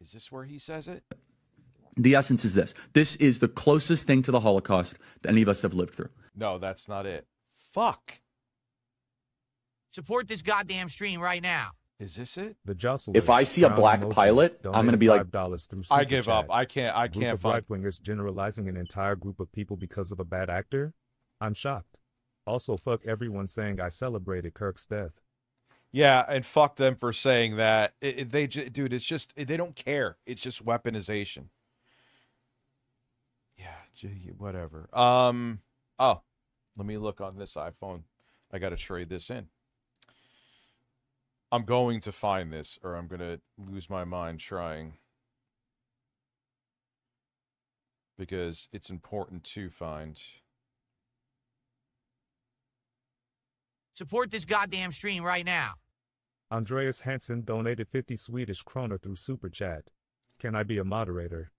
Is this where he says it? The essence is this. This is the closest thing to the Holocaust that any of us have lived through. No, that's not it. Fuck. Support this goddamn stream right now. Is this it? The Jostlers, If I see a black emoji, pilot, I'm going to be like, $5 through I Super give Chat. up. I can't Group of find. right-wingers generalizing an entire group of people because of a bad actor? I'm shocked. Also, fuck everyone saying I celebrated Kirk's death. Yeah, and fuck them for saying that. Dude, it's just they don't care. It's just weaponization. Yeah, whatever. Oh, let me look on this iPhone. I got to trade this in. I'm going to find this, or I'm going to lose my mind trying. Because it's important to find. Support this goddamn stream right now. Andreas Hansen donated 50 Swedish kroner through Super Chat. Can I be a moderator?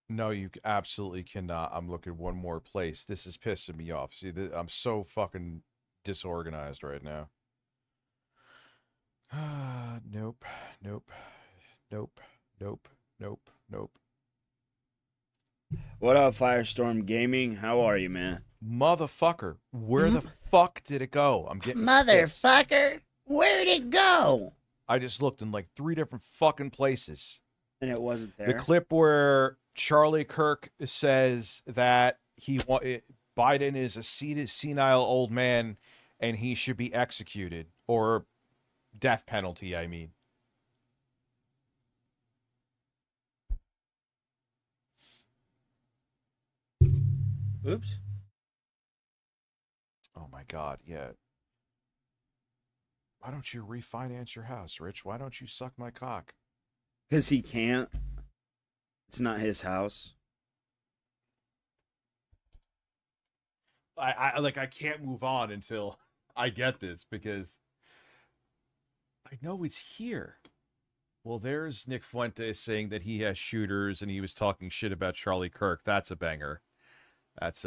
No, you absolutely cannot. I'm looking one more place. This is pissing me off. See, I'm so fucking disorganized right now. Nope. What up, Firestorm Gaming? How are you, man? Motherfucker, where the fuck did it go? I'm getting Motherfucker, where'd it go? I just looked in like 3 different fucking places. And it wasn't there. The clip where Charlie Kirk says that Biden is a senile old man and he should be executed, or death penalty, I mean. Oops. Oh my God, yeah. Why don't you refinance your house, Rich? Why don't you suck my cock? Because he can't. It's not his house. I can't move on until I get this, because I know it's here. Well, there's Nick Fuentes saying that he has shooters and he was talking shit about Charlie Kirk. That's a banger. That's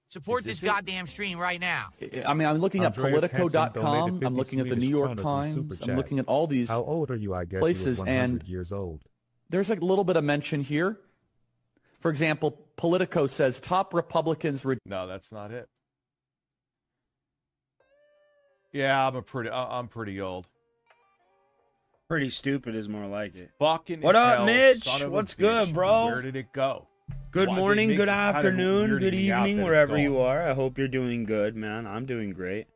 Support this goddamn stream right now. I mean, I'm looking at Andreas Politico.com. Hansen I'm looking at the donated New 50 York Swedish Times. kroner through Super I'm looking at all these How old are you? I guess places, he was 100 and years old. there's like a little bit of mention here. For example, Politico says top Republicans. No, that's not it. Yeah, I'm pretty old. Pretty stupid is more like it. Fucking What up, hell, Mitch? son of a What's bitch. good, bro? Where did it go? Good Why- it morning, makes good it kind of afternoon, weirding good me out evening, that it's wherever you gone. are. I hope you're doing good, man. I'm doing great.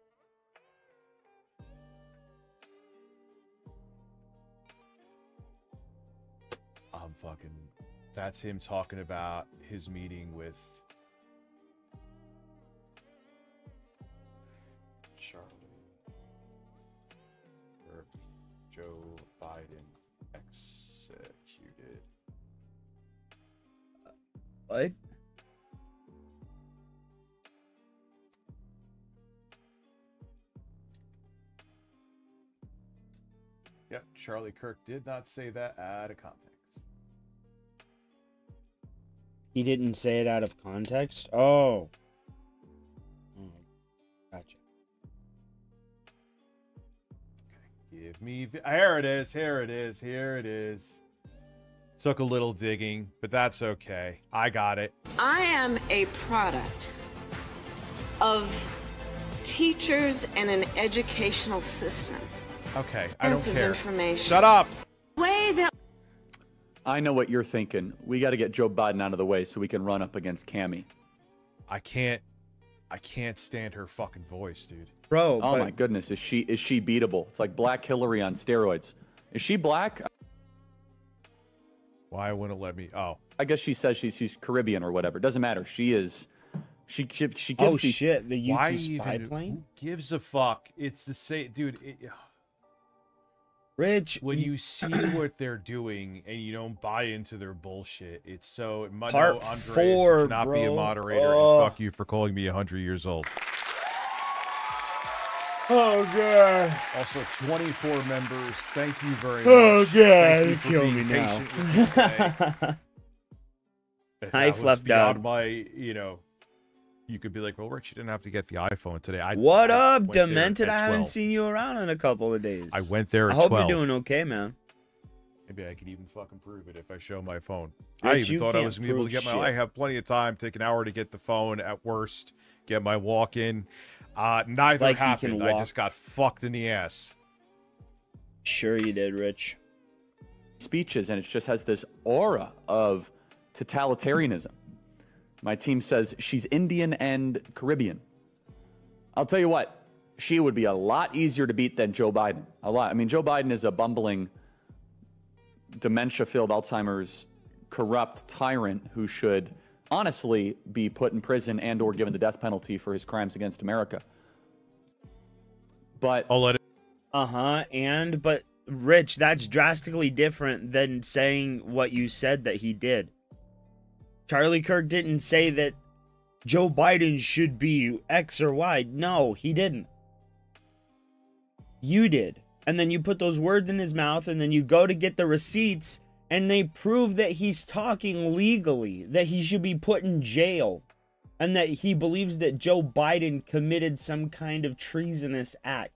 I'm fucking. That's him talking about his meeting with Charlie or Joe Biden executed. What? Yep, Charlie Kirk did not say that out of context. He didn't say it out of context? Oh. Gotcha. Give me. Here it is. Here it is. Here it is. Took a little digging, but that's okay. I got it. I am a product of teachers and an educational system. Okay, I don't Sense of care. information. Shut up. Way that I know what you're thinking. We got to get Joe Biden out of the way so we can run up against Cammie. I can't stand her fucking voice, dude. Bro, Oh my goodness, is she beatable? It's like Black Hillary on steroids. Is she black? Why wouldn't it let me? Oh, I guess she says she's Caribbean or whatever. Doesn't matter. She is. She gives oh these. shit, the why U2 spy even? plane? Who gives a fuck? It's the same, dude. Rich, When you see what they're doing and you don't buy into their bullshit, it's so. Part Andreas, 4, you cannot be a bro. moderator, Oh. and fuck you for calling me 100 years old. Oh god. Also, 24 members. Thank you very much. Oh god, Thank you you for kill being me now. patient with me today. If Hi, that was Fluff beyond Dog. my, you could be like, well, Rich, you didn't have to get the iPhone today. What I up, went there Demented? at I haven't 12. seen you around in a couple of days. I went there I at hope 12. you're doing okay, man. Maybe I could even fucking prove it if I show my phone. Rich, I even you thought I can't was gonna be able to prove get my. shit. I have plenty of time. Take an hour to get the phone at worst. Get my walk in. Neither Like he can happened. I walk. just got fucked in the ass. Sure you did, Rich. speeches, and it just has this aura of totalitarianism. My team says she's Indian and Caribbean. I'll tell you what, she would be a lot easier to beat than Joe Biden. A lot. I mean, Joe Biden is a bumbling, dementia-filled, Alzheimer's, corrupt tyrant who should honestly be put in prison and or given the death penalty for his crimes against America. But I'll let it. But Rich, that's drastically different than saying what you said that he did. Charlie Kirk didn't say that Joe Biden should be X or Y. No, he didn't. You did. And then you put those words in his mouth, and then you go to get the receipts, and they prove that he's talking legally, that he should be put in jail, and that he believes that Joe Biden committed some kind of treasonous act.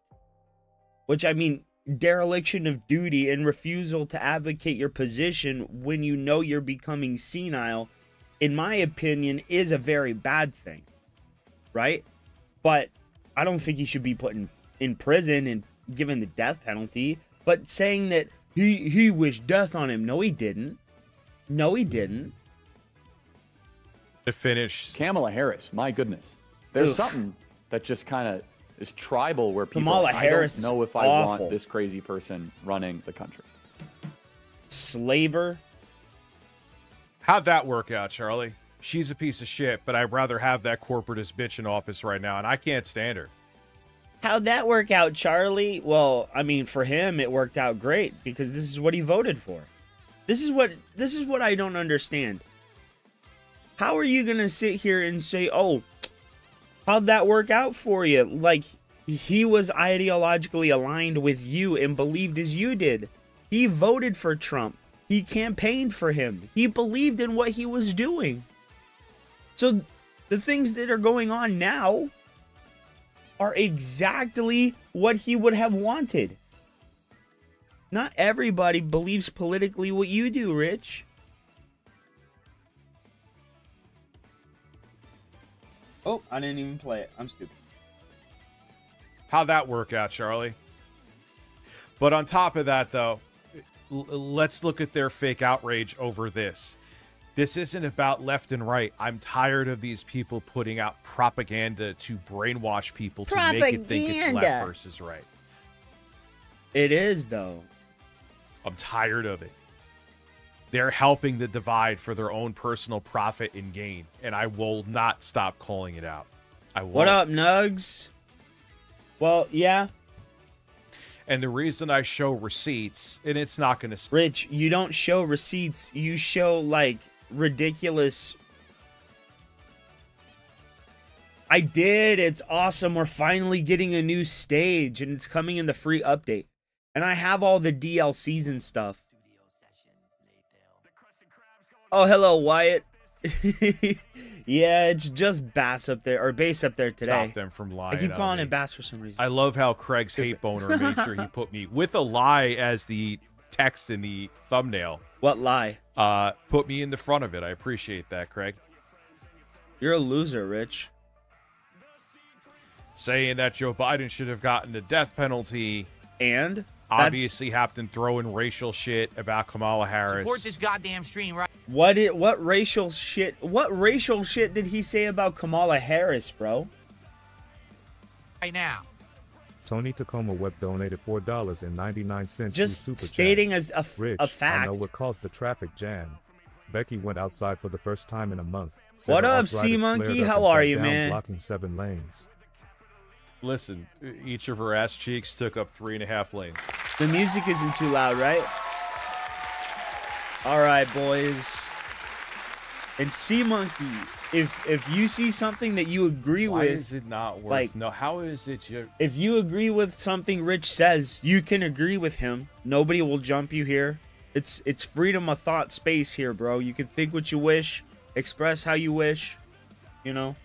Which, I mean, dereliction of duty and refusal to advocate your position when you know you're becoming senile, in my opinion, is a very bad thing, right? But I don't think he should be put in prison and given the death penalty. But saying that he wished death on him, no, he didn't. No, he didn't. To finish. Kamala Harris, my goodness. There's Oof. something that just kind of is tribal where people Kamala I Harris don't know is if I awful. want this crazy person running the country. Slaver. How'd that work out, Charlie? She's a piece of shit, but I'd rather have that corporatist bitch in office right now, and I can't stand her. How'd that work out, Charlie? Well, I mean, for him, it worked out great because this is what he voted for. This is what I don't understand. How are you gonna sit here and say, "Oh, how'd that work out for you?" Like he was ideologically aligned with you and believed as you did. He voted for Trump. He campaigned for him. He believed in what he was doing. So the things that are going on now are exactly what he would have wanted. Not everybody believes politically what you do, Rich. Oh, I didn't even play it. I'm stupid. How'd that work out, Charlie? But on top of that, though, let's look at their fake outrage over this. This isn't about left and right. I'm tired of these people putting out propaganda to brainwash people to make it think it's left versus right. It is, though. I'm tired of it. They're helping the divide for their own personal profit and gain, and I will not stop calling it out. I won't. What up, Nugs? Well, yeah. And the reason I show receipts, and it's not going to... Rich, you don't show receipts. You show, like, ridiculous... I did. It's awesome. We're finally getting a new stage, and it's coming in the free update. And I have all the DLCs and stuff. Oh, hello, Wyatt. Yeah, it's just Bass up there, or Bass up there today. Stop them from lying. I keep calling on me. it Bass for some reason. I love how Craig's hate boner made sure he put me with a lie as the text in the thumbnail. What lie? Put me in the front of it. I appreciate that, Craig. You're a loser, Rich. Saying that Joe Biden should have gotten the death penalty. And? Obviously have to throw in racial shit about Kamala Harris. Support this goddamn stream right What racial shit? What racial shit did he say about Kamala Harris, bro? now. Tony Tacoma Web donated $4.99 Just through Super stating Chat. as Rich, a fact. I know what caused the traffic jam. Becky went outside for the first time in a month. Said What her up, arthritis Sea Monkey? flared up How and are sat you, down, man? Blocking 7 lanes. Listen, each of her ass cheeks took up 3.5 lanes. The music isn't too loud, right? All right, boys. And Sea Monkey, if you see something that you agree Why with, is it not worth? like, no, how is it? if you agree with something Rich says, you can agree with him. Nobody will jump you here. It's freedom of thought space here, bro. You can think what you wish, express how you wish, you know.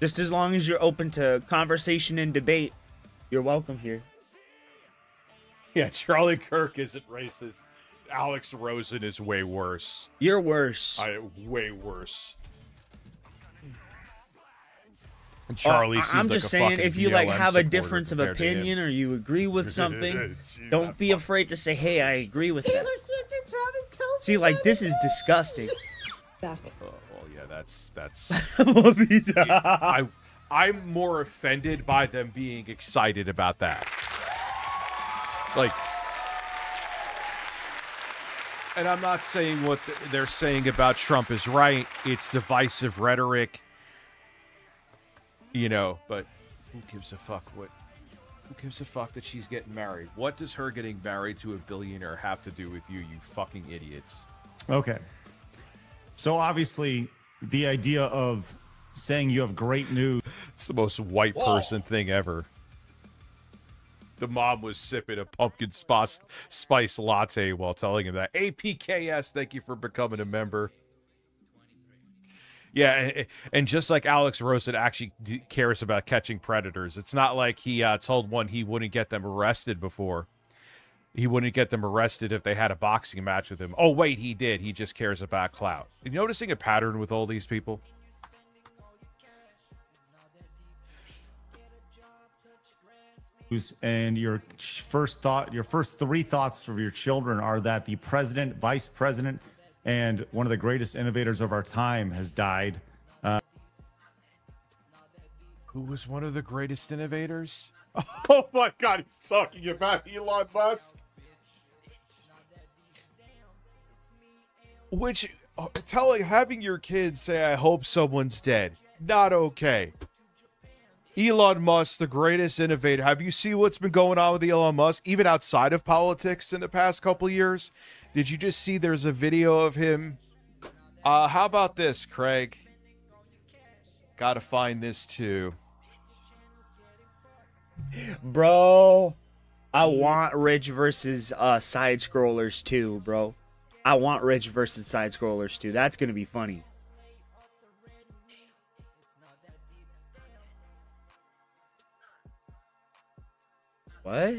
Just as long as you're open to conversation and debate, you're welcome here. Yeah, Charlie Kirk isn't racist. Alex Rosen is way worse. You're worse. Way worse. And Charlie seemed I'm like just a saying, fucking if you like BLM have a supporter difference of compared to him. opinion or you agree with something, Jeez, don't be afraid to say, "Hey, I agree with that." Taylor Swift and Travis Kelce. See, like this is disgusting. Back. Oh, well, yeah, that's. Whoopee. I'm more offended by them being excited about that. Like, and I'm not saying what they're saying about Trump is right. It's divisive rhetoric, you know. But who gives a fuck? Who gives a fuck that she's getting married? What does her getting married to a billionaire have to do with you? You fucking idiots. Okay. So obviously, the idea of saying you have great news. It's the most white person thing ever. The mom was sipping a pumpkin spice latte while telling him that. APKS, thank you for becoming a member. Yeah, and just like Alex Rosen actually cares about catching predators. It's not like he told one he wouldn't get them arrested before. He wouldn't get them arrested if they had a boxing match with him. Oh, wait, he did. He just cares about clout. Are you noticing a pattern with all these people? And your first three thoughts for your children are that the president, vice president, and one of the greatest innovators of our time has died. Who was one of the greatest innovators? Oh my God, he's talking about Elon Musk. Which, having your kids say, "I hope someone's dead," not okay. Elon Musk, the greatest innovator. Have you seen what's been going on with Elon Musk, even outside of politics in the past couple years? Did you just see there's a video of him? How about this, Craig? Gotta find this too. Bro, I want Rich versus side scrollers too, bro. I want Rich versus side scrollers too. That's gonna be funny. What?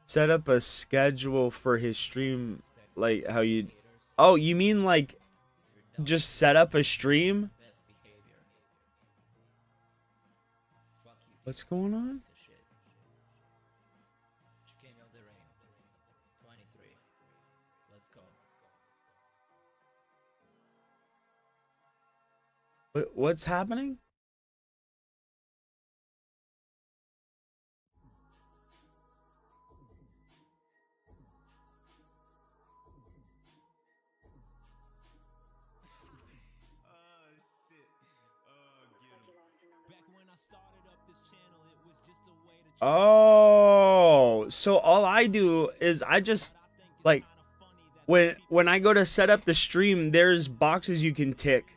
Set up a schedule for his stream, like how you... Oh, you mean like just set up a stream? What's going on? What's happening? Oh, so all I do is I just like when I go to set up the stream, there's boxes you can tick.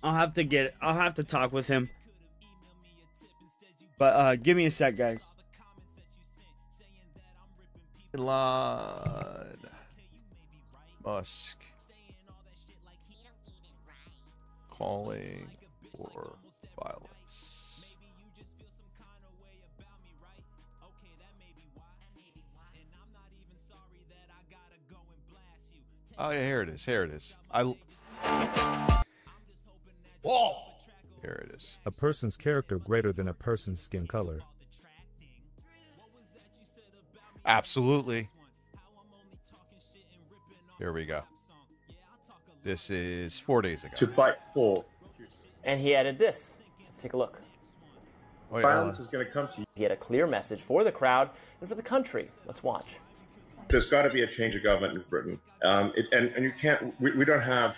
I'll have to talk with him. But give me a sec, guys. Elon Musk calling for violence. Oh yeah, here it is. Here it is. Whoa! Here it is. A person's character greater than a person's skin color. Absolutely. Here we go. This is 4 days ago. To fight for. And he added this. Let's take a look. Wait, Violence is going to come to you. He had a clear message for the crowd and for the country. Let's watch. There's got to be a change of government in Britain. And you can't, we don't have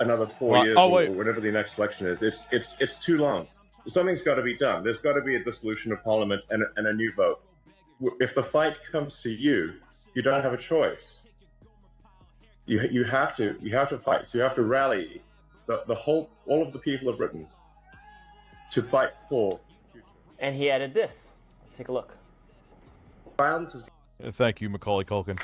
another 4 years or whatever the next election is. It's too long. Something's got to be done. There's got to be a dissolution of parliament and a new vote. If the fight comes to you, you don't have a choice. You have to fight. So you have to rally all of the people of Britain to fight for. And he added this. Let's take a look. Violence is. Thank you, Macaulay Culkin.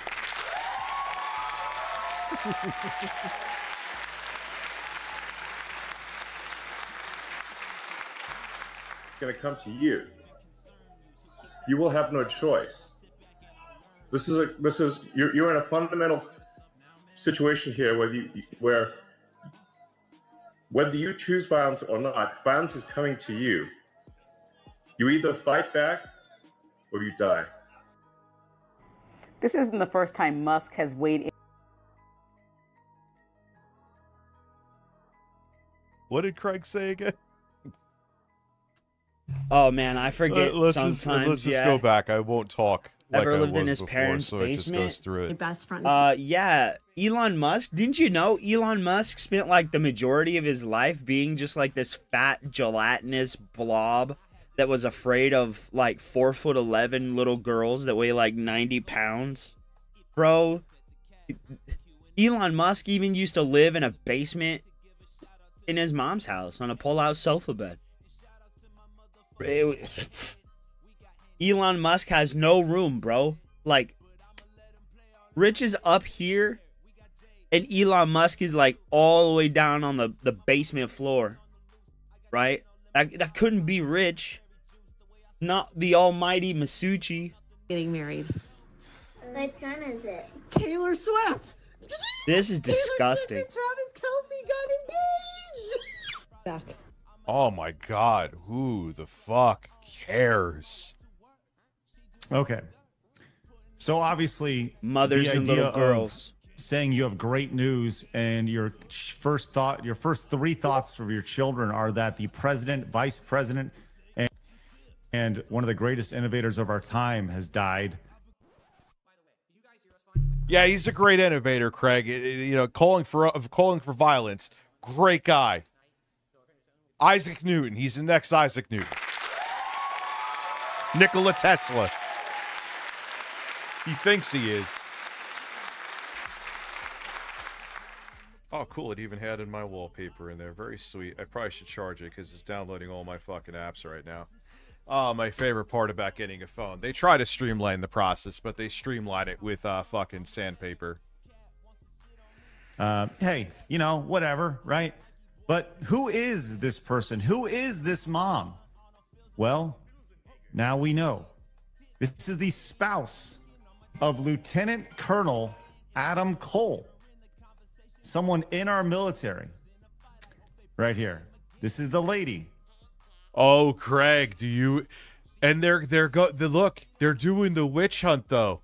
Going to come to you. you will have no choice. You're in a fundamental situation here where whether you choose violence or not, violence is coming to you. You either fight back or you die. This isn't the first time Musk has weighed in. What did Craig say again? Oh man, I forget sometimes. Let's just go back. I won't talk. Ever like lived in his before, parents' so basement? It just goes through it. Your best friend. Yeah. Elon Musk. Didn't you know Elon Musk spent like the majority of his life being just like this fat gelatinous blob that was afraid of like 4'11" little girls that weigh like 90 pounds? Bro, Elon Musk even used to live in a basement in his mom's house on a pull-out sofa bed. Elon Musk has no room, bro. Like, Rich is up here, and Elon Musk is like all the way down on the basement floor, right? That couldn't be Rich. Not the almighty Masucci. Getting married. Which one is it? Taylor Swift. This is disgusting. Taylor Swift and Travis Kelce got engaged. Back. Oh my God. Who the fuck cares? Okay. So obviously, mothers the and idea little girls of saying you have great news and your first three thoughts for your children are that the president, vice president, and one of the greatest innovators of our time has died. Yeah, he's a great innovator, Craig. You know, calling for violence. Great guy. Isaac Newton. He's the next Isaac Newton. Nikola Tesla. He thinks he is. Oh, cool. It even had in my wallpaper in there. Very sweet. I probably should charge it because it's downloading all my fucking apps right now. Oh, my favorite part about getting a phone. They try to streamline the process, but they streamline it with fucking sandpaper. Hey, you know, whatever, right? But who is this person? Who is this mom? Well, now we know. This is the spouse of Lieutenant Colonel Adam Cole, someone in our military. Right here. This is the lady. Oh, Craig, do you? And look, they're doing the witch hunt though.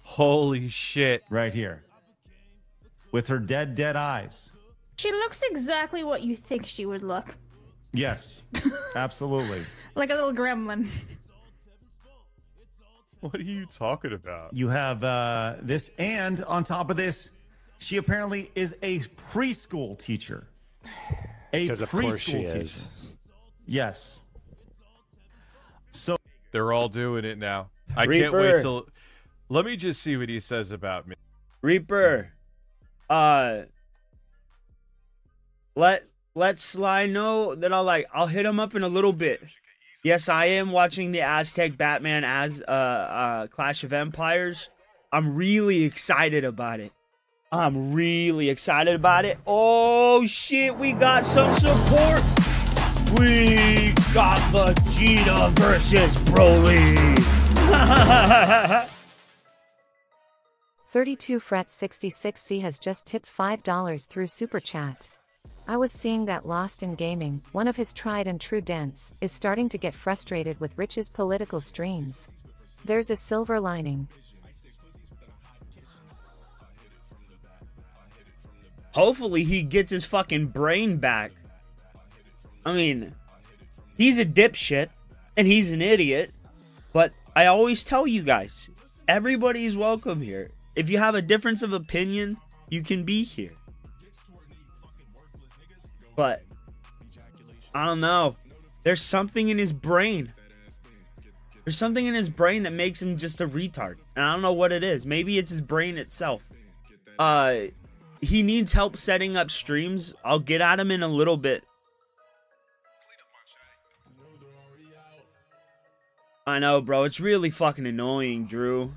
Holy shit! Right here, with her dead eyes. She looks exactly what you think she would look. Yes, absolutely. Like a little gremlin. What are you talking about? You have this, and on top of this, she apparently is a preschool teacher. A preschool teacher. Yes. So they're all doing it now. I can't wait till. Let me just see what he says about me. Reaper, let Sly know that I'll hit him up in a little bit. Yes, I am watching the Aztec Batman as Clash of Empires. I'm really excited about it. I'm really excited about it. Oh shit, we got some support. We got Vegeta versus Broly. 32Fret66C has just tipped $5 through Super Chat. I was seeing that Lost in Gaming, one of his tried and true dents, is starting to get frustrated with Rich's political streams. There's a silver lining. Hopefully he gets his fucking brain back. I mean, he's a dipshit, and he's an idiot, but I always tell you guys, everybody's welcome here. If you have a difference of opinion, you can be here. But, I don't know. There's something in his brain. There's something in his brain that makes him just a retard. And I don't know what it is. Maybe it's his brain itself. He needs help setting up streams. I'll get at him in a little bit. I know, bro. It's really fucking annoying, Drew.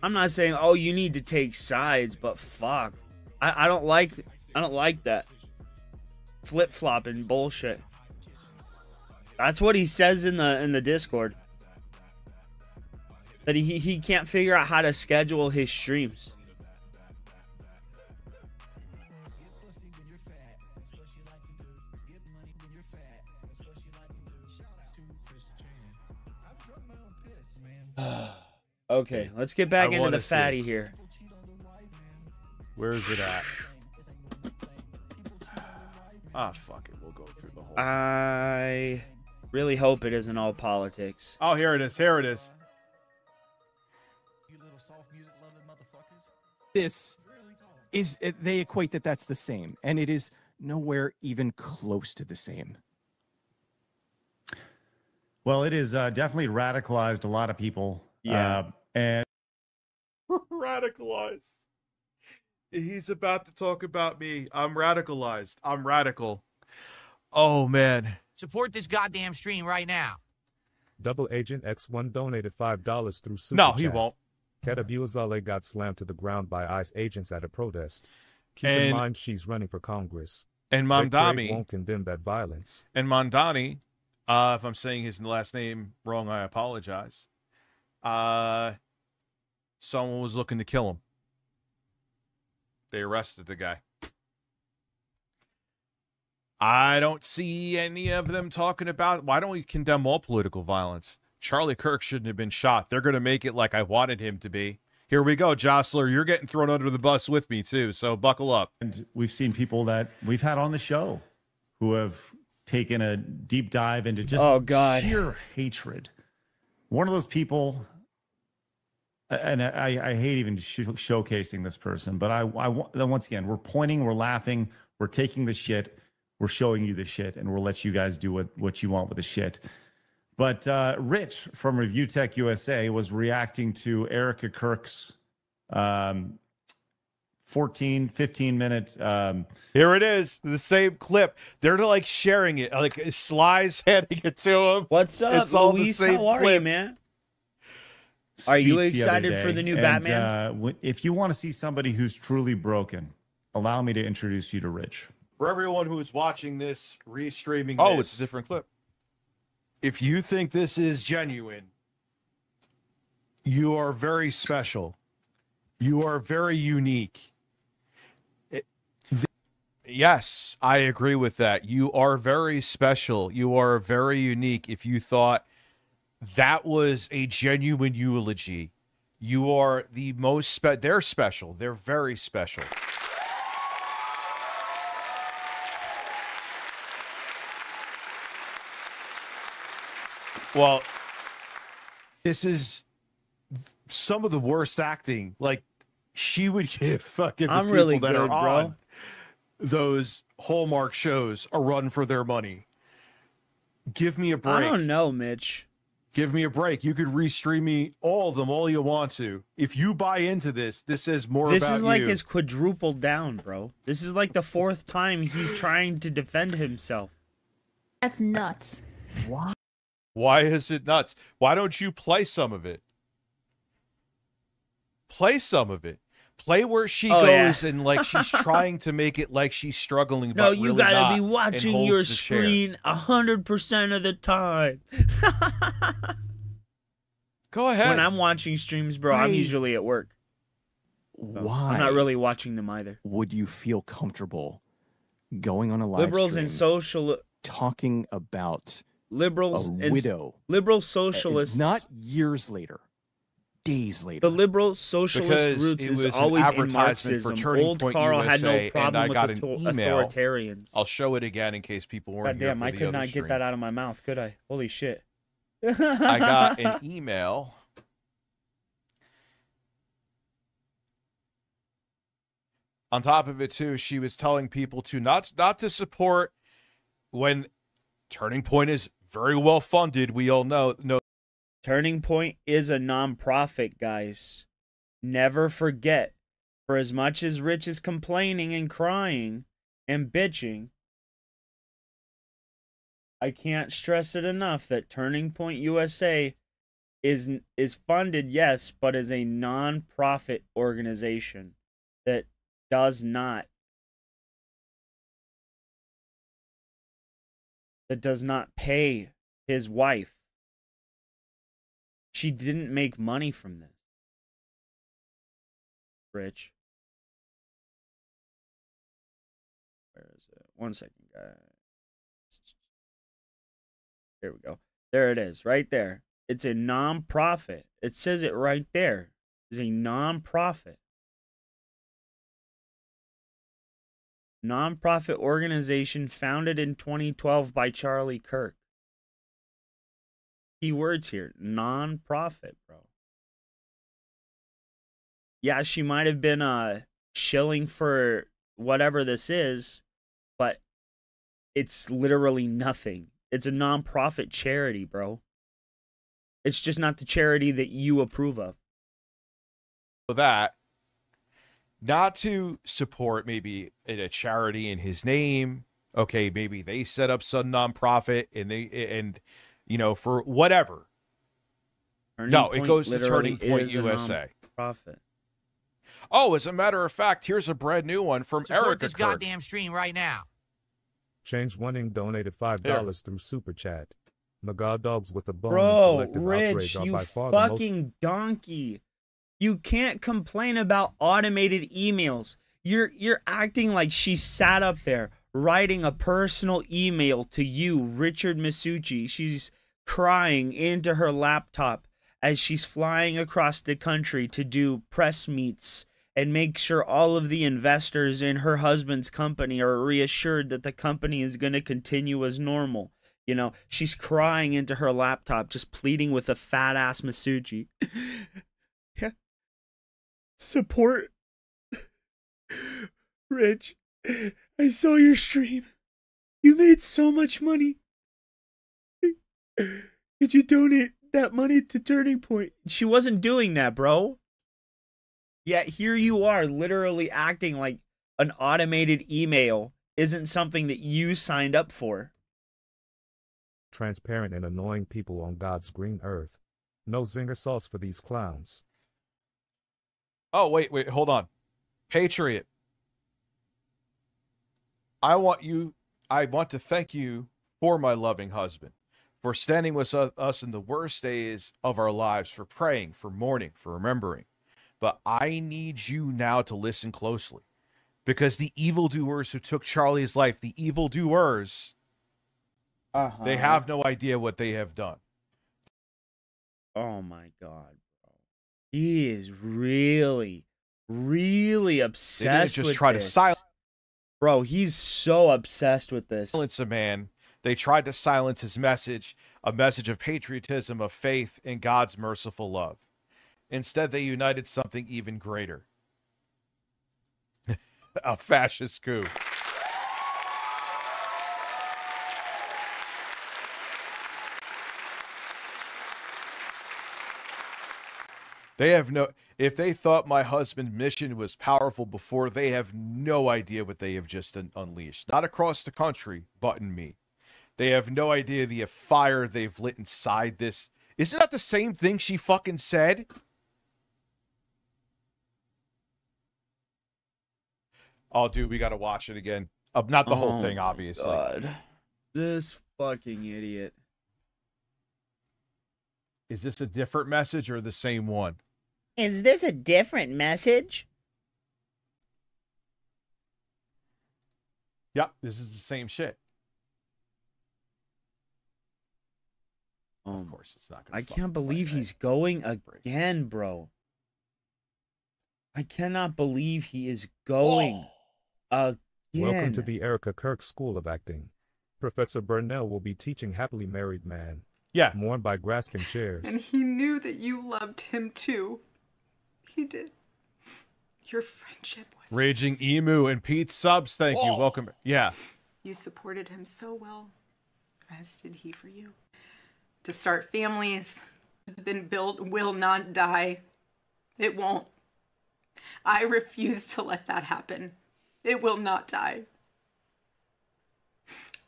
I'm not saying, oh, you need to take sides, but fuck. I don't like that. Flip-flopping bullshit. That's what he says in the Discord. That he can't figure out how to schedule his streams. Okay, let's get back into the fatty here. Where is it at? Ah, fuck it. We'll go through the whole. I really hope it isn't all politics. Oh, here it is. Here it is. This is, they equate that's the same, and it is nowhere even close to the same. Well, it is definitely radicalized a lot of people. Yeah. And radicalized. He's about to talk about me. I'm radicalized. I'm radical. Oh, man. Support this goddamn stream right now. Double Agent X1 donated $5 through Super No, Chat. he won't. Keta Buazale got slammed to the ground by ICE agents at a protest. Keep in mind she's running for Congress. And Craig Mamdani won't condemn that violence. And Mamdani, if I'm saying his last name wrong, I apologize. Someone was looking to kill him. They arrested the guy. I don't see any of them talking about, why don't we condemn all political violence? Charlie Kirk shouldn't have been shot. They're going to make it like I wanted him to be. Here we go, Jostler. You're getting thrown under the bus with me, too, so buckle up. And we've seen people that we've had on the show who have taken a deep dive into just sheer hatred. One of those people, and I hate even showcasing this person, but once again, we're pointing, we're laughing, we're taking the shit, we're showing you the shit, and we'll let you guys do what you want with the shit. But Rich from Review Tech USA was reacting to Erica Kirk's 15-minute. Here it is, the same clip. They're like sharing it, like Sly's handing it to him. What's up, it's all Luis? the same How are clip. you, man? Are you excited for the new Batman? If you want to see somebody who's truly broken, allow me to introduce you to Rich. For everyone who is watching this, restreaming Oh, it's a different clip. If you think this is genuine, you are very special. You are very unique. Yes, I agree with that. You are very special. You are very unique. If you thought that was a genuine eulogy, you are the most they're special. They're very special. Well, this is some of the worst acting. Like, she would give fucking the people really that good, are bro. on those Hallmark shows a run for their money. Give me a break. I don't know, Mitch. Give me a break. You could restream me all of them all you want to. If you buy into this, this says more about you. This is like his quadrupled down, bro. This is like the 4th time he's trying to defend himself. That's nuts. What? Why is it nuts? Why don't you play some of it? Play some of it. Play where she goes and like she's trying to make it like she's struggling. No, but you really gotta not, be and watching holds your the chair. screen 100% of the time. Go ahead. When I'm watching streams, bro, I'm usually at work. Why? I'm not really watching them either. Would you feel comfortable going on a live Liberals stream and social talking about liberals a and widow, liberal socialists, not years later, days later? The liberal socialist Because roots it is was an always in advertisement for Marxism. Turning Old Point Carl USA, had no and problem I with got an email. authoritarians. I'll show it again in case people weren't God here damn, for I the could other not get stream. that out of my mouth, could I? Holy shit. I got an email. On top of it, too, she was telling people to not to support when Turning Point is very well funded. We all know. No, Turning Point is a nonprofit, guys. Never forget, for as much as Rich is complaining and crying and bitching, I can't stress it enough that Turning Point USA is funded, yes, but is a non-profit organization that does not pay his wife. She didn't make money from this. Rich. Where is it? 1 second, guys. There we go. There it is, right there. It's a non-profit. It says it right there. It's a non-profit. Non-profit organization founded in 2012 by Charlie Kirk. Key words here. Non-profit, bro. Yeah, she might have been shilling for whatever this is, but it's literally nothing. It's a non-profit charity, bro. It's just not the charity that you approve of. For that, not to support maybe a charity in his name. Okay, maybe they set up some nonprofit and you know, for whatever. No, it goes to Turning Point USA. Profit. Oh, as a matter of fact, here's a brand new one from Support Erica this Kirk. goddamn stream right now. Change Winning donated $5 through Super Chat. Magog Dogs with a bone and Bro, selective Rich, outrage are you by far the most... fucking donkey. You can't complain about automated emails. You're acting like she sat up there writing a personal email to you, Richard Masucci. She's crying into her laptop as she's flying across the country to do press meets and make sure all of the investors in her husband's company are reassured that the company is going to continue as normal. You know, she's crying into her laptop, just pleading with a fat ass Masucci. Yeah. Support. Rich, I saw your stream. You made so much money. Could you donate that money to Turning Point? She wasn't doing that, bro. Yet here you are, literally acting like an automated email isn't something that you signed up for. Transparent and annoying people on God's green earth. No zinger sauce for these clowns. Oh, wait, hold on. Patriot. I want to thank you for my loving husband, for standing with us in the worst days of our lives, for praying, for mourning, for remembering. But I need you now to listen closely, because the evildoers who took Charlie's life, the evildoers, they have no idea what they have done. Oh my God, bro. He is really, really obsessed with this. They didn't just try to silence. Bro, he's so obsessed with this. Silence a man. They tried to silence his message, a message of patriotism, of faith in God's merciful love. Instead, they united something even greater. A fascist coup. They have no, if they thought my husband's mission was powerful before, they have no idea what they have just unleashed. Not across the country, but in me. They have no idea the fire they've lit inside this. Isn't that the same thing she fucking said? Oh, dude, we got to watch it again. Not the whole thing, obviously. God. This fucking idiot. Is this a different message or the same one? Is this a different message? Yep, this is the same shit. Of course, it's not gonna. I can't believe he's going again, bro. I cannot believe he is going again. Welcome to the Erica Kirk School of Acting. Professor Burnell will be teaching Happily Married Man. Yeah. Mourned by grasping chairs. And he knew that you loved him too. He did. Your friendship was Raging Emu and Pete Subs, thank you. Welcome. Yeah. You supported him so well, as did he for you. To start families has been built will not die. It won't. I refuse to let that happen. It will not die.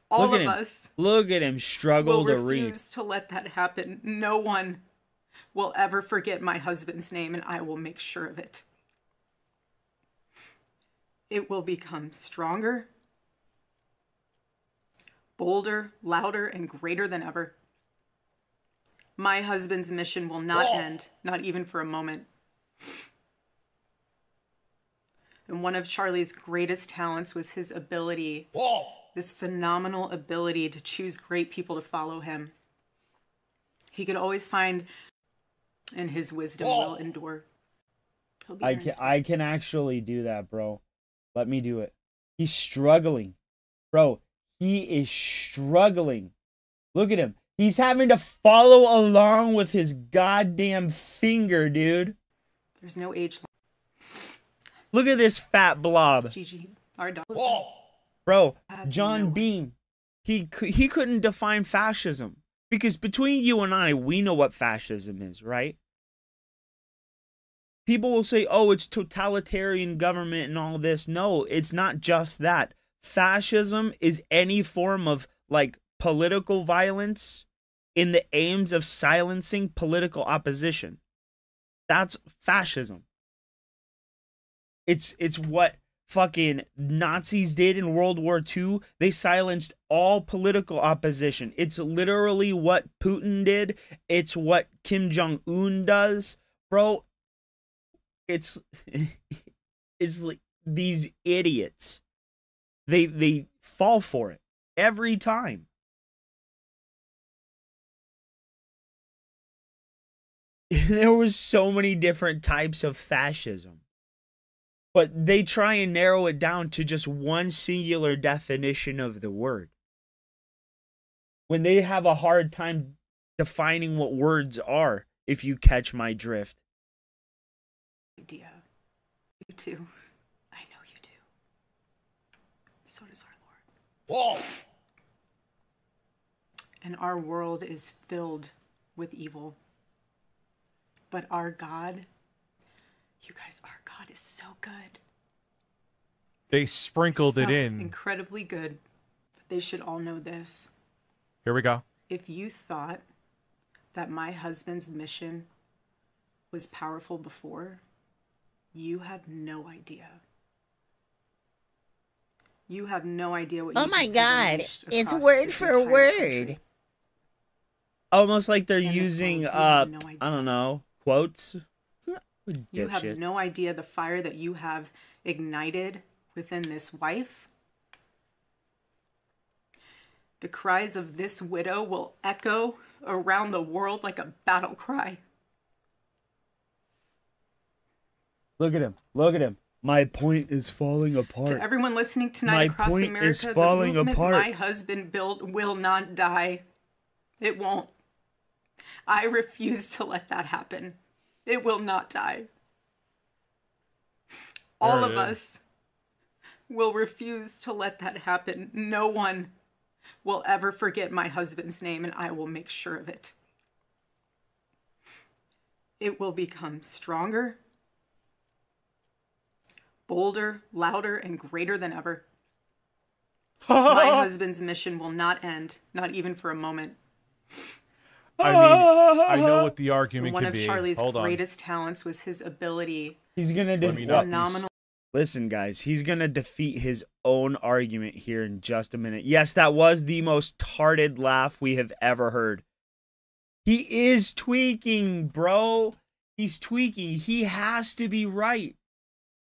All of us. Look at him struggle to read. Will refuse to let that happen. No one will ever forget my husband's name, and I will make sure of it. It will become stronger, bolder, louder, and greater than ever. My husband's mission will not end, not even for a moment. And one of Charlie's greatest talents was his ability, this phenomenal ability to choose great people to follow him. He could always find, and his wisdom will endure. I can actually do that, bro. Let me do it. He's struggling. Bro, he is struggling. Look at him. He's having to follow along with his goddamn finger, dude. There's no age limit. Look at this fat blob. Gigi, our dog. Bro, John Beam, he couldn't define fascism. Because between you and I, we know what fascism is, right? People will say, oh, it's totalitarian government and all this. No, it's not just that. Fascism is any form of, like, political violence in the aims of silencing political opposition. That's fascism. It's what fucking Nazis did in World War II. They silenced all political opposition. It's literally what Putin did. It's what Kim Jong-un does. Bro, it's like these idiots. They fall for it every time. There was so many different types of fascism. But they try and narrow it down to just one singular definition of the word. When they have a hard time defining what words are, if you catch my drift. Idea. You too. I know you do. So does our Lord. Whoa! And our world is filled with evil. But our God, you guys, our God is so good. They sprinkled it in. Incredibly good. But they should all know this. Here we go. If you thought that my husband's mission was powerful before, you have no idea. You have no idea what you Oh my just God, unleashed it's across word this for entire word. country. Almost like they're And this using, world, you have no idea. I don't know, quotes. You have Dipshit. no idea the fire that you have ignited within this wife. The cries of this widow will echo around the world like a battle cry. Look at him. Look at him. My point is falling apart. To everyone listening tonight My across point America, is the falling movement apart. my husband built will not die. It won't. I refuse to let that happen. It will not die. All of us will refuse to let that happen. No one will ever forget my husband's name, and I will make sure of it. It will become stronger, bolder, louder, and greater than ever. My husband's mission will not end, not even for a moment. I mean, I know what the argument One could of be. Charlie's Hold on. greatest talents was his ability. He's gonna Let me not be Listen, guys, he's gonna defeat his own argument here in just a minute. Yes, that was the most tarded laugh we have ever heard. He is tweaking, bro. He's tweaking. He has to be right.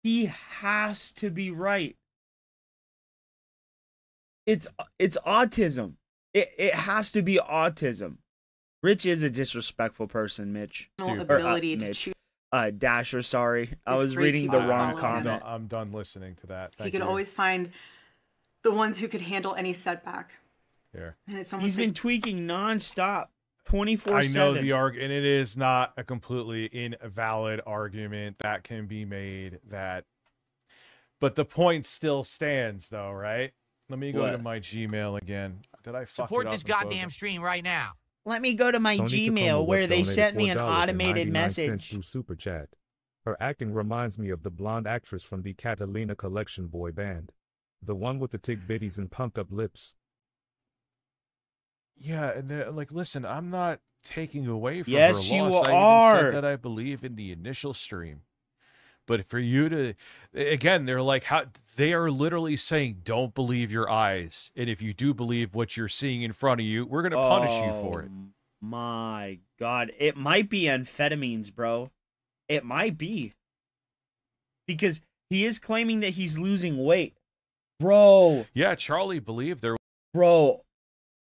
He has to be right. It's autism. It has to be autism. Rich is a disrespectful person, Mitch. Ability to choose. Dasher, sorry. I There's was great reading people the to wrong follow him. comment. I'm done listening to that. Thank He could you. always find the ones who could handle any setback. Here. And it's almost He's been tweaking nonstop, 24/7. I know the argument, and it is not a completely invalid argument that can be made. But the point still stands, though, right? Let me go What? to my Gmail again. Did I fuck Support it up this and close goddamn it? stream right now. Let me go to my Tony Tacoma Gmail where Web they donated sent me an $4.99 automated message. through Super Chat. Her acting reminds me of the blonde actress from the Catalina Collection boy band. The one with the tick bitties and pumped up lips. Yeah, and they're like, listen, I'm not taking away from Yes, her you loss. I are. even said that I believe in the initial stream. But for you to, again, they're like, how they are literally saying, don't believe your eyes. And if you do believe what you're seeing in front of you, we're going to punish you for it. my God. It might be amphetamines, bro. It might be. Because he is claiming that he's losing weight. Bro. Yeah, Charlie believed there. Bro.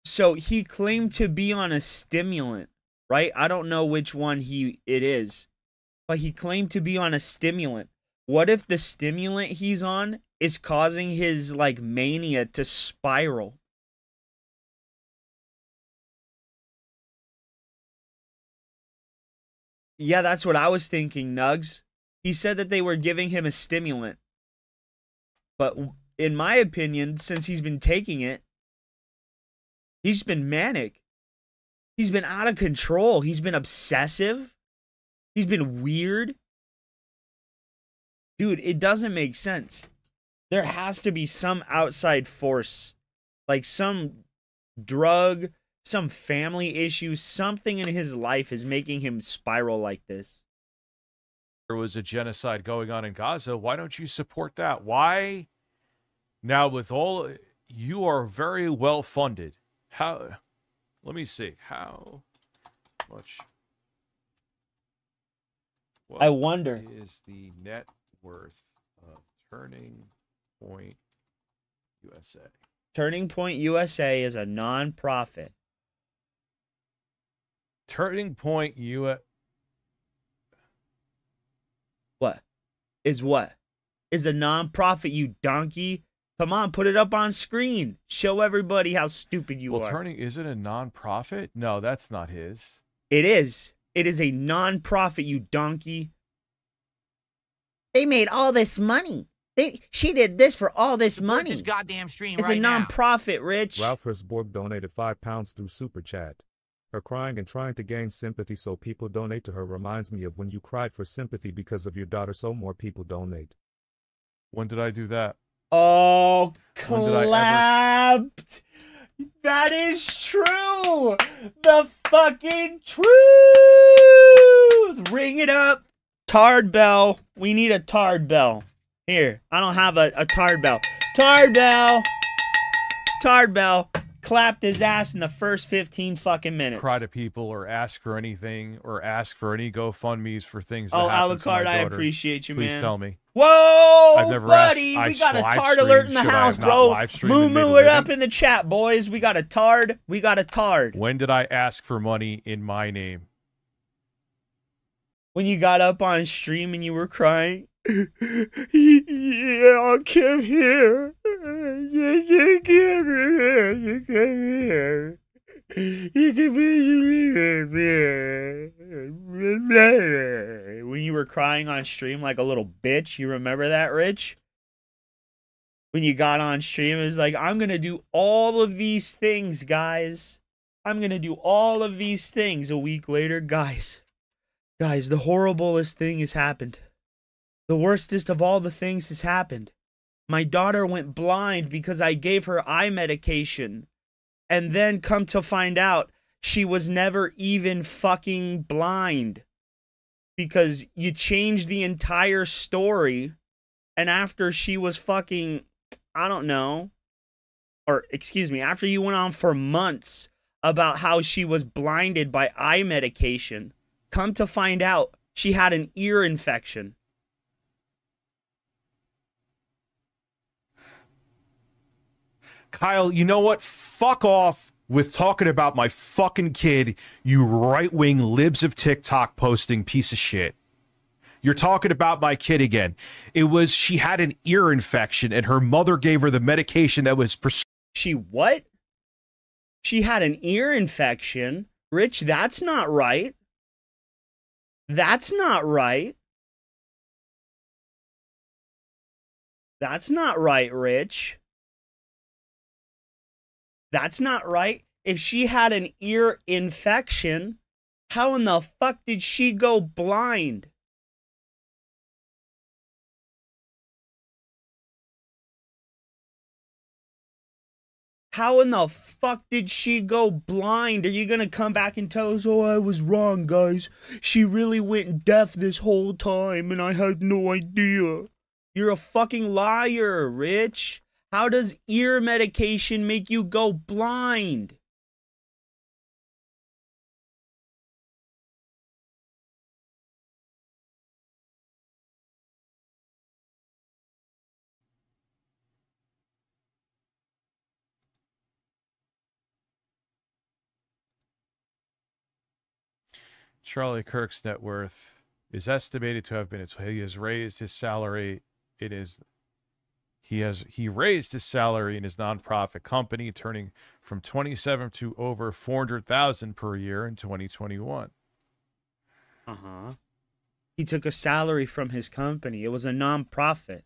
So he claimed to be on a stimulant, right? I don't know which one it is. But he claimed to be on a stimulant. What if the stimulant he's on is causing his, like, mania to spiral? Yeah, that's what I was thinking, Nugs. He said that they were giving him a stimulant. But in my opinion, since he's been taking it, he's been manic. He's been out of control. He's been obsessive. He's been weird. Dude, it doesn't make sense. There has to be some outside force. Like some drug, some family issue, something in his life is making him spiral like this. There was a genocide going on in Gaza. Why don't you support that? Why? Now, with all, you are very well funded. How? Let me see. How much? I wonder. Is the net worth of Turning Point USA? Turning Point USA is a non-profit. Turning Point USA. What? Is what? Is a non-profit, you donkey? Come on, put it up on screen. Show everybody how stupid you are. Is it a non-profit? No, that's not his. It is. It is a non-profit, you donkey. They made all this money. She did this for all this money. This goddamn stream It's right a now. non-profit, Rich. Ralph Hersborg donated £5 through Super Chat. Her crying and trying to gain sympathy so people donate to her reminds me of when you cried for sympathy because of your daughter so more people donate. When did I do that? Oh, clapped. That is true. The fucking truth. Ring it up. Tard bell. We need a tard bell. Here, I don't have a tard bell. Tard bell. Tard bell. Clapped his ass in the first 15 fucking minutes. Cry to people or ask for anything or ask for any GoFundMe's for things that Oh, happen to my Alucard, I daughter. appreciate you, man. Please tell me. Whoa, I've never buddy, asked, we got a live tard stream. alert in the Should I house, have not bro. live streamed and made a Moo it up living? in the chat, boys. We got a tard. We got a tard. When did I ask for money in my name? When you got up on stream and you were crying. Yeah, I'll come here. You come here. You come here. You can be when you were crying on stream like a little bitch. You remember that, Rich? When you got on stream, it was like, I'm gonna do all of these things, guys. I'm gonna do all of these things. A week later, guys, the horriblest thing has happened. The worstest of all the things has happened. My daughter went blind because I gave her eye medication. And then come to find out, she was never even fucking blind. Because you changed the entire story. And after she was fucking, I don't know. Or, excuse me, after you went on for months about how she was blinded by eye medication. Come to find out, she had an ear infection. Kyle, you know what? Fuck off with talking about my fucking kid, you right-wing libs of TikTok posting piece of shit. You're talking about my kid again. She had an ear infection and her mother gave her the medication that was prescribed. She what? She had an ear infection? Rich, that's not right. That's not right. That's not right, Rich. That's not right. If she had an ear infection, how in the fuck did she go blind? How in the fuck did she go blind? Are you gonna come back and tell us, oh, I was wrong, guys. She really went deaf this whole time and I had no idea. You're a fucking liar, Rich. How does ear medication make you go blind? Charlie Kirk's net worth is estimated to have been, he has raised his salary. He raised his salary in his nonprofit company, turning from 27 to over 400,000 per year in 2021. He took a salary from his company. It was a nonprofit.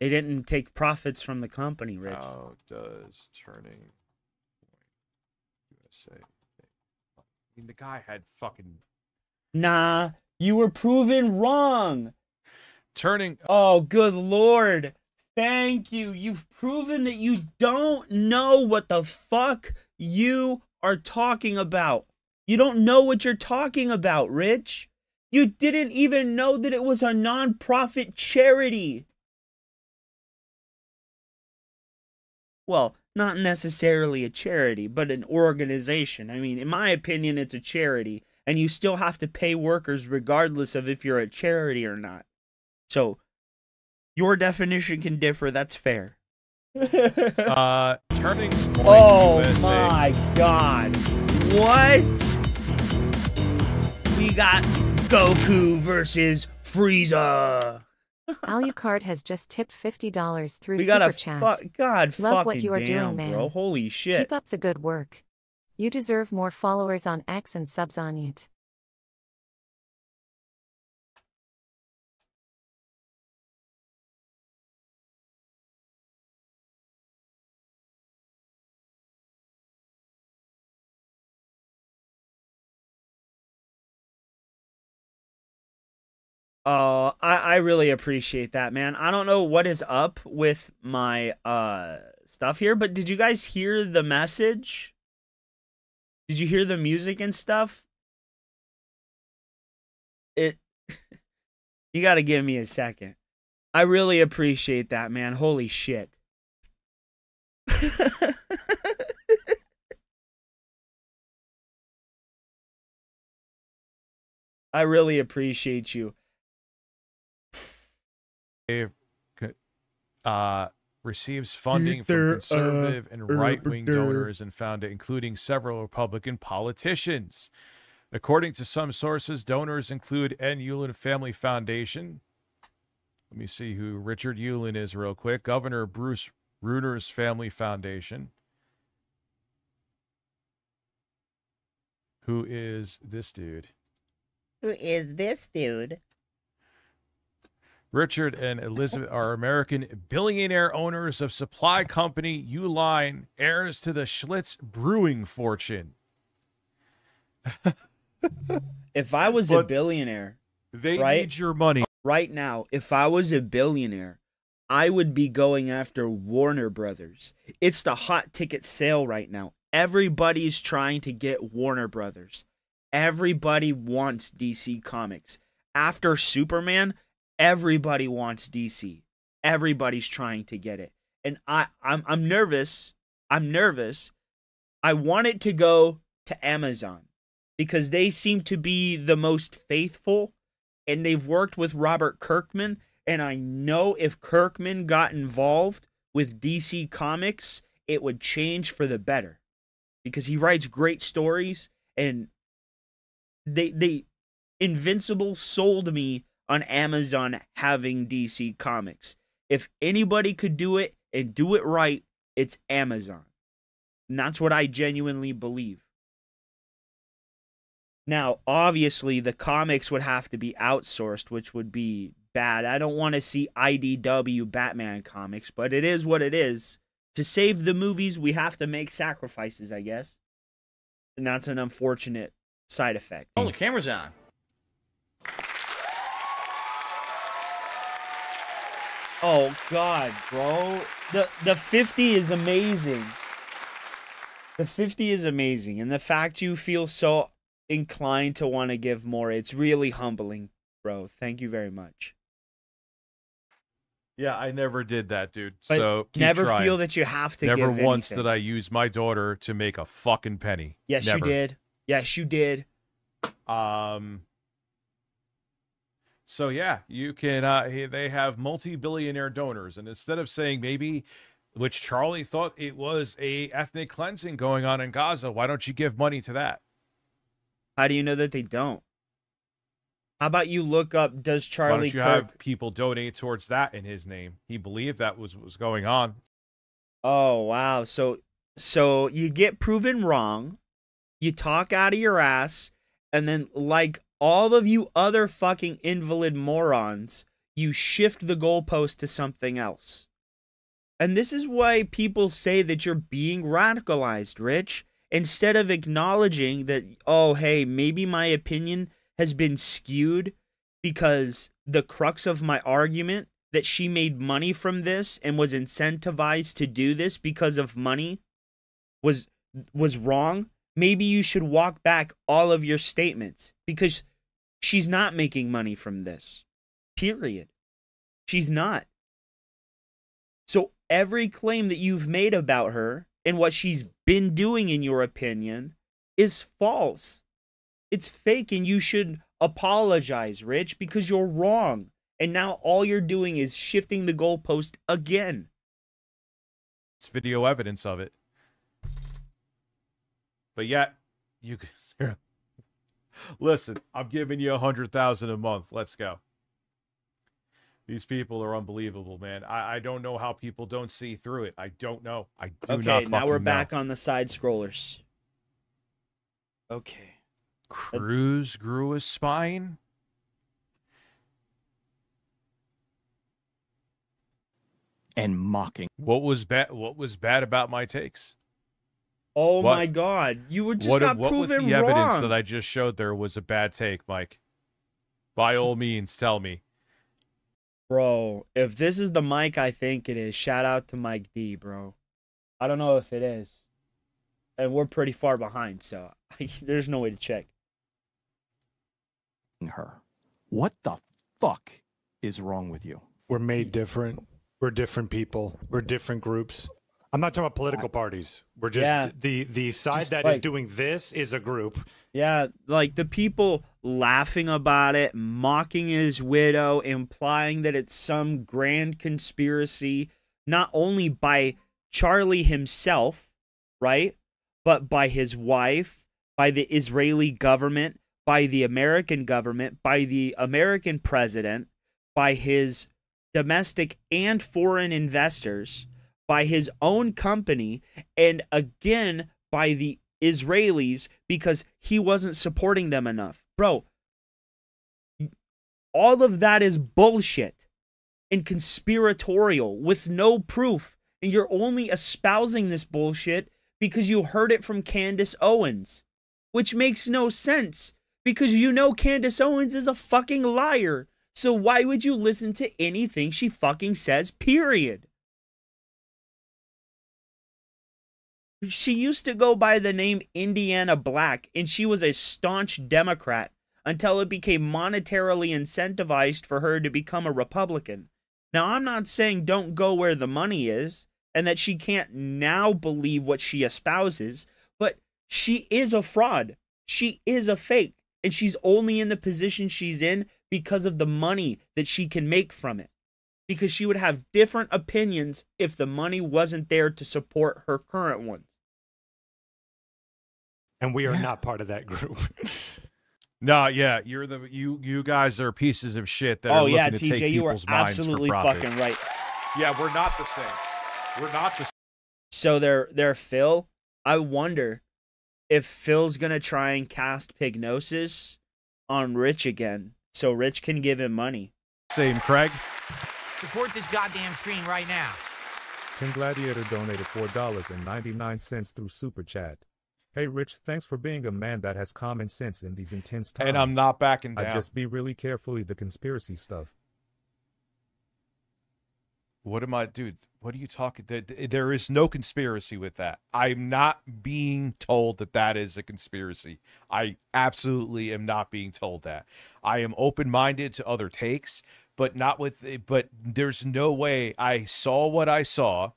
They didn't take profits from the company, Rich. How does Turning USA? I mean, the guy had fucking. Nah, you were proven wrong. Turning. Oh, good Lord. Thank you. You've proven that you don't know what the fuck you are talking about. You don't know what you're talking about, Rich. You didn't even know that it was a non-profit charity. Well, not necessarily a charity, but an organization. I mean, in my opinion, it's a charity, and you still have to pay workers regardless of if you're a charity or not. So, your definition can differ. That's fair. Turning Point Oh USA. my God. What? We got Goku versus Frieza. Alucard has just tipped $50 through We got Super a Chat. God Love what fucking you are damn, doing, man. bro. Holy shit. Keep up the good work. You deserve more followers on X and subs on it. Oh, I really appreciate that, man. I don't know what is up with my stuff here, but did you guys hear the message? Did you hear the music and stuff? You got to give me a second. I really appreciate that, man. Holy shit. I really appreciate you. Receives funding from conservative and right-wing donors and found it, including several Republican politicians. According to some sources, donors include N. Ullin Family Foundation. Let me see who Richard Ullin is real quick. Governor Bruce Reuter's Family Foundation. Who is this dude? Who is this dude? Richard and Elizabeth are American billionaire owners of supply company Uline, heirs to the Schlitz brewing fortune. If I was a billionaire, they right, need your money. Right now, if I was a billionaire, I would be going after Warner Brothers. It's the hot ticket sale right now. Everybody's trying to get Warner Brothers. Everybody wants DC Comics. After Superman, everybody wants DC. Everybody's trying to get it. And I'm nervous. I'm nervous. I want it to go to Amazon because they seem to be the most faithful, and they've worked with Robert Kirkman, and I know if Kirkman got involved with DC Comics, it would change for the better because he writes great stories, and they Invincible sold me on Amazon having DC Comics. If anybody could do it and do it right, it's Amazon. And that's what I genuinely believe. Now, obviously, the comics would have to be outsourced, which would be bad. I don't want to see IDW Batman comics, but it is what it is. To save the movies, we have to make sacrifices, I guess. And that's an unfortunate side effect. Oh, the camera's on. Oh, God, bro. The 50 is amazing. The 50 is amazing. And the fact you feel so inclined to want to give more, it's really humbling, bro. Thank you very much. Yeah, I never did that, dude. But so keep never trying. feel that you have to Never give once anything. did I use my daughter to make a fucking penny. Yes, Never. you did. Yes, you did. So yeah, you can. They have multi-billionaire donors, and instead of saying maybe, which Charlie thought it was a ethnic cleansing going on in Gaza, why don't you give money to that? How do you know that they don't? How about you look up, does Why Charlie don't you Kirk... have people donate towards that in his name? He believed that was what was going on. Oh, wow. So you get proven wrong, you talk out of your ass, and then like all of you other fucking invalid morons, you shift the goalpost to something else. And this is why people say that you're being radicalized, Rich. Instead of acknowledging that, oh, hey, maybe my opinion has been skewed because the crux of my argument that she made money from this and was incentivized to do this because of money was wrong. Maybe you should walk back all of your statements because she's not making money from this. Period. She's not. So every claim that you've made about her and what she's been doing, in your opinion, is false. It's fake, and you should apologize, Rich, because you're wrong. And now all you're doing is shifting the goalpost again. It's video evidence of it. But yet, you can... Listen, I'm giving you $100,000 a month. Let's go. These people are unbelievable, man. I don't know how people don't see through it. I don't know. I do not Okay, fucking now we're know. back on the side scrollers. Okay. Cruz grew a spine? And mocking. What was bad about my takes? Oh my God. You were just got what proven with the evidence wrong. that I just showed there was a bad take, Mike? By all means, tell me. Bro, if this is the Mike I think it is, shout out to Mike D, bro. I don't know if it is. And we're pretty far behind, so there's no way to check. Her. What the fuck is wrong with you? We're made different. We're different people. We're different groups. I'm not talking about political parties. We're just the side just that is doing this is a group. Yeah, like the people laughing about it, mocking his widow, implying that it's some grand conspiracy, not only by Charlie himself, right, but by his wife, by the Israeli government, by the American government, by the American president, by his domestic and foreign investors, by his own company, and again by the Israelis because he wasn't supporting them enough. Bro, all of that is bullshit and conspiratorial with no proof, and you're only espousing this bullshit because you heard it from Candace Owens, which makes no sense because you know Candace Owens is a fucking liar. So why would you listen to anything she fucking says, period? She used to go by the name Indiana Black, and she was a staunch Democrat until it became monetarily incentivized for her to become a Republican. Now, I'm not saying don't go where the money is, and that she can't now believe what she espouses, but she is a fraud. She is a fake, and she's only in the position she's in because of the money that she can make from it. Because she would have different opinions if the money wasn't there to support her current ones. And we are not part of that group. No, yeah, you guys are pieces of shit that are looking to take people's minds for absolutely profit. fucking right. Yeah, we're not the same. We're not the same. So they're Phil. I wonder if Phil's gonna try and cast Pignosis on Rich again, so Rich can give him money. Same, Craig. Support this goddamn stream right now. Tim Gladiator donated $4.99 through Super Chat. Hey, Rich, thanks for being a man that has common sense in these intense times. And I'm not backing down. I just be really carefully the conspiracy stuff. What am I, dude? What are you talking? There is no conspiracy with that. I'm not being told that that is a conspiracy. I absolutely am not being told that. I am open-minded to other takes, but not with. But there's no way I saw what I saw,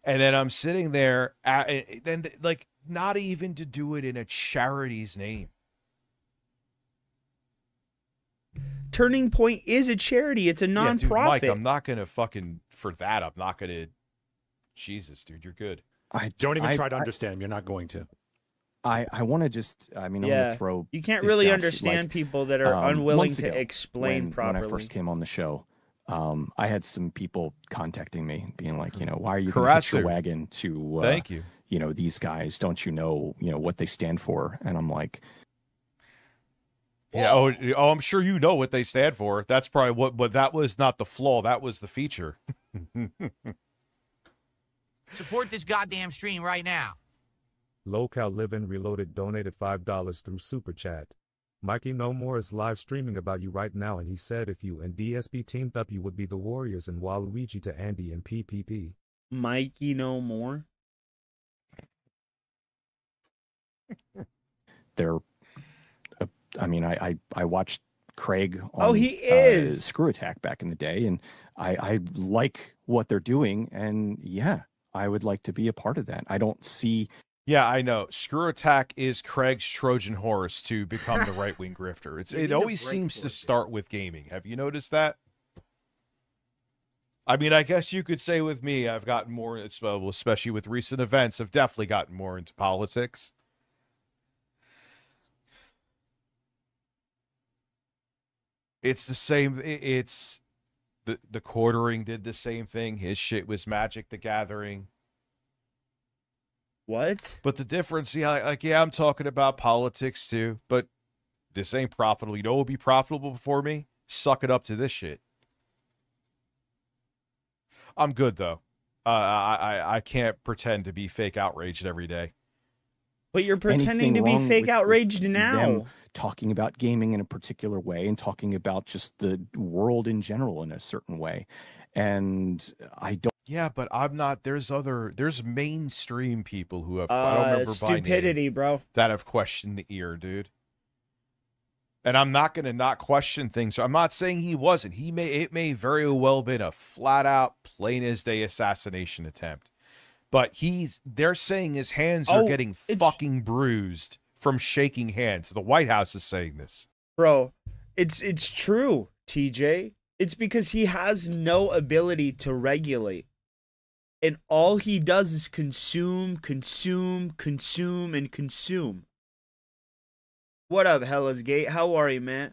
and then I'm sitting there, and like not even to do it in a charity's name. Turning Point is a charity. It's a nonprofit. Yeah, dude, Mike, I'm not gonna fucking for that. I'm not gonna. Jesus, dude, you're good. Don't even try to understand. You're not going to. I want to just, I mean, I'm going to throw. You can't this really out. understand Like, people that are unwilling months to ago, explain properly. When I first came on the show, I had some people contacting me, being like, why are you going to hitch your wagon to, thank you, these guys? Don't you know, what they stand for? And I'm like, yeah, oh, I'm sure you know what they stand for. That's probably what, but that was not the flaw. That was the feature. Support this goddamn stream right now. Local Living Reloaded donated $5 through Super Chat. Mikey No More is live streaming about you right now, and he said if you and DSP teamed up, you would be the Warriors and Waluigi to Andy and PPP. Mikey No More? they're, I mean, I watched Craig on he is Screw Attack back in the day, and I like what they're doing, and yeah, I would like to be a part of that. I don't see. Yeah, I know. Screw Attack is Craig's Trojan horse to become the right-wing grifter. It always seems to start with gaming. Have you noticed that? I mean, I guess you could say with me, I've gotten more, especially with recent events, I've definitely gotten more into politics. It's the same. It's the Quartering did the same thing. His shit was Magic the Gathering. What? But the difference, yeah, I'm talking about politics too, but this ain't profitable. You know what would be profitable for me? Suck it up to this shit. I'm good though. I can't pretend to be fake outraged every day. But you're pretending to be fake outraged now. Them talking about gaming in a particular way and talking about just the world in general in a certain way. And I don't. Yeah, but I'm not. There's mainstream people who have. I don't remember stupidity, bro. That have questioned the ear, dude. And I'm not going to not question things. I'm not saying he wasn't. It may very well been a flat out, plain as day assassination attempt. But they're saying his hands are getting fucking bruised from shaking hands. The White House is saying this. Bro, it's true, TJ. It's because he has no ability to regulate. And all he does is consume, consume, consume, and consume. What up, Hellas Gate? How are you, man?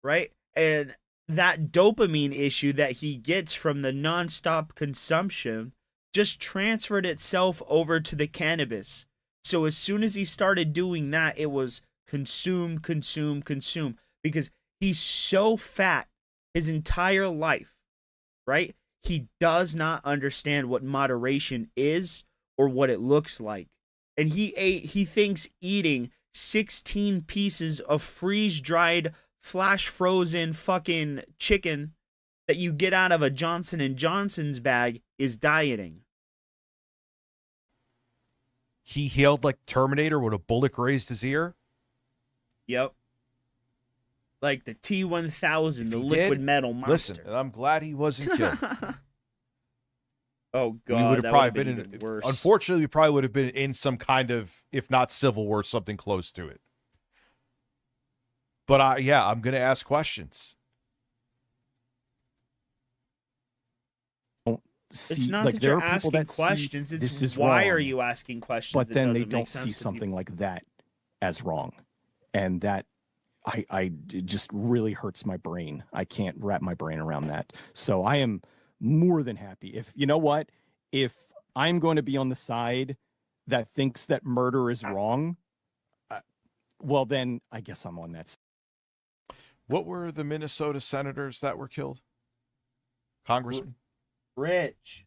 Right? And that dopamine issue that he gets from the nonstop consumption just transferred itself over to the cannabis. So as soon as he started doing that, it was consume, consume, consume. Because he's so fat his entire life, right? He does not understand what moderation is or what it looks like. And he thinks eating 16 pieces of freeze-dried, flash-frozen fucking chicken that you get out of a Johnson & Johnson's bag is dieting. He healed like Terminator when a bullet grazed his ear? Yep. Like the T-1000, the liquid metal monster. Listen, and I'm glad he wasn't killed. Oh, God, we would have probably been worse. Unfortunately, we probably would have been in some kind of, if not civil war, something close to it. But I'm going to ask questions. It's not that you're asking questions. It's why are you asking questions? But then they don't see something like that as wrong. And that it just really hurts my brain. I can't wrap my brain around that. So I am more than happy. If you know what, if I'm going to be on the side that thinks that murder is wrong, well, then I guess I'm on that side. What were the Minnesota senators that were killed? Congressman? Rich.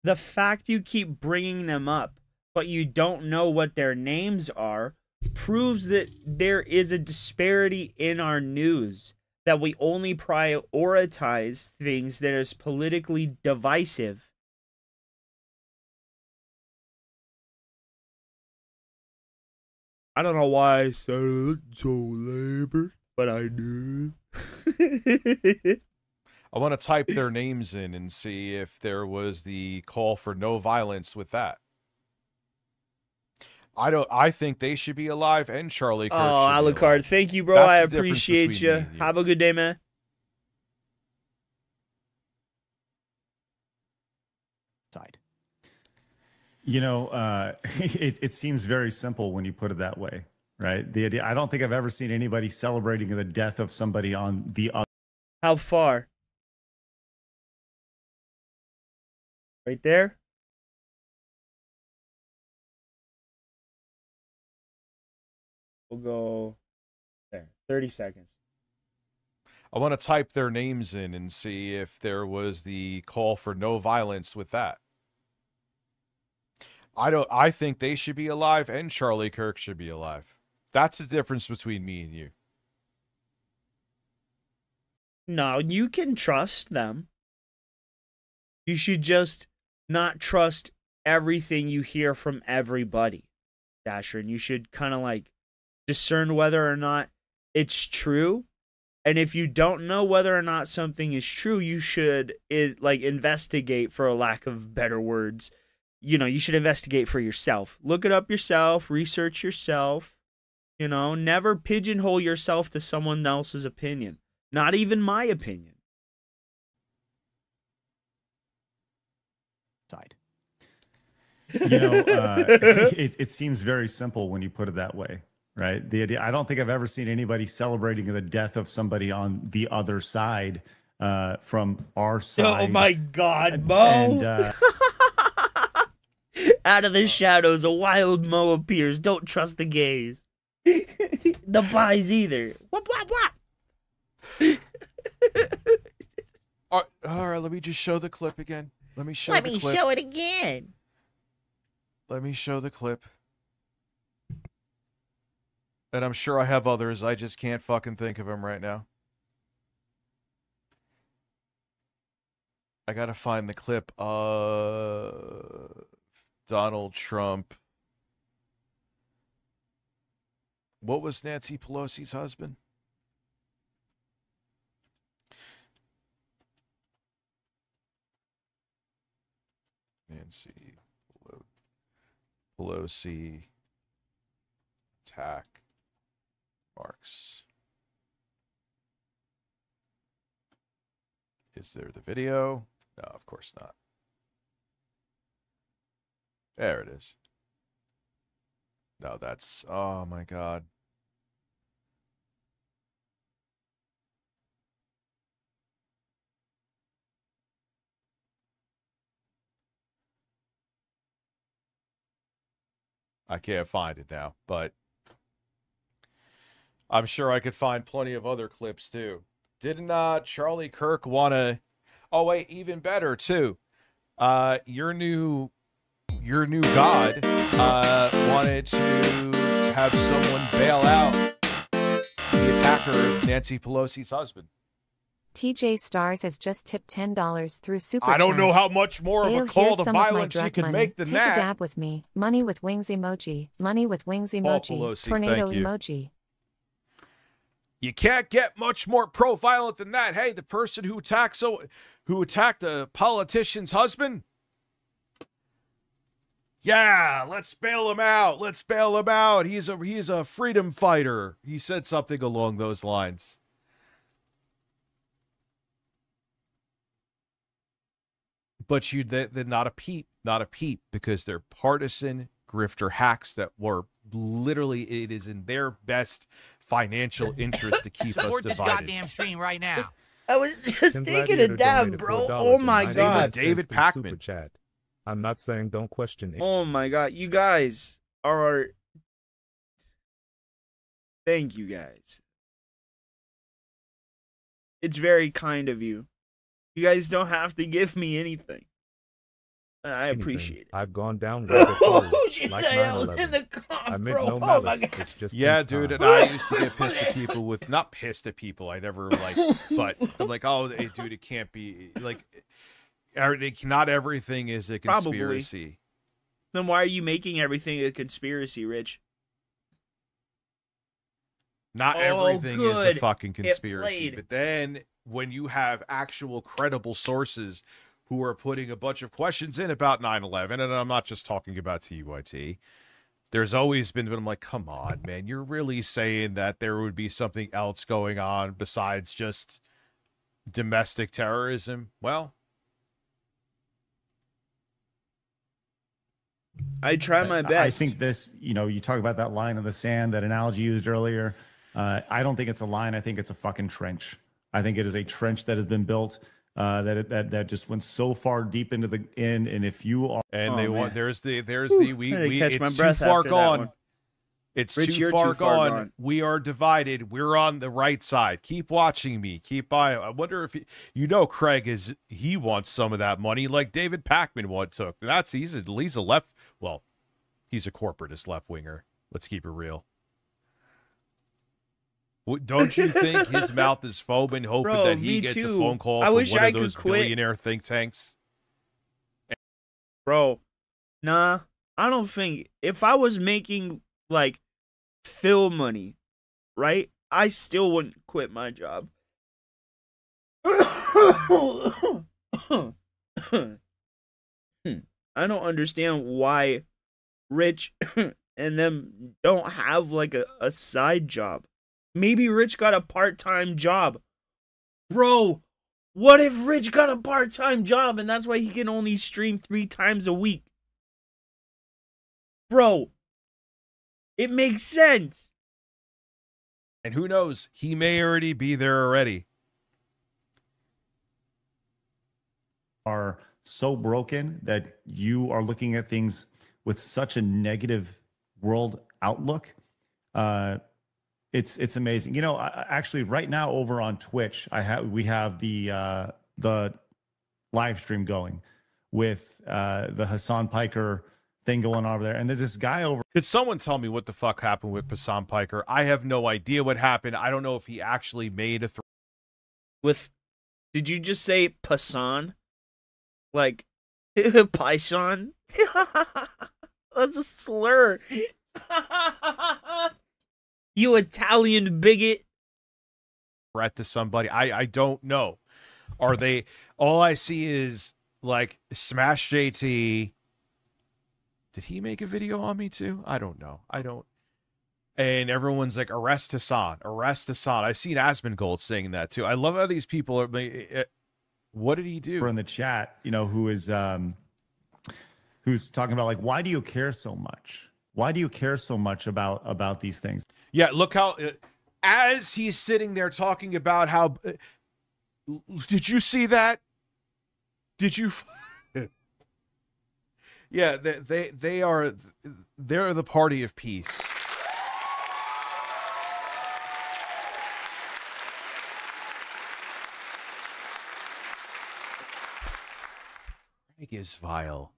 The fact you keep bringing them up, but you don't know what their names are, proves that there is a disparity in our news, that we only prioritize things that is politically divisive. I don't know why I said it so labor, but I do. I want to type their names in and see if there was the call for no violence with that. I think they should be alive, and Charlie Kirk. Oh, Alucard, thank you, bro. I appreciate you. Have a good day, man. You know, it seems very simple when you put it that way, right? The idea. I don't think I've ever seen anybody celebrating the death of somebody on the other. How far? Right there? We'll go there. 30 seconds. I want to type their names in and see if there was the call for no violence with that. I think they should be alive and Charlie Kirk should be alive. That's the difference between me and you. No, you can trust them. You should just not trust everything you hear from everybody, Dasher. And you should kind of like discern whether or not it's true. And if you don't know whether or not something is true, you should investigate, for a lack of better words. You know, you should investigate for yourself. Look it up yourself, research yourself. You know, never pigeonhole yourself to someone else's opinion. Not even my opinion. Side. You know, it seems very simple when you put it that way, right? The idea. I don't think I've ever seen anybody celebrating the death of somebody on the other side from our side. Oh my God, Mo! And out of the shadows, a wild Mo appears. Don't trust the gays. The buys either. Whoop, whoop, whoop. All right, let me just show the clip again. Let me show it again. Let me show the clip. And I'm sure I have others. I just can't fucking think of them right now. I gotta find the clip of Donald Trump. What was Nancy Pelosi's husband? Nancy Pelosi attack marks. Is there the video? No, of course not. There it is. No, that's... Oh, my God. I can't find it now, but I'm sure I could find plenty of other clips, too. Didn't Charlie Kirk want to... Oh, wait, even better, too. Your new god wanted to have someone bail out the attacker of Nancy Pelosi's husband. TJ Stars has just tipped $10 through Super Chat. I don't know how much more of a call to violence you can make than that. Take a dab with me. Money with wings emoji. Money with wings emoji. Pelosi, tornado emoji. You can't get much more pro-violent than that. Hey, the person who attacked a politician's husband. Yeah, let's bail him out. Let's bail him out. He's a freedom fighter. He said something along those lines. But they're not a peep, because they're partisan grifter hacks that were literally, it is in their best financial interest to keep us Support divided. this goddamn stream right now. I was just taking a dab, bro. Oh my God. David Packman. Chat. I'm not saying don't question it. Oh my God. You guys are... Thank you, guys. It's very kind of you. You guys don't have to give me anything. I appreciate it. I've gone down with it. like in the cough, I meant bro. no malice. It's just dude, and I used to get pissed at people with, not pissed at people, I never but I'm like, oh, hey, dude, it can't be, like, not everything is a conspiracy. Probably. Then why are you making everything a conspiracy, Rich? Not everything is a fucking conspiracy. But then when you have actual credible sources who are putting a bunch of questions in about 9/11, and I'm not just talking about TYT, there's always been, but I'm like, come on, man, you're really saying that there would be something else going on besides just domestic terrorism? Well, I try my best. I think this, you talk about that line in the sand, that analogy used earlier. I don't think it's a line. I think it's a fucking trench. I think it is a trench that has been built that just went so far deep into the end. And if you are, and there's the it's too far gone. It's Rich, too far gone. We are divided. We're on the right side. Keep watching me. Keep by. I wonder if Craig he wants some of that money like David Pakman took. He's a left. Well, he's a corporatist left winger. Let's keep it real. Don't you think his mouth is foaming, hoping that he gets a phone call from one of those billionaire think tanks? Bro, nah, I don't think. If I was making like Phil money, right, I still wouldn't quit my job. I don't understand why Rich and them don't have like a side job. Maybe Rich got a part-time job. Bro, what if Rich got a part-time job and that's why he can only stream 3 times a week? Bro, it makes sense. And who knows? He may already be there already. Are so broken that you are looking at things with such a negative world outlook. It's amazing. Actually, right now over on Twitch, we have the live stream going with the Hassan Piker thing going on over there, and there's this guy over. Could someone tell me what the fuck happened with Hassan Piker? I have no idea what happened. I don't know if he actually made a Did you just say Passan? Like Python? That's a slur. You Italian bigot. Threat to somebody. I don't know. Are they? All I see is like Smash JT. Did he make a video on me too? I don't know. I don't. And everyone's like, arrest Hassan. Arrest Hassan. I've seen Asmongold saying that too. I love how these people are. What did he do? In the chat, who's talking about like, why do you care so much? Why do you care so much about these things? Yeah, look how as he's sitting there talking about how. Did you see that? Did you? Yeah, they're the party of peace. Craig is vile.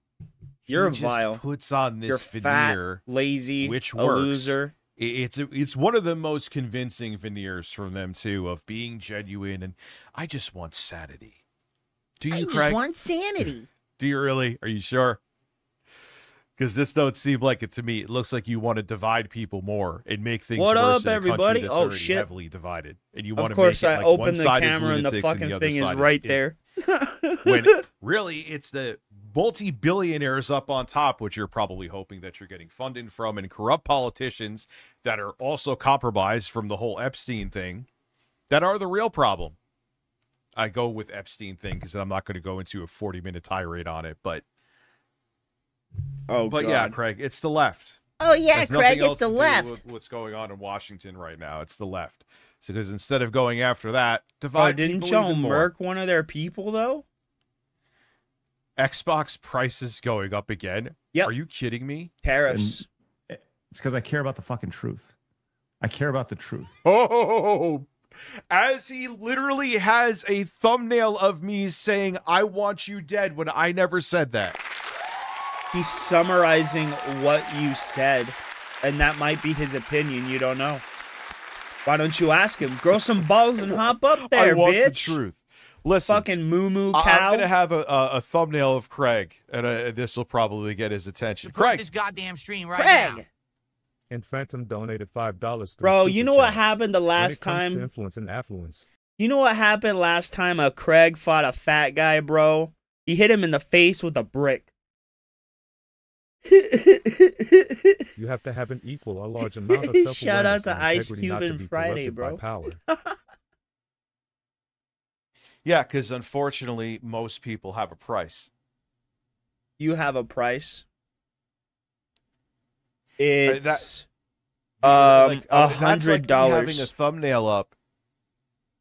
You're he vile. Just puts on this You're veneer, fat, lazy, which a works. loser. It's one of the most convincing veneers from them too, of being genuine and I just want sanity. Do you, Craig? I just want sanity. Do you really? Are you sure? Because this don't seem like it to me. It looks like you want to divide people more and make things worse in a country that's already heavily divided. And you want to make it like one side is lunatics and the other side is right there. When really it's the multi-billionaires up on top, which you're probably hoping that you're getting funding from, and corrupt politicians that are also compromised from the whole Epstein thing, that are the real problem. I go with Epstein thing because I'm not going to go into a 40-minute tirade on it, but yeah, Craig, it's the left. Oh yeah, Craig, it's the left. What's going on in Washington right now? It's the left. So because instead of going after that, divide. Didn't y'all murk one of their people though? Xbox prices going up again. Yep. Are you kidding me? Tariffs. It's because I care about the fucking truth. I care about the truth. Oh, as he literally has a thumbnail of me saying, "I want you dead," when I never said that. He's summarizing what you said, and that might be his opinion. You don't know. Why don't you ask him? Grow some balls and hop up there, I want bitch. the truth. Listen, fucking moo cow. I'm gonna have a thumbnail of Craig, and this will probably get his attention. Support Craig, this goddamn stream right now. And Phantom donated $5. Bro, you know what happened the last time? To influence and affluence. You know what happened last time a Craig fought a fat guy, bro? He hit him in the face with a brick. You have to have an equal or large amount of self-awareness. Shout out to and Ice integrity Cube not to and be Friday, corrupted bro. by power. yeah, because unfortunately, most people have a price. You have a price. It's that's like me $100. having a thumbnail up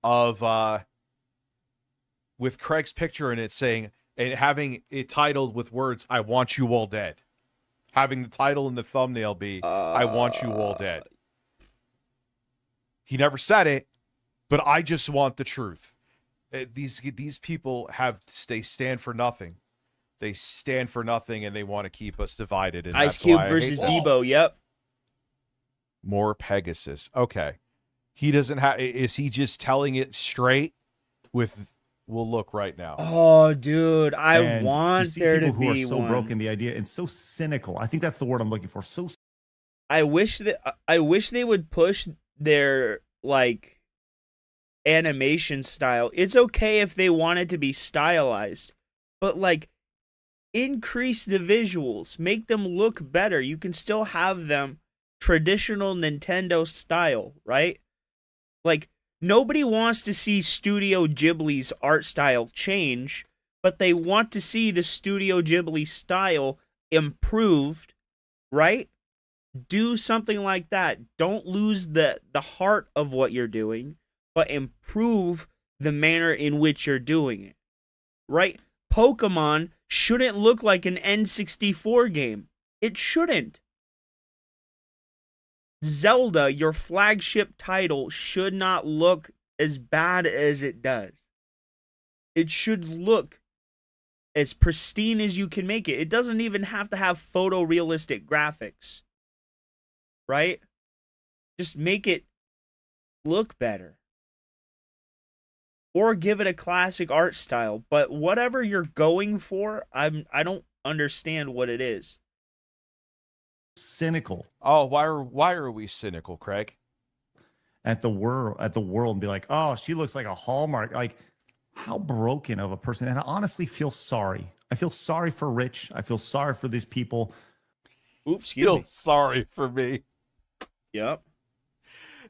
of with Craig's picture in it saying, and having it titled with words, "I want you all dead." Having the title and the thumbnail be, "I want you all dead." He never said it, but I just want the truth. These people they stand for nothing. They stand for nothing, and they want to keep us divided. And Ice that's Cube why versus Debo. Yep. More Pegasus. Okay. He doesn't have. Is he just telling it straight? We'll look right now. Oh, dude, I And want to see there people to who are be so one. broken, the idea, and so cynical. I think that's the word I'm looking for. So I wish they would push their like animation style. It's okay if they want it to be stylized, but like increase the visuals, make them look better. You can still have them traditional Nintendo style, right? Like nobody wants to see Studio Ghibli's art style change, but they want to see the Studio Ghibli style improved, right? Do something like that. Don't lose the heart of what you're doing, but improve the manner in which you're doing it, right? Pokemon shouldn't look like an N64 game. It shouldn't. Zelda, your flagship title, should not look as bad as it does. It should look as pristine as you can make it. It doesn't even have to have photorealistic graphics, right? Just make it look better. Or give it a classic art style. But whatever you're going for, I don't understand what it is. cynical. Oh, why are we cynical, Craig? At the world and be like, oh, she looks like a Hallmark. Like, how broken of a person. And I honestly feel sorry. I feel sorry for Rich. I feel sorry for these people. Oops, feel sorry for me. Yep.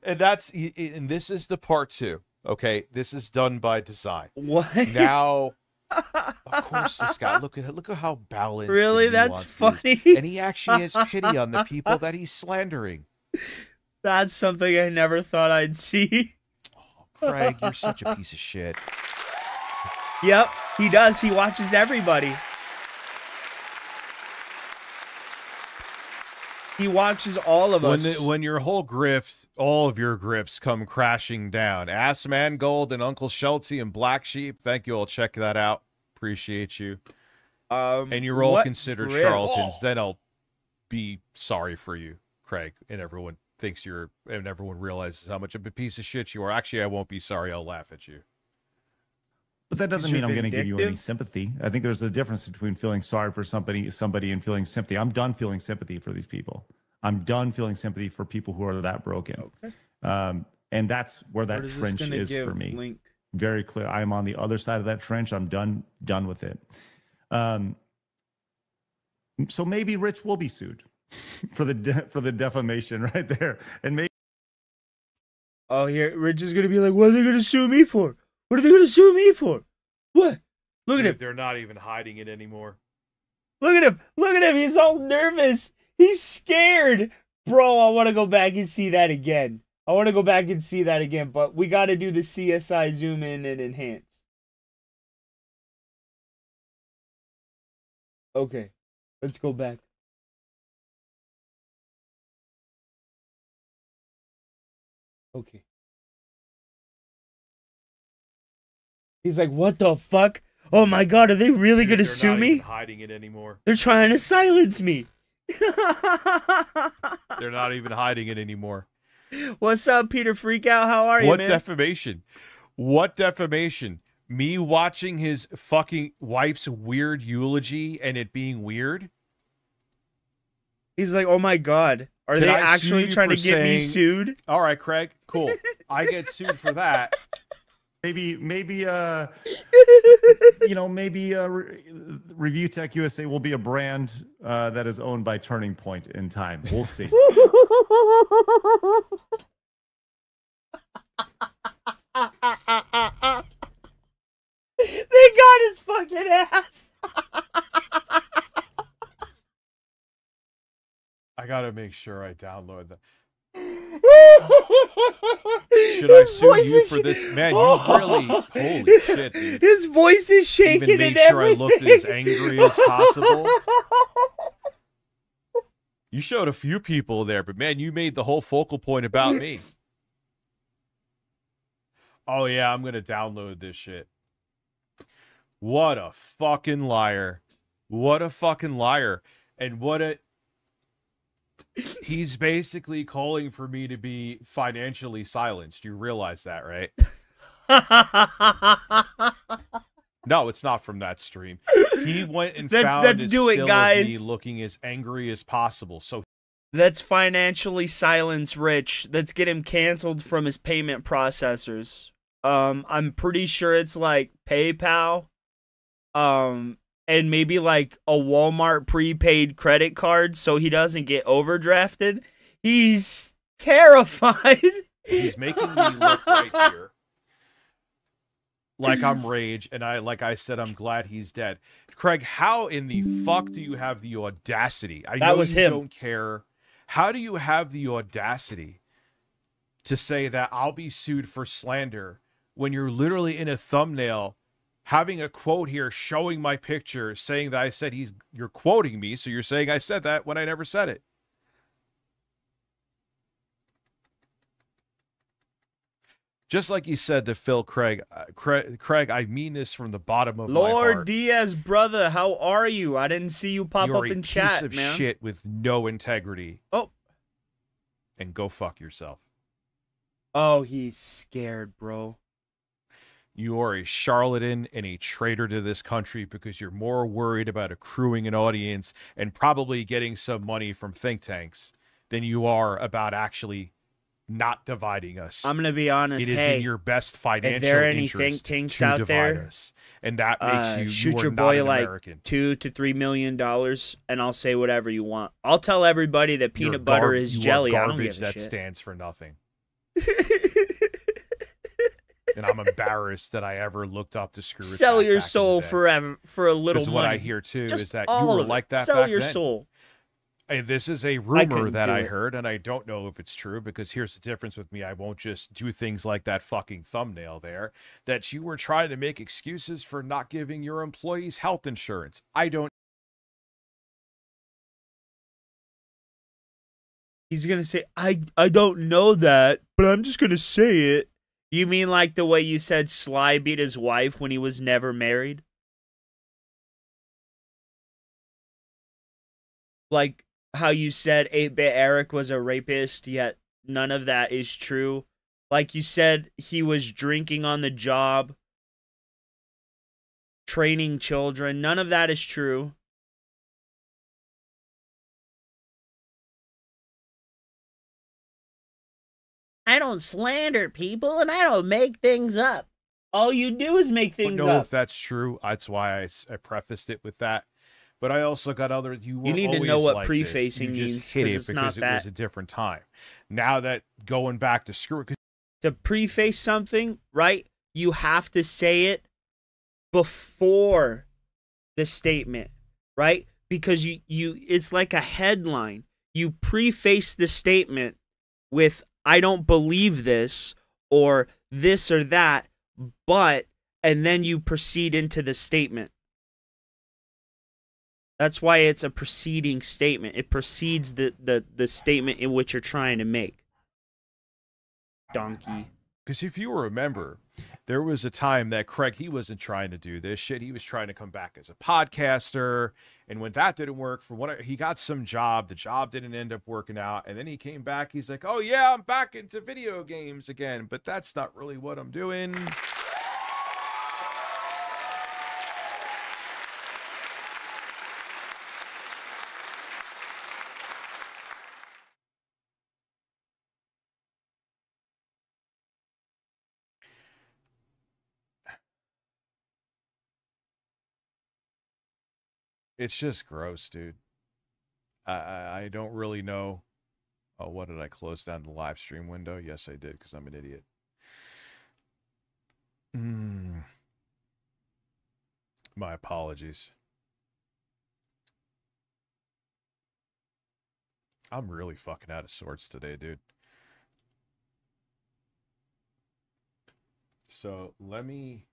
And this is the part 2. Okay, this is done by design. What? Now, of course, this guy. Look at how balanced. Really, and that's nuanced he is. funny. And he actually has pity on the people that he's slandering. That's something I never thought I'd see. Craig, you're such a piece of shit. Yep, he does. He watches everybody. He watches all of us. When your whole grift, all of your grifts come crashing down. Ass Man Gold and Uncle Shelty and Black Sheep. Thank you. I'll check that out. Appreciate you. And you're all considered charlatans. Then I'll be sorry for you, Craig. And everyone thinks and everyone realizes how much of a piece of shit you are. Actually, I won't be sorry. I'll laugh at you. But that doesn't mean I'm going to give you any sympathy. I think there's a difference between feeling sorry for somebody and feeling sympathy. I'm done feeling sympathy for these people. I'm done feeling sympathy for people who are that broken. Okay. And that's where that trench is for me. Link? Very clear. I'm on the other side of that trench. I'm done with it. So maybe Rich will be sued for the defamation right there. And maybe. Oh, here Rich is going to be like, what are they going to sue me for? What are they going to sue me for? What? Look at him. They're not even hiding it anymore. Look at him. Look at him. He's all nervous. He's scared. Bro, I want to go back and see that again. But we got to do the CSI zoom in and enhance. Okay. Let's go back. Okay. He's like, what the fuck? Oh my god, are they really going to sue me? They're not even hiding it anymore. They're trying to silence me. They're not even hiding it anymore. What's up, Peter Freakout? How are you, man? What defamation? What defamation? Me watching his fucking wife's weird eulogy and it being weird? He's like, oh my god. Are they actually trying to get me sued? All right, Craig, cool. I get sued for that. Maybe Review Tech USA will be a brand that is owned by Turning Point in time. We'll see. They got his fucking ass. I gotta make sure I download that. Should I sue you for this? Man, you really... Holy shit, dude. His voice is shaking. Even made sure I looked as angry as possible. You showed a few people there, but man, you made the whole focal point about me. Oh yeah, I'm gonna download this shit. What a fucking liar. What a fucking liar. And what a... He's basically calling for me to be financially silenced. You realize that, right? No, it's not from that stream. He went and found a still of me looking as angry as possible. So let's financially silence Rich. Let's get him canceled from his payment processors. I'm pretty sure it's like PayPal. And maybe like a Walmart prepaid credit card so he doesn't get overdrafted. He's terrified. He's making me look right here like I'm Rage, and like I said, I'm glad he's dead. Craig, how in the fuck do you have the audacity? I know you don't care. How do you have the audacity to say that I'll be sued for slander when you're literally in a thumbnail having a quote here showing my picture saying that I said you're quoting me, so you're saying I said that when I never said it. Just like you said to Phil Craig, Craig, I mean this from the bottom of my heart. Lord Diaz, brother, how are you? I didn't see you pop up in chat, man. You're a piece of shit with no integrity. Oh. And go fuck yourself. Oh, he's scared, bro. You are a charlatan and a traitor to this country because you're more worried about accruing an audience and probably getting some money from think tanks than you are about actually not dividing us. I'm gonna be honest. It is in your best financial if there are any interest think tanks to out divide there, us, and that makes you shoot you your are boy not an like American. $2 to $3 million, and I'll say whatever you want. I'll tell everybody that peanut butter is jelly. I don't give a that shit. Stands for nothing. And I'm embarrassed that I ever looked up to Screw. Sell your soul forever for a little money. What I hear too Just is that you were like that Sell back your then. soul. And this is a rumor that I it. heard, and I don't know if it's true, because here's the difference with me. I won't just do things like that fucking thumbnail there, that you were trying to make excuses for not giving your employees health insurance. I don't. He's going to say, I don't know that, but I'm just going to say it. You mean like the way you said Sly beat his wife when he was never married? Like how you said 8-Bit Eric was a rapist, yet none of that is true. Like you said he was drinking on the job, training children. None of that is true. I don't slander people, and I don't make things up. All you do is make things up. up. If that's true, that's why I prefaced it with that. But I also got other. You need to know what prefacing means because it's not that. It was a different time. Now that going back to screw it, to preface something, right? You have to say it before the statement, right? Because you it's like a headline. You preface the statement with I don't believe this or this or that, but, and then you proceed into the statement. That's why it's a preceding statement. It precedes the statement in which you're trying to make. Donkey. Because if you remember, there was a time that Craig, he wasn't trying to do this shit. He was trying to come back as a podcaster. And when that didn't work, he got some job. The job didn't end up working out. And then he came back. He's like, oh, yeah, I'm back into video games again. But that's not really what I'm doing. It's just gross, dude. I don't really know. Oh, what did I close down the live stream window? Yes, I did, because I'm an idiot. My apologies. I'm really fucking out of sorts today, dude. So let me...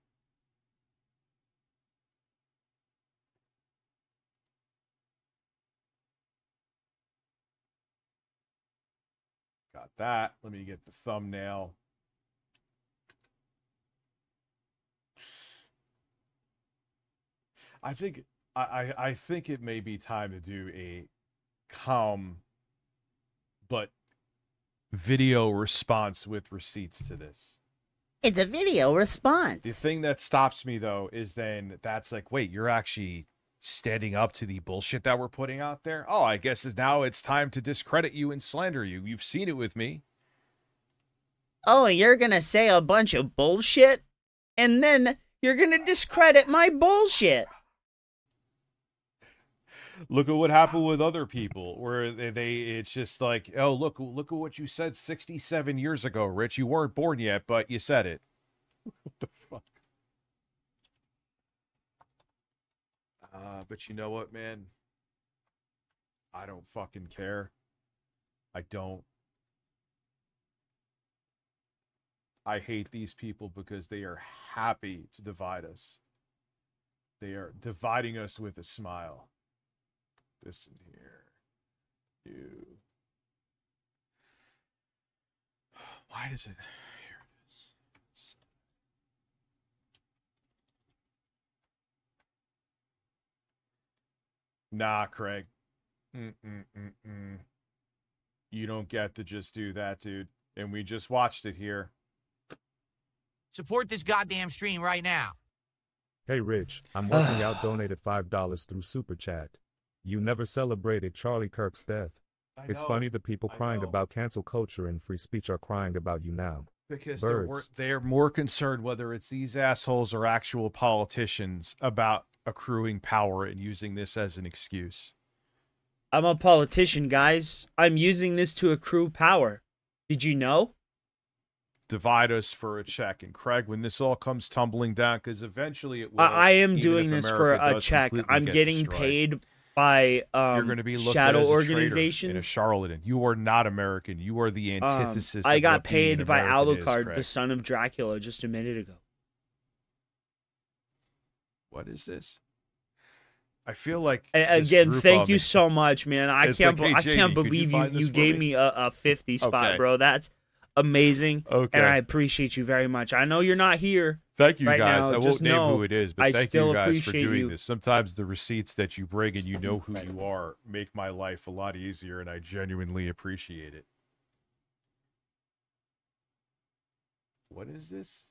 Got that. Let me get the thumbnail. I think I think it may be time to do a calm but video response with receipts to this. It's a video response. The thing that stops me though is then that's like, wait, you're actually standing up to the bullshit that we're putting out there? Oh, I guess now it's time to discredit you and slander you. You've seen it with me. Oh, you're gonna say a bunch of bullshit? And then you're gonna discredit my bullshit. Look at what happened with other people where it's just like, oh, look at what you said 67 years ago, Rich. You weren't born yet, but you said it. What the fuck? But you know what, man? I don't fucking care. I don't. I hate these people because they are happy to divide us. They are dividing us with a smile. This in here. You. Why does it? Here it is. Nah, Craig. You don't get to just do that, dude. And we just watched it here. Support this goddamn stream right now. Hey, Rich, I'm working out. Donated $5 through Super Chat. You never celebrated Charlie Kirk's death. It's funny the people crying about cancel culture and free speech are crying about you now. Because Birds. they're more concerned whether it's these assholes or actual politicians about accruing power and using this as an excuse. I'm a politician, guys. I'm using this to accrue power. Did you know? Divide us for a check. And Craig, when this all comes tumbling down, because eventually it will. I am doing this for a check. I'm getting paid by you're going to be looked shadow at as a organizations and a charlatan. You are not American. You are the antithesis. I of got what being paid by American is, Alucard, Craig. the son of Dracula, just a minute ago. What is this? I feel like again, thank you so much, man. I can't believe you gave me a 50 spot, Okay. bro. That's amazing. Okay. And I appreciate you very much. I know you're not here. Thank you, right guys. now. I Just won't name know who it is, but I thank still you guys for appreciate doing you. this. Sometimes the receipts that you bring and you know who you are make my life a lot easier, and I genuinely appreciate it. What is this?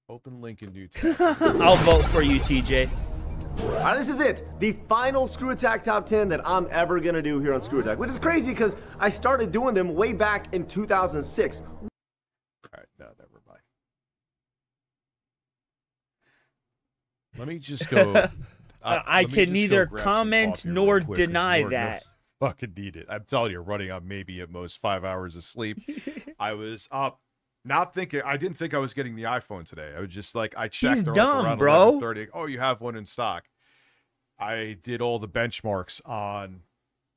Open link in new tab. I'll vote for you, TJ. All right, this is it. The final Screw Attack Top 10 that I'm ever going to do here on Screw Attack, which is crazy because I started doing them way back in 2006. All right, no, never mind. Let me just go. I can neither comment nor deny that. Fucking need it. I'm telling you, running on maybe at most 5 hours of sleep. I was up, not thinking. I didn't think I was getting the iPhone today. I was just like, I checked. He's they're dumb, like around bro. 11:30. Oh, you have one in stock. I did all the benchmarks on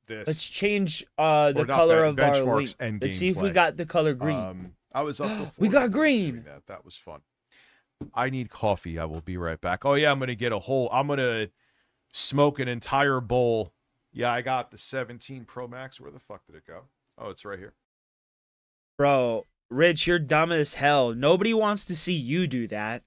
this. Let's change the color of our link. And Let's see if we gameplay. got the color green. I was up till 4. We got green. That was fun. I need coffee. I will be right back. Oh yeah, I'm gonna get a whole. I'm gonna smoke an entire bowl. Yeah, I got the 17 Pro Max. Where the fuck did it go? Oh, it's right here. Bro, Rich, you're dumb as hell. Nobody wants to see you do that.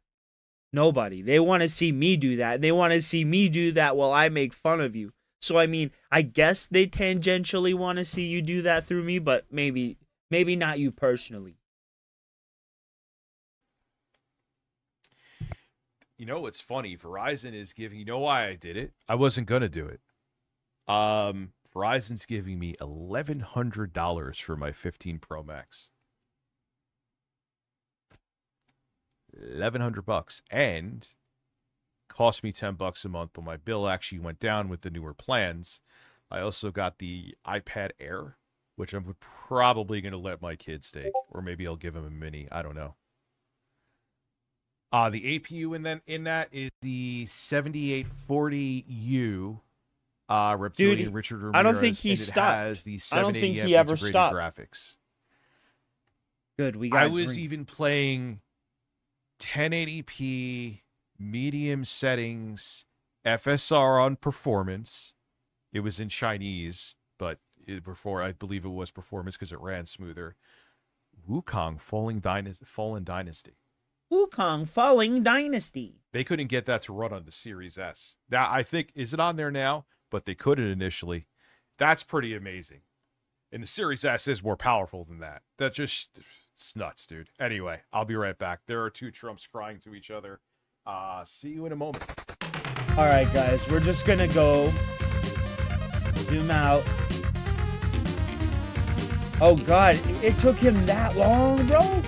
Nobody. They want to see me do that. They want to see me do that while I make fun of you. So, I mean, I guess they tangentially want to see you do that through me, but maybe not you personally. You know what's funny? Verizon is giving. You know why I did it? I wasn't gonna do it. Verizon's giving me $1,100 for my 15 Pro Max. $1,100 and cost me $10 a month, but my bill actually went down with the newer plans. I also got the iPad Air, which I'm probably going to let my kids take, or maybe I'll give them a mini. I don't know. The APU in that is the 7840U Reptilian Dude, Richard Ramirez. I don't think he and stopped. It has the I don't 780 think he ever integrated stopped. graphics. Good, we got. I was even playing 1080p medium settings, FSR on performance. It was in Chinese, but I believe it was performance because it ran smoother. Wukong Fallen Dynasty. Wukong Falling Dynasty. They couldn't get that to run on the Series S. Now, I think, is it on there now? But they couldn't initially. That's pretty amazing. And the Series S is more powerful than that. It's nuts, dude. Anyway, I'll be right back. There are two Trumps crying to each other. See you in a moment. All right, guys, we're just gonna go zoom out. Oh God, it took him that long, bro.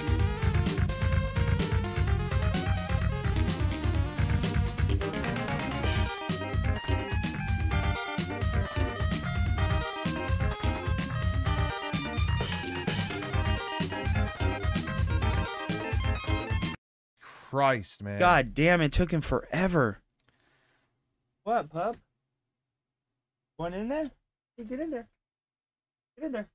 Christ, man. God damn, it took him forever. What, pup? One in there? Hey, get in there. Get in there.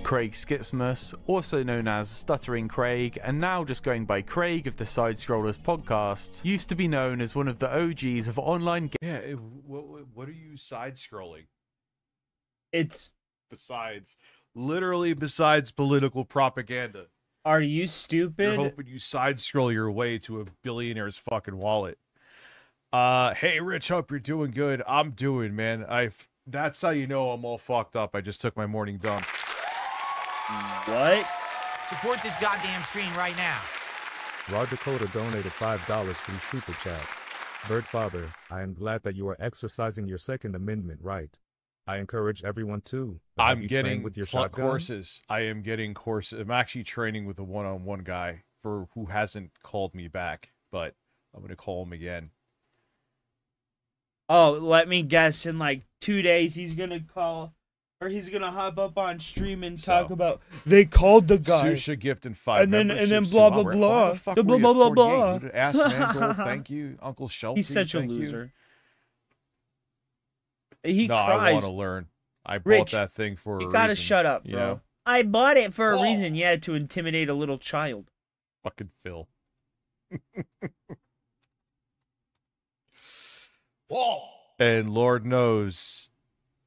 Craig Skitsmus, also known as Stuttering Craig, and now just going by Craig of the Side Scrollers podcast, used to be known as one of the OGs of online Yeah, what are you side-scrolling? It's... Literally besides political propaganda. Are you stupid? You're hoping you side-scroll your way to a billionaire's fucking wallet. Hey, Rich, hope you're doing good. I'm doing, man. That's how you know I'm all fucked up. I just took my morning dump. What? Support this goddamn stream right now. Raw Dakota donated $5 through Super Chat. Birdfather, I am glad that you are exercising your Second Amendment right. I encourage everyone to. I'm getting with your shotgun? courses. I am getting courses. I'm actually training with a one-on-one guy who hasn't called me back, but I'm going to call him again. Oh, let me guess. In like 2 days, he's going to call... Or he's gonna hop up on stream and talk about they called the guy. Susha gift and 5 and then memberships. blah blah blah. The blah blah blah blah. Ass Mangold, thank you. Uncle Shelty, He's such a thank loser. You. He cries. I want to learn. I bought Rich, that thing for a reason. You gotta shut up, bro. You know? I bought it for a reason. Yeah, to intimidate a little child. Fucking Phil. And Lord knows,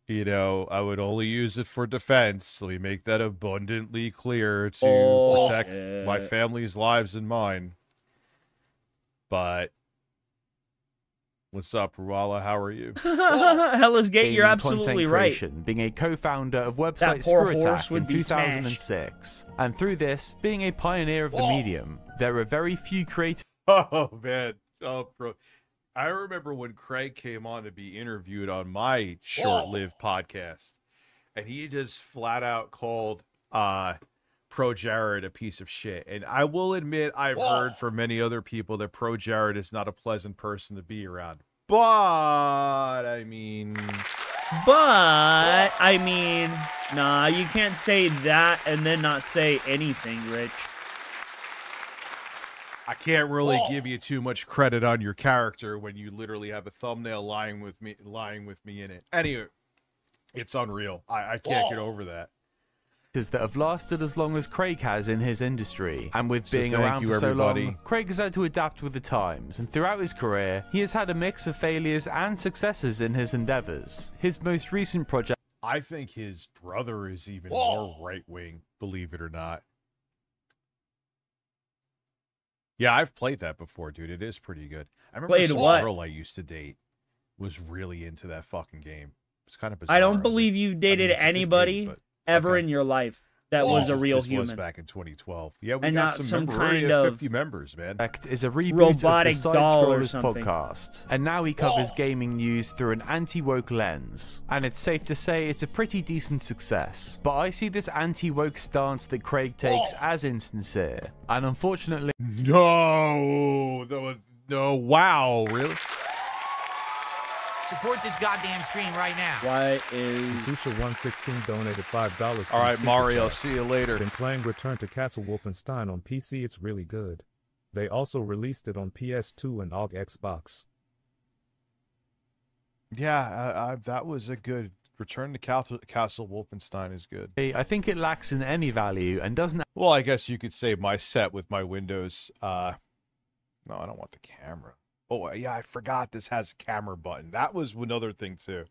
you know, I would only use it for defense. Let me make that abundantly clear to protect my family's lives and mine. But what's up, Ruala? How are you? Hellas Gate, you're absolutely right. Being a co-founder of website poor Screw horse Attack would in be 2006. And through this, being a pioneer of the medium, there are very few creators. Oh, man. Oh, bro. I remember when Craig came on to be interviewed on my short-lived podcast, and he just flat out called Pro Jared a piece of shit. And I will admit, I've heard from many other people that Pro Jared is not a pleasant person to be around. But I mean, nah, you can't say that and then not say anything, Rich. I can't really give you too much credit on your character when you literally have a thumbnail lying with me in it. Anyway, it's unreal. I can't get over that. That have lasted as long as Craig has in his industry, and with being thank around you, for so everybody. long, Craig has had to adapt with the times, and throughout his career, he has had a mix of failures and successes in his endeavors. His most recent project... I think his brother is even more right-wing, believe it or not. Yeah, I've played that before, dude. It is pretty good. I remember some girl I used to date was really into that fucking game. It's kind of bizarre. I don't believe you've dated anybody ever in your life that was a real human. This was back in 2012. Yeah, we and got not some we're kind already at of 50 members, man. Is a reboot robotic of the Side doll or Scrollers something. podcast, and now he covers gaming news through an anti-woke lens. And it's safe to say it's a pretty decent success. But I see this anti-woke stance that Craig takes as insincere, and unfortunately, no, wow, really? Support this goddamn stream right now. Why is Susha116 donated $5? All right, Super Mario, Chat. see you later. Been playing Return to Castle Wolfenstein on PC. It's really good. They also released it on PS2 and OG Xbox. Yeah, that was a good Return to Castle Wolfenstein is good. I think it lacks in any value and doesn't. Well, I guess you could say my set with my Windows. No, I don't want the camera. Oh, yeah, I forgot this has a camera button. That was another thing too.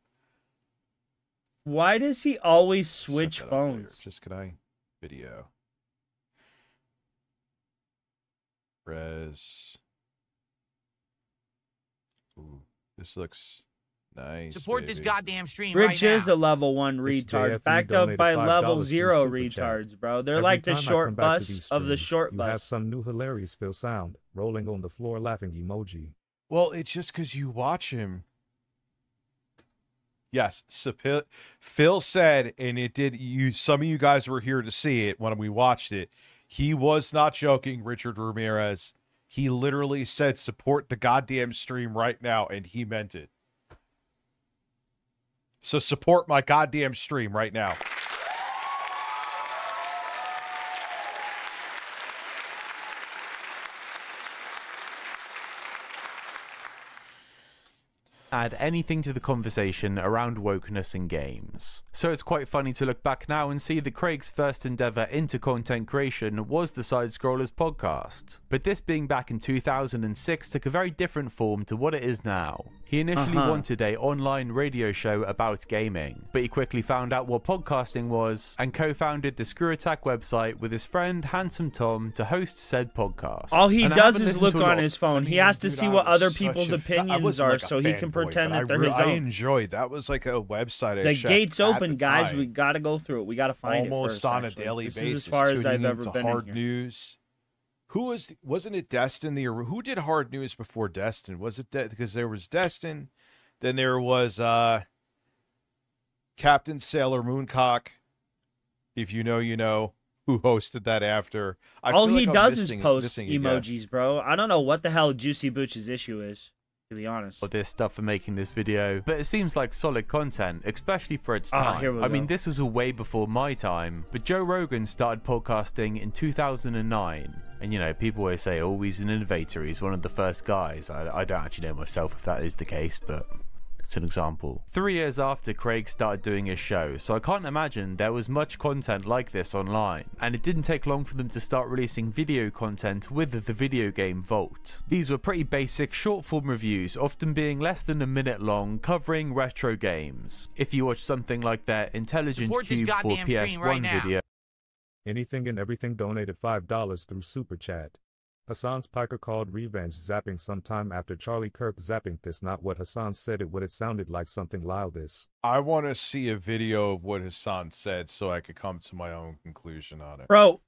Why does he always switch phones? Just can I video? Res. Ooh, this looks nice. Support this goddamn stream Rich right is now. a level 1 retard, backed up by level 0 retards, bro. They're like the short bus of the short you bus. have some new hilarious Phil sound, rolling on the floor laughing emoji. Well, it's just because you watch him. Yes, so Phil said, and it did. Some of you guys were here to see it when we watched it. He was not joking, Richard Ramirez. He literally said, "Support the goddamn stream right now," and he meant it. So support my goddamn stream right now. Add anything to the conversation around wokeness in games. So it's quite funny to look back now and see that Craig's first endeavour into content creation was the Side Scrollers podcast. But this being back in 2006 took a very different form to what it is now. He initially wanted an online radio show about gaming, but he quickly found out what podcasting was and co-founded the Screw Attack website with his friend Handsome Tom to host said podcast. All he does is look on his phone. He has to see what other people's opinions are so he can pretend that they're his own. I enjoyed that. Was like a website. The gate's open, guys. We got to go through it. We got to find it almost on a daily basis. This is as far as I've ever been. Hard news. Who wasn't it Destin? Who did hard news before Destin? Was it because there was Destin, then there was Captain Sailor Mooncock. If you know, you know. Who hosted that after? All he does is post emojis, bro. I don't know what the hell Juicy Booch's issue is, to be honest. For this stuff for making this video, but it seems like solid content, especially for its time. I mean, this was way before my time, but Joe Rogan started podcasting in 2009. And, you know, people always say, oh, he's an innovator. He's one of the first guys. I don't actually know myself if that is the case, but it's an example. 3 years after Craig started doing his show, so I can't imagine there was much content like this online. And it didn't take long for them to start releasing video content with the Video Game Vault. These were pretty basic short form reviews, often being less than a minute long, covering retro games. If you watch something like their Intelligent Cube for PS1 video. Anything and everything donated $5 through Super Chat. Hassan's Piker called revenge zapping sometime after Charlie Kirk zapping this. Not what Hassan said, it sounded like something loud this. I want to see a video of what Hassan said so I could come to my own conclusion on it. Bro,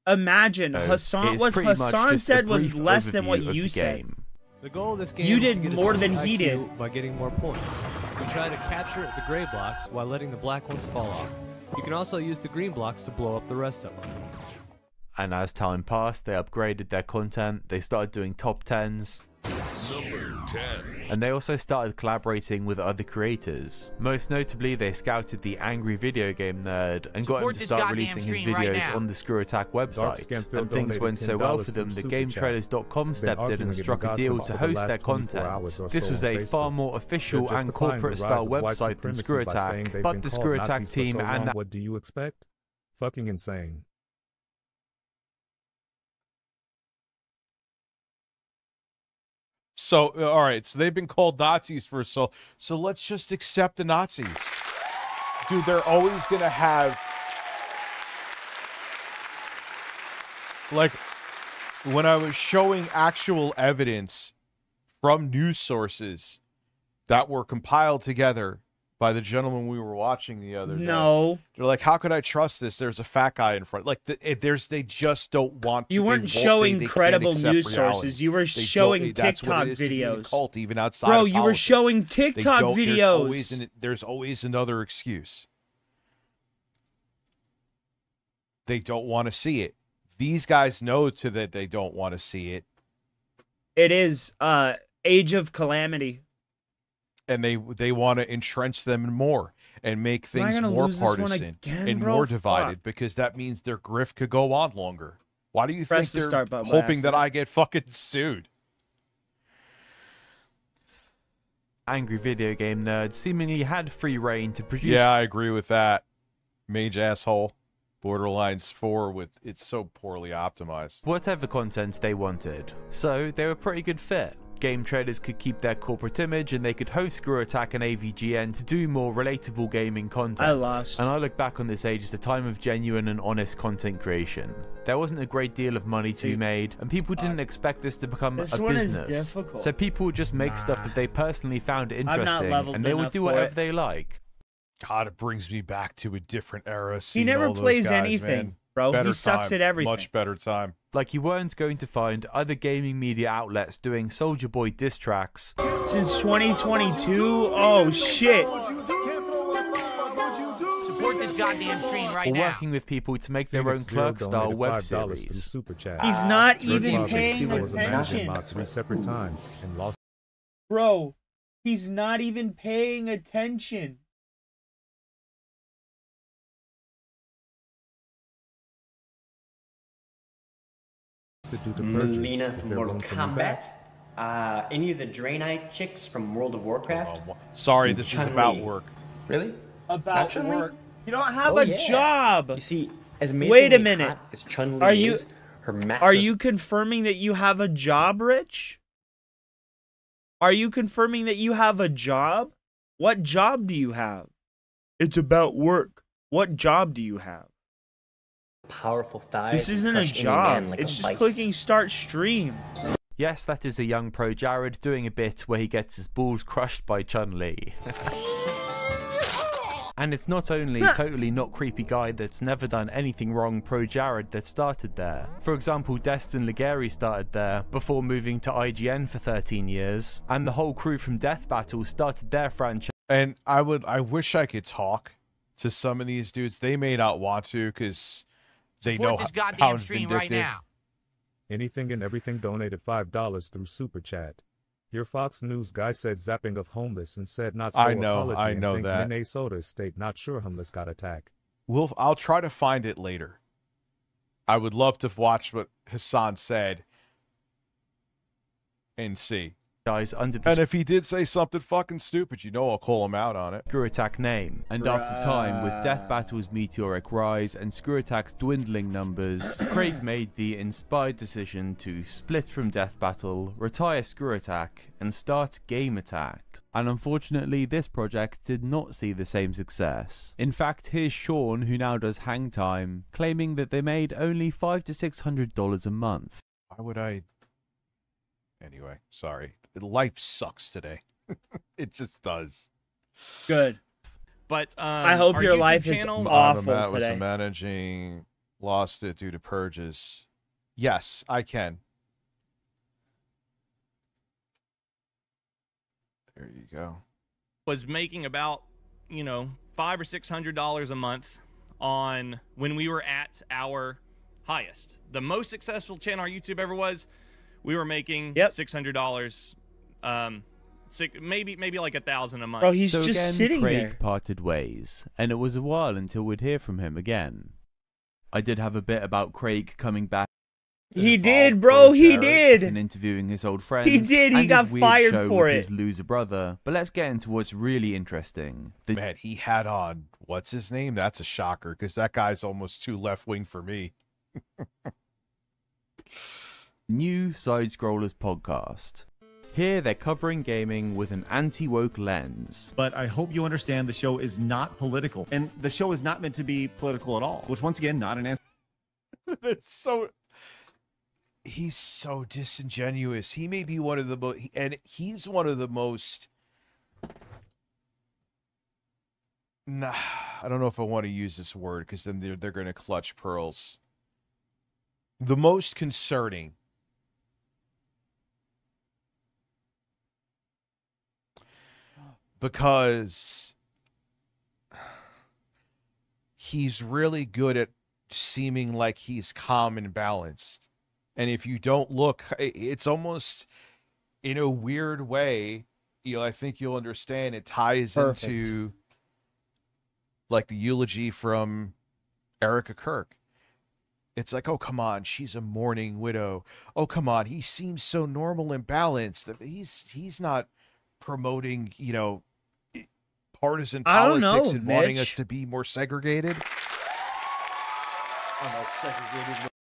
imagine Hassan, what Hassan said was less than what you said. The goal of this game you is did to get more a than certain he IQ did by getting more points. You try to capture the gray blocks while letting the black ones fall off. You can also use the green blocks to blow up the rest of them. And as time passed, they upgraded their content, they started doing top 10s. Number 10. And they also started collaborating with other creators. Most notably, they scouted the Angry Video Game Nerd and got him to start releasing his videos on the Screw Attack website. And things went so well for them that GameTrailers.com stepped in and struck a deal to host their content. This was a far more official and corporate-style website than Screw Attack, but the Screw Attack team and what do you expect? Fucking insane. So, all right, so they've been called Nazis for so let's just accept the Nazis. Dude, they're always going to have, like, when I was showing actual evidence from news sources that were compiled together by the gentleman we were watching the other day. No. They're like, how could I trust this? There's a fat guy in front. Like, they just don't want to. You weren't showing credible news sources. You were showing TikTok videos. Cult, even outside Bro, of you were showing TikTok videos. There's always another excuse. They don't want to see it. These guys know that they don't want to see it. It is age of calamity. And they want to entrench them more and make things more partisan and more divided because that means their grift could go on longer. Why do you think they're hoping that I get fucking sued? angry video game nerds seemingly had free reign to produce. Yeah, I agree with that. Mage asshole. Borderlands 4 with it's so poorly optimized. Whatever content they wanted. So they were a pretty good fit. Game traders could keep their corporate image and they could host Screw Attack and AVGN to do more relatable gaming content. I lost. And I look back on this age as a time of genuine and honest content creation. There wasn't a great deal of money to be made, and people didn't expect this to become a business. Is difficult. So people would just make stuff that they personally found interesting, and they would do enough for whatever it. they like. God, it brings me back to a different era. He never all those plays guys, anything, man. bro. Better He sucks time. at everything. Much better time. Like you weren't going to find other gaming media outlets doing Soulja Boy diss tracks. Since 2022? Oh, shit. Support this goddamn stream right Or now. working with people to make their own Clerk-style web series. Through Super Chat. He's not even Red paying Bob was a manager attention. mob 3 separate times and lost. Bro, he's not even paying attention. Melina from Mortal Kombat. Any of the Draenei chicks from World of Warcraft. Sorry, this is about work. Really? About Chun-Li? work. You don't have Oh, a yeah. job. You see, as Wait a amazingly minute. hot as Chun-Li Are you is, her massive... Are you confirming that you have a job, Rich? Are you confirming that you have a job? What job do you have? It's about work. What job do you have? powerful thighs? This isn't a crush any job. man like It's a just vice? clicking start stream. Yes, that is a young pro Jared doing a bit where he gets his balls crushed by Chun-Li. And it's not only totally not creepy guy that's never done anything wrong pro Jared that started there. For example, Destin Ligeri started there before moving to IGN for 13 years, and the whole crew from Death Battle started their franchise. And I wish I could talk to some of these dudes. They may not want to because they know this how goddamn stream right vindictive. now. Anything and everything donated $5 through Super Chat. Your Fox News guy said zapping of homeless and said not so I know and think that. Minnesota state not sure homeless got attacked. I'll try to find it later. I would love to watch what Hassan said and see. Under the And if he did say something fucking stupid, I'll call him out on it. Screw Attack name. And after time, with Death Battle's meteoric rise and Screw Attack's dwindling numbers, Craig made the inspired decision to split from Death Battle, retire Screw Attack, and start Game Attack. And unfortunately, this project did not see the same success. In fact, here's Sean, who now does Hang Time, claiming that they made only $500 to $600 a month. Why would I? Anyway, sorry. Life sucks today. It just does. Good. But I hope our your YouTube life is channel, awful Matt was today. managing, lost it due to purges. Yes, I can. There you go. was making about $500 or $600 a month on when we were at our highest. The most successful channel our YouTube ever was, we were making $600, maybe like $1,000 a month. Bro, he's So just again, sitting Craig there. parted ways, and it was a while until we'd hear from him again. I did have a bit about Craig coming back. He did, bro. He Jared did. And interviewing his old friends. He did. He and got his weird fired show for with it. his loser brother. But let's get into what's really interesting. Man, he had on, what's his name? That's a shocker, because that guy's almost too left-wing for me. New Side Scrollers podcast. Here they're covering gaming with an anti-woke lens. But I hope you understand the show is not political. And the show is not meant to be political at all, which once again, not an answer. It's so... He's so disingenuous. He may be one of the most... And he's one of the most... Nah, I don't know if I want to use this word, because then they're going to clutch pearls. The most concerning... Because he's really good at seeming like he's calm and balanced. And if you don't look, it's almost in a weird way, I think you'll understand it ties into like the eulogy from Erica Kirk. It's like, oh, come on, she's a mourning widow. Oh, come on, he seems so normal and balanced. He's not promoting, you know, partisan I don't politics know, and wanting Mitch. us to be more segregated.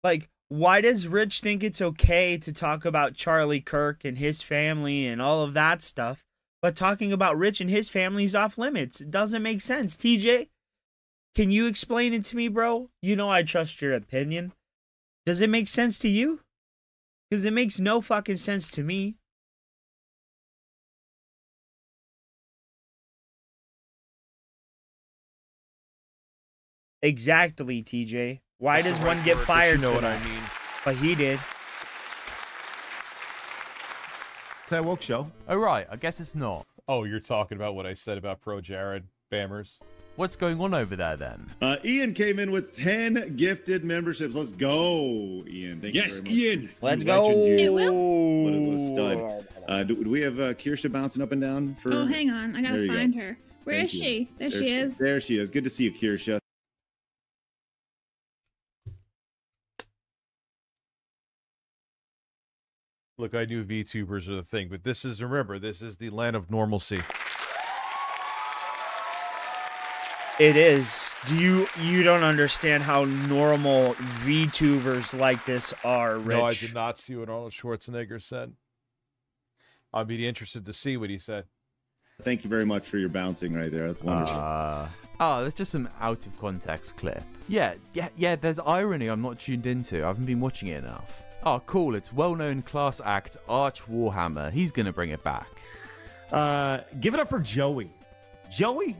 Like, why does Rich think it's okay to talk about Charlie Kirk and his family and all of that stuff, but talking about Rich and his family is off limits? It doesn't make sense. TJ, can you explain it to me, bro? You know I trust your opinion. Does it make sense to you? Because it makes no fucking sense to me. Exactly, TJ. Why does one get fired? You know for what that? I mean. But he did. It's that woke show. Oh, right. I guess it's not. Oh, you're talking about what I said about Pro Jared Bammers. What's going on over there then? Ian came in with 10 gifted memberships. Let's go, Ian. Thank you very much. Ian. Let's You go. legend, you. What a stud. Do we have Kirsha bouncing up and down? For? Oh, hang on. I There gotta you find go. her. Where Thank is you. she? There she is. There she is. Good to see you, Kirsha. Look, I knew VTubers are the thing, but this is, remember, this is the land of normalcy. It is. You don't understand how normal VTubers like this are, Rich. No, I did not see what Arnold Schwarzenegger said. I'd be interested to see what he said. Thank you very much for your bouncing right there. That's wonderful. Oh, that's just some out of context clip. Yeah, there's irony I'm not tuned into. I haven't been watching it enough. Oh, cool. It's well-known class act Arch Warhammer. He's going to bring it back. Give it up for Joey. Joey,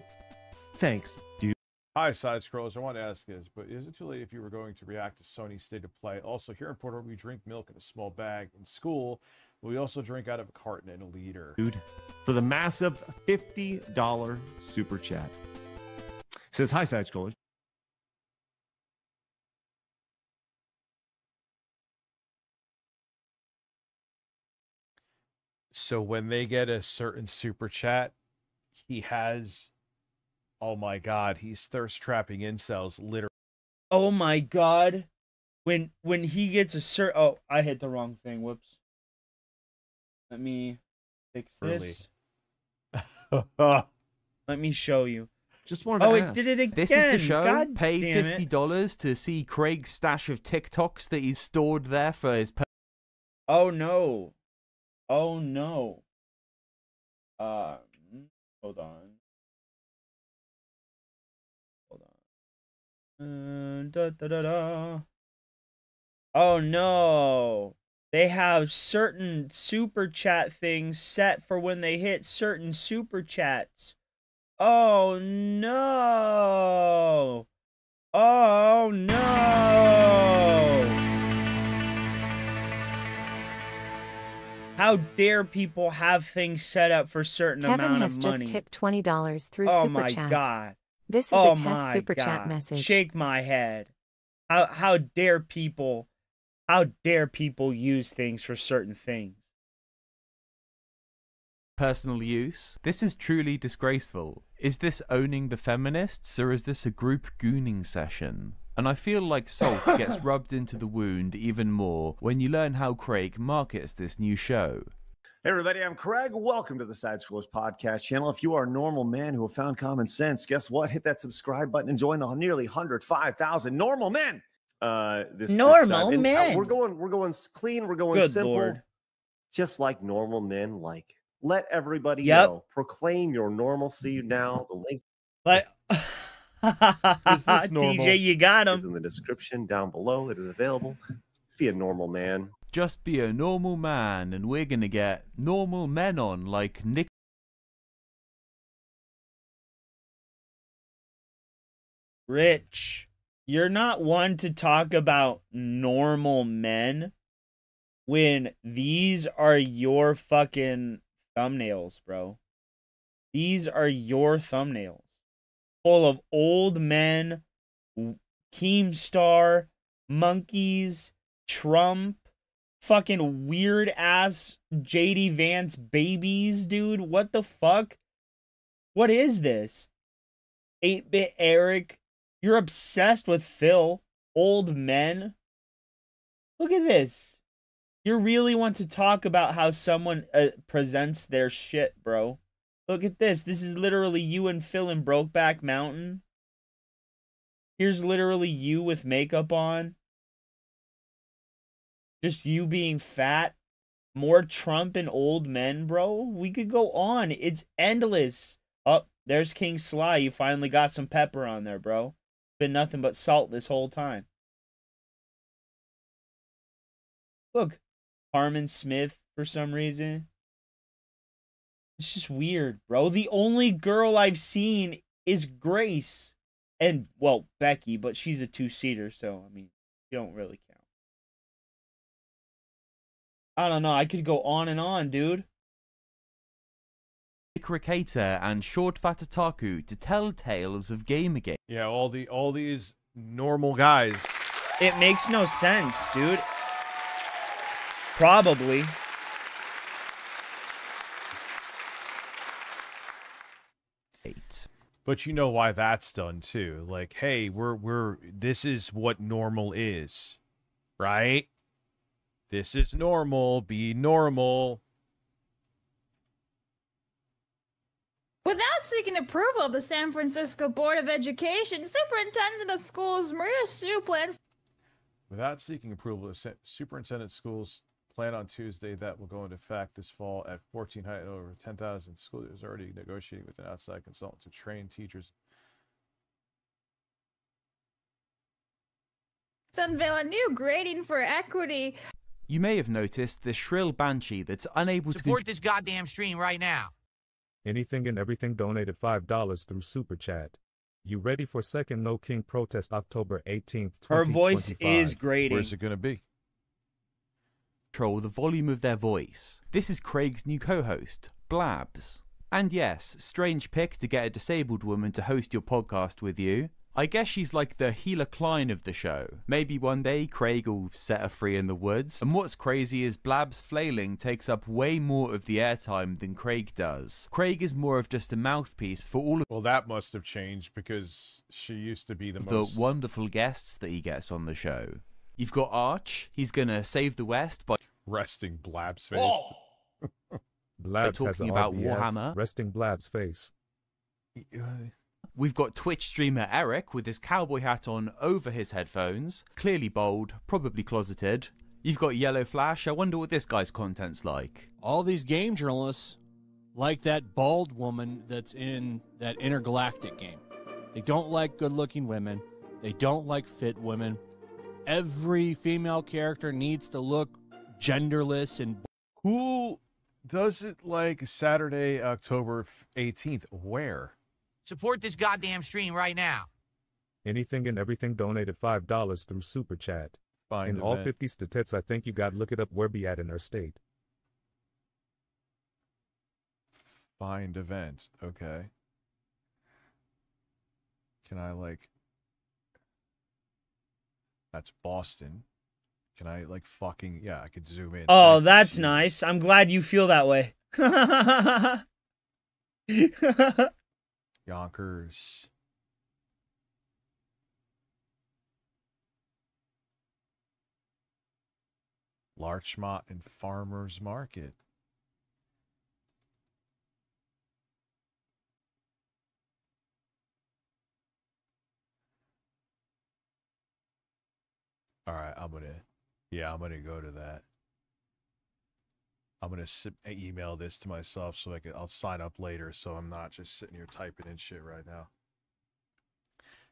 thanks, dude. Hi, Side Scrollers. I want to ask this, but is it too late if you were going to react to Sony's State of Play? Also, here in Portland, we drink milk in a small bag. In school, we also drink out of a carton and a liter. Dude, for the massive $50 super chat. Says, hi, Side Scrollers. So when they get a certain super chat, he has, oh my God, he's thirst trapping incels literally. Oh my God. When he gets a oh, I hit the wrong thing. Whoops. Let me fix this. Let me show you. Just wanted to it ask. did it again. This is the show. God Pay damn it. $50 to see Craig's stash of TikToks that he's stored there for his. Oh no. Oh no. Hold on. Oh no. They have certain super chat things set for when they hit certain super chats. Oh no. Oh no. How dare people have things set up for certain Kevin amount has of money? just tipped $20 through Oh Super my Chat. God. This is Oh a test my Super Chat God. message. Shake my head. How dare people use things for certain things? Personal use. This is truly disgraceful. Is this owning the feminists, or is this a group gooning session? And I feel like salt gets rubbed into the wound even more when you learn how Craig markets this new show. Hey everybody, I'm Craig. Welcome to the Side Scrollers podcast channel. If you are a normal man who have found common sense, guess what? Hit that subscribe button and join the nearly 105,000 normal men. Normal And, men. we're going clean. We're going Good simple. Lord. Just like normal men like. Let everybody Yep. know. Proclaim your normalcy now. The link Like, is this normal? TJ, you got is him. in the description down below. It is available. Just be a normal man. Just be a normal man, and we're gonna get normal men on like Nick. Rich, you're not one to talk about normal men when these are your fucking thumbnails, bro. These are your thumbnails. Full of old men, Keemstar, monkeys, Trump, fucking weird ass JD Vance babies, dude. What the fuck? What is this? 8-bit Eric. You're obsessed with Phil. Old men. Look at this. You really want to talk about how someone presents their shit, bro. Look at this. This is literally you and Phil in Brokeback Mountain. Here's literally you with makeup on. Just you being fat. More Trump and old men, bro. We could go on. It's endless. Oh, there's King Sly. You finally got some pepper on there, bro. Been nothing but salt this whole time. Look. Harmon Smith for some reason. It's just weird, bro. The only girl I've seen is Grace. And, well, Becky, but she's a two-seater, so, I mean, you don't really count. I don't know. I could go on and on, dude. Cricketer and Short Fatataku to tell tales of Gamergate. Yeah, all these normal guys. It makes no sense, dude. Probably. But you know why that's done too. Like, hey, this is what normal is. Right? This is normal. Be normal. Without seeking approval of the San Francisco Board of Education, Superintendent of Schools Maria Sue plans. Without seeking approval, the superintendent of schools plan on Tuesday that will go into effect this fall at 1400 over 10,000 school leaders already negotiating with an outside consultant to train teachers. To unveil a new grading for equity. You may have noticed the shrill banshee that's unable to support this goddamn stream right now. Anything and everything donated $5 through Super Chat. You ready for second No King protest October 18th, 2025? Her voice is grating. Where's it going to be? Control the volume of their voice. This is Craig's new co-host, Blabs. And yes, strange pick to get a disabled woman to host your podcast with you. I guess she's like the Gila Klein of the show. Maybe one day Craig will set her free in the woods. And what's crazy is Blab's flailing takes up way more of the airtime than Craig does. Craig is more of just a mouthpiece for all of that must have changed because she used to be the wonderful guests that he gets on the show. You've got Arch. He's gonna save the West by resting Blab's face. Blabs has talking an about RBF, Warhammer. Resting Blab's face. We've got Twitch streamer Eric with his cowboy hat on over his headphones, clearly bold, probably closeted. You've got Yellow Flash. I wonder what this guy's content's like. All these game journalists like that bald woman that's in that intergalactic game. They don't like good-looking women. They don't like fit women. Every female character needs to look genderless and... Who does it like Saturday, October 18th? Where? Support this goddamn stream right now. Anything and everything donated $5 through Super Chat. Find in all event. 50 states, I think you got to look it up where be at in our state. Find event. Okay. Can I like... That's Boston. Can I like fucking... Yeah, I could zoom in. Oh, that's nice. I'm glad you feel that way. Yonkers. Larchmont and Farmers Market. All right, I'm gonna go to that. I'm gonna email this to myself so I'll sign up later, so I'm not just sitting here typing in shit right now.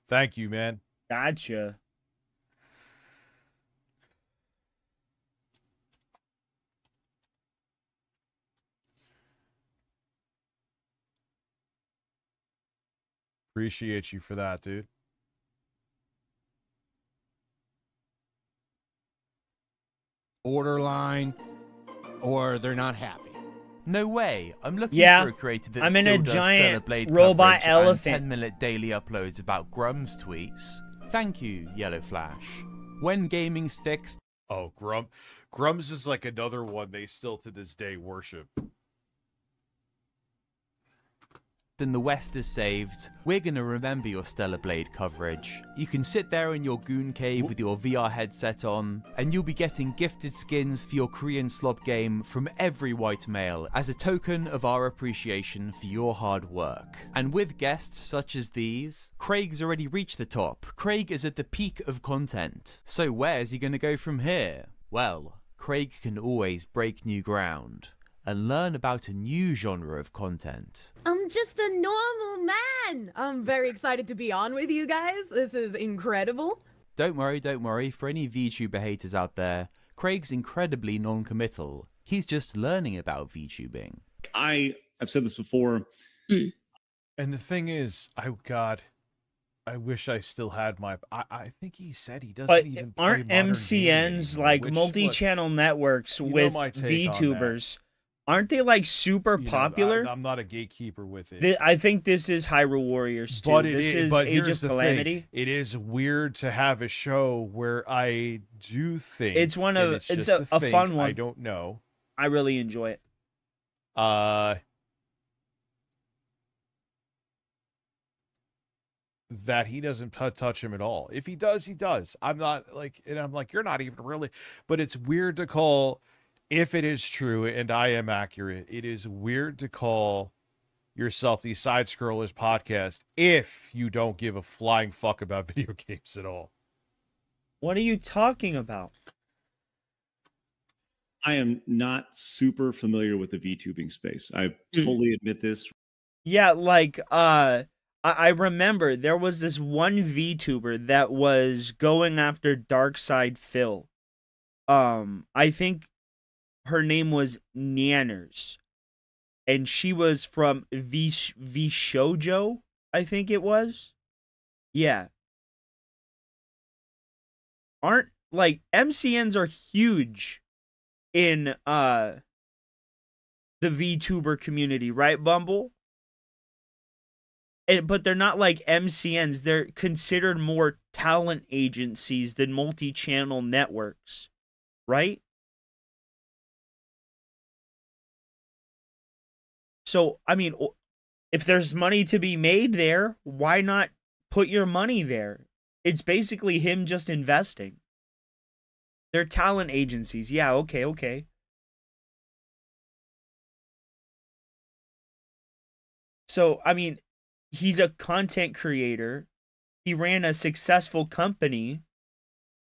Thank you, man. Gotcha. Appreciate you for that, dude. Borderline, or they're not happy. No way. I'm looking Yeah, for a creator that I'm in still a does giant Stellar Blade robot coverage elephant. and 10-minute daily uploads about Grum's tweets. Thank you, Yellow Flash. When gaming's fixed... Oh, Grum's is like another one they still to this day worship. and the West is saved, we're gonna remember your Stellar Blade coverage. You can sit there in your goon cave with your VR headset on, and you'll be getting gifted skins for your Korean slob game from every white male as a token of our appreciation for your hard work. And with guests such as these, Craig's already reached the top. Craig is at the peak of content. So where's he gonna go from here? Well, Craig can always break new ground and learn about a new genre of content. I'm just a normal man. I'm very excited to be on with you guys. This is incredible. Don't worry, for any VTuber haters out there, Craig's incredibly non-committal. He's just learning about VTubing. I've said this before. And the thing is, I wish I still had my. I think he said he doesn't But even play aren't modern MCNs gaming, like which, multi-channel networks you know with my take on that. VTubers? Aren't they like super You know, popular? I'm not a gatekeeper with it. I think this is Hyrule Warriors too. But This is but Age here's of the Calamity. thing. It is weird to have a show where I do think It's one and of it's it's just a think, fun one. I don't know. I really enjoy it. That he doesn't touch him at all. If he does, he does. I'm not like, and I'm like, you're not even really. But it's weird to call, if it is true, and I am accurate, it is weird to call yourself the Side Scrollers podcast if you don't give a flying fuck about video games at all. What are you talking about? I am not super familiar with the VTubing space. I fully admit this. Yeah, like I remember there was this one VTuber that was going after Darkside Phil. I think her name was Nanners. And she was from V Shoujo, I think it was. Yeah. Aren't like MCNs are huge in the VTuber community, right, Bumble? But they're not like MCNs. They're considered more talent agencies than multi-channel networks, right? So, I mean, if there's money to be made there, why not put your money there? It's basically him just investing. They're talent agencies. Yeah, okay. So, I mean, he's a content creator. He ran a successful company.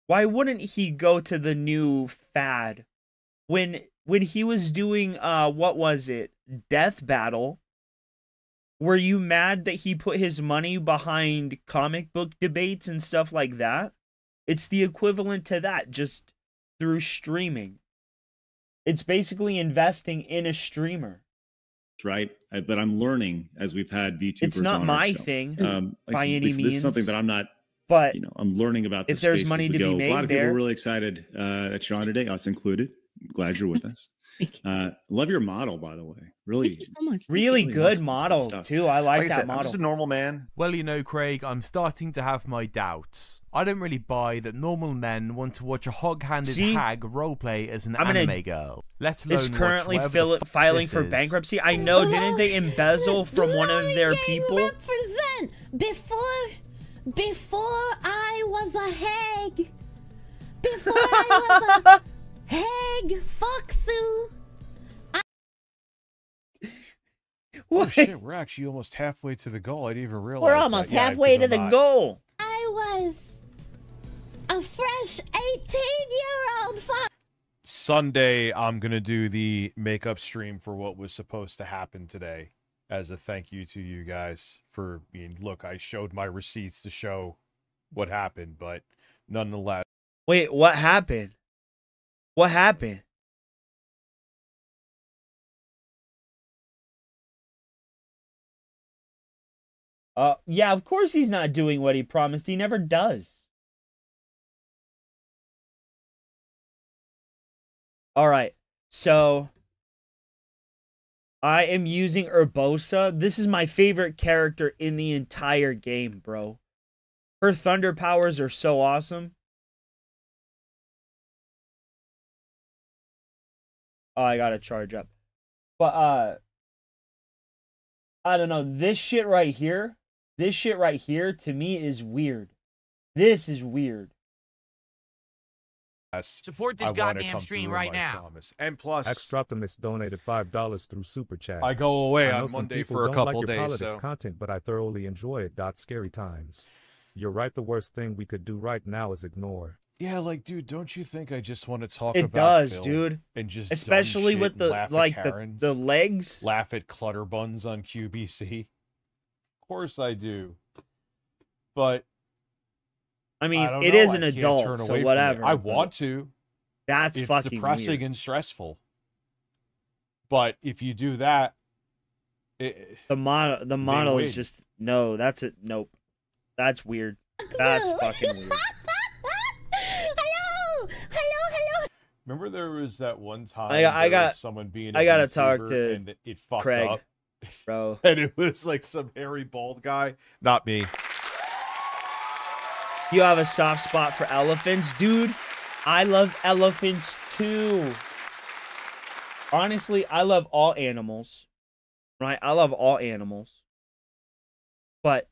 Why wouldn't he go to the new fad? When he was doing what was it? Death Battle. Were you mad that he put his money behind comic book debates and stuff like that? It's the equivalent to that, just through streaming. It's basically investing in a streamer. Right, but I'm learning as we've had VTubers. It's not on my our show. thing Like by any this means. is something that I'm not. But I'm learning about. This if there's space as money we to be go. made a lot of people there- are really excited that you're on today, us included. Glad you're with us. Love your model, by the way. Really, Thank you so much. Really good awesome model stuff. too. I like I that said, model. I'm just a normal man. Well, you know, Craig, I'm starting to have my doubts. I don't really buy that normal men want to watch a hog-handed See? hag roleplay as an I'm gonna- anime girl. Let alone Is currently watch whatever the fuck filing this for is. bankruptcy. I know. Didn't they embezzle from one of their people? Represent before I was a hag. Before I was a hag foxu. Oh shit, we're actually almost halfway to the goal. I didn't even realize. We're almost that. Yeah, halfway to because the I'm not- goal. I was a fresh 18-year-old fox. Sunday, I'm gonna do the makeup stream for what was supposed to happen today, as a thank you to you guys for being. Look, I showed my receipts to show what happened, but nonetheless. Wait, what happened? What happened? Yeah, of course he's not doing what he promised. He never does. All right, so I am using Urbosa. This is my favorite character in the entire game, bro. Her thunder powers are so awesome. Oh, I gotta charge up. But I don't know. This shit right here to me is weird. This is weird. Support this goddamn stream right now. And plus, Extroptimus donated $5 through Super Chat. I go away I know on some Monday people for a don't couple like your days, politics so content, but I thoroughly enjoy it. Scary times. You're right. The worst thing we could do right now is ignore. yeah, like, dude, don't you think I just want to talk It about does, film dude. and just Especially dumb with shit the and laugh like at the Karens, legs. laugh at clutter buns on QBC? Of course I do, but I mean, don't it know, is I an can't adult, turn so away from it. whatever. I but want to. That's It's fucking depressing weird. and stressful. But if you do that, The model win. is just no. That's it. Nope. That's weird. That's fucking weird. Hello. Remember there was that one time I there got was someone being a I gotta talk VTuber to and it fucked Craig, up, bro. and it was like some hairy bald guy. Not me. You have a soft spot for elephants, dude. I love elephants too. Honestly, I love all animals. Right? I love all animals. But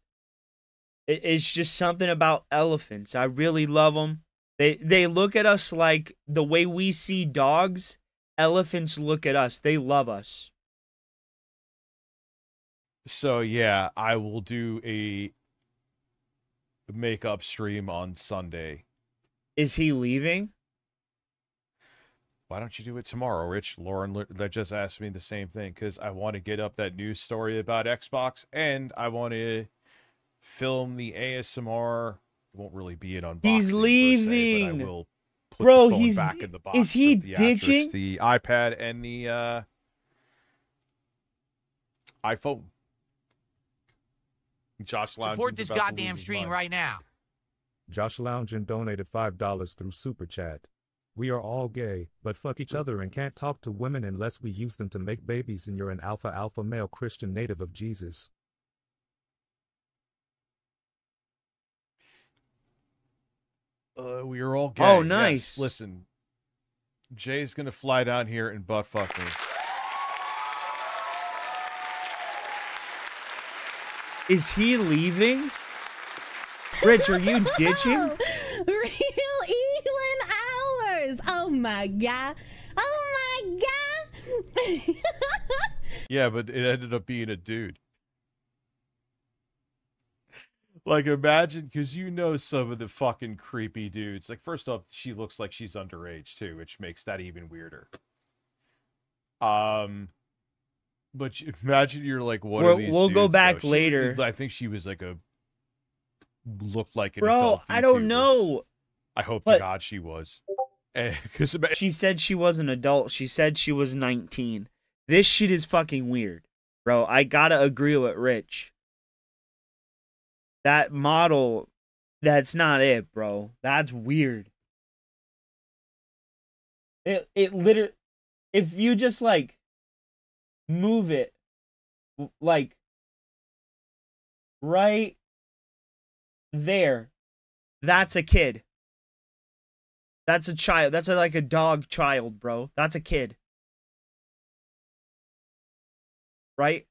it's just something about elephants. I really love them. They look at us like the way we see dogs. Elephants look at us. They love us. So yeah, I will do a makeup stream on Sunday. Is he leaving? Why don't you do it tomorrow, Rich? Lauren that just asked me the same thing because I want to get up that news story about Xbox and I want to film the ASMR. It won't really be an unboxing. He's leaving. But I will put Bro, the phone he's back in the box. is he with the asterisks, ditching? the iPad and the iPhone? Josh Lounge Support this goddamn stream right now. Josh Loungin donated $5 through Super Chat. We are all gay, but fuck each other and can't talk to women unless we use them to make babies, and you're an alpha male Christian native of Jesus. We are all gay. Oh, Yes. nice. Listen, Jay's gonna fly down here and butt fuck me. Is he leaving? Rich, are you ditching? Real Elon hours. Oh my god. Oh my god. Yeah, but it ended up being a dude. Like, imagine, because you know some of the fucking creepy dudes. Like, first off, she looks like she's underage, too, which makes that even weirder. But imagine you're like one of these We'll go dudes, back though. later. I think she was like looked like an Bro, adult I don't VTuber. know. I hope But- to God she was. Because She said she was an adult. She said she was 19. This shit is fucking weird. Bro, I gotta agree with Rich. That model, that's not it, bro. That's weird. It literally, if you just like move it, like right there, that's a kid. That's a child. That's like a dog child, bro. That's a kid. Right?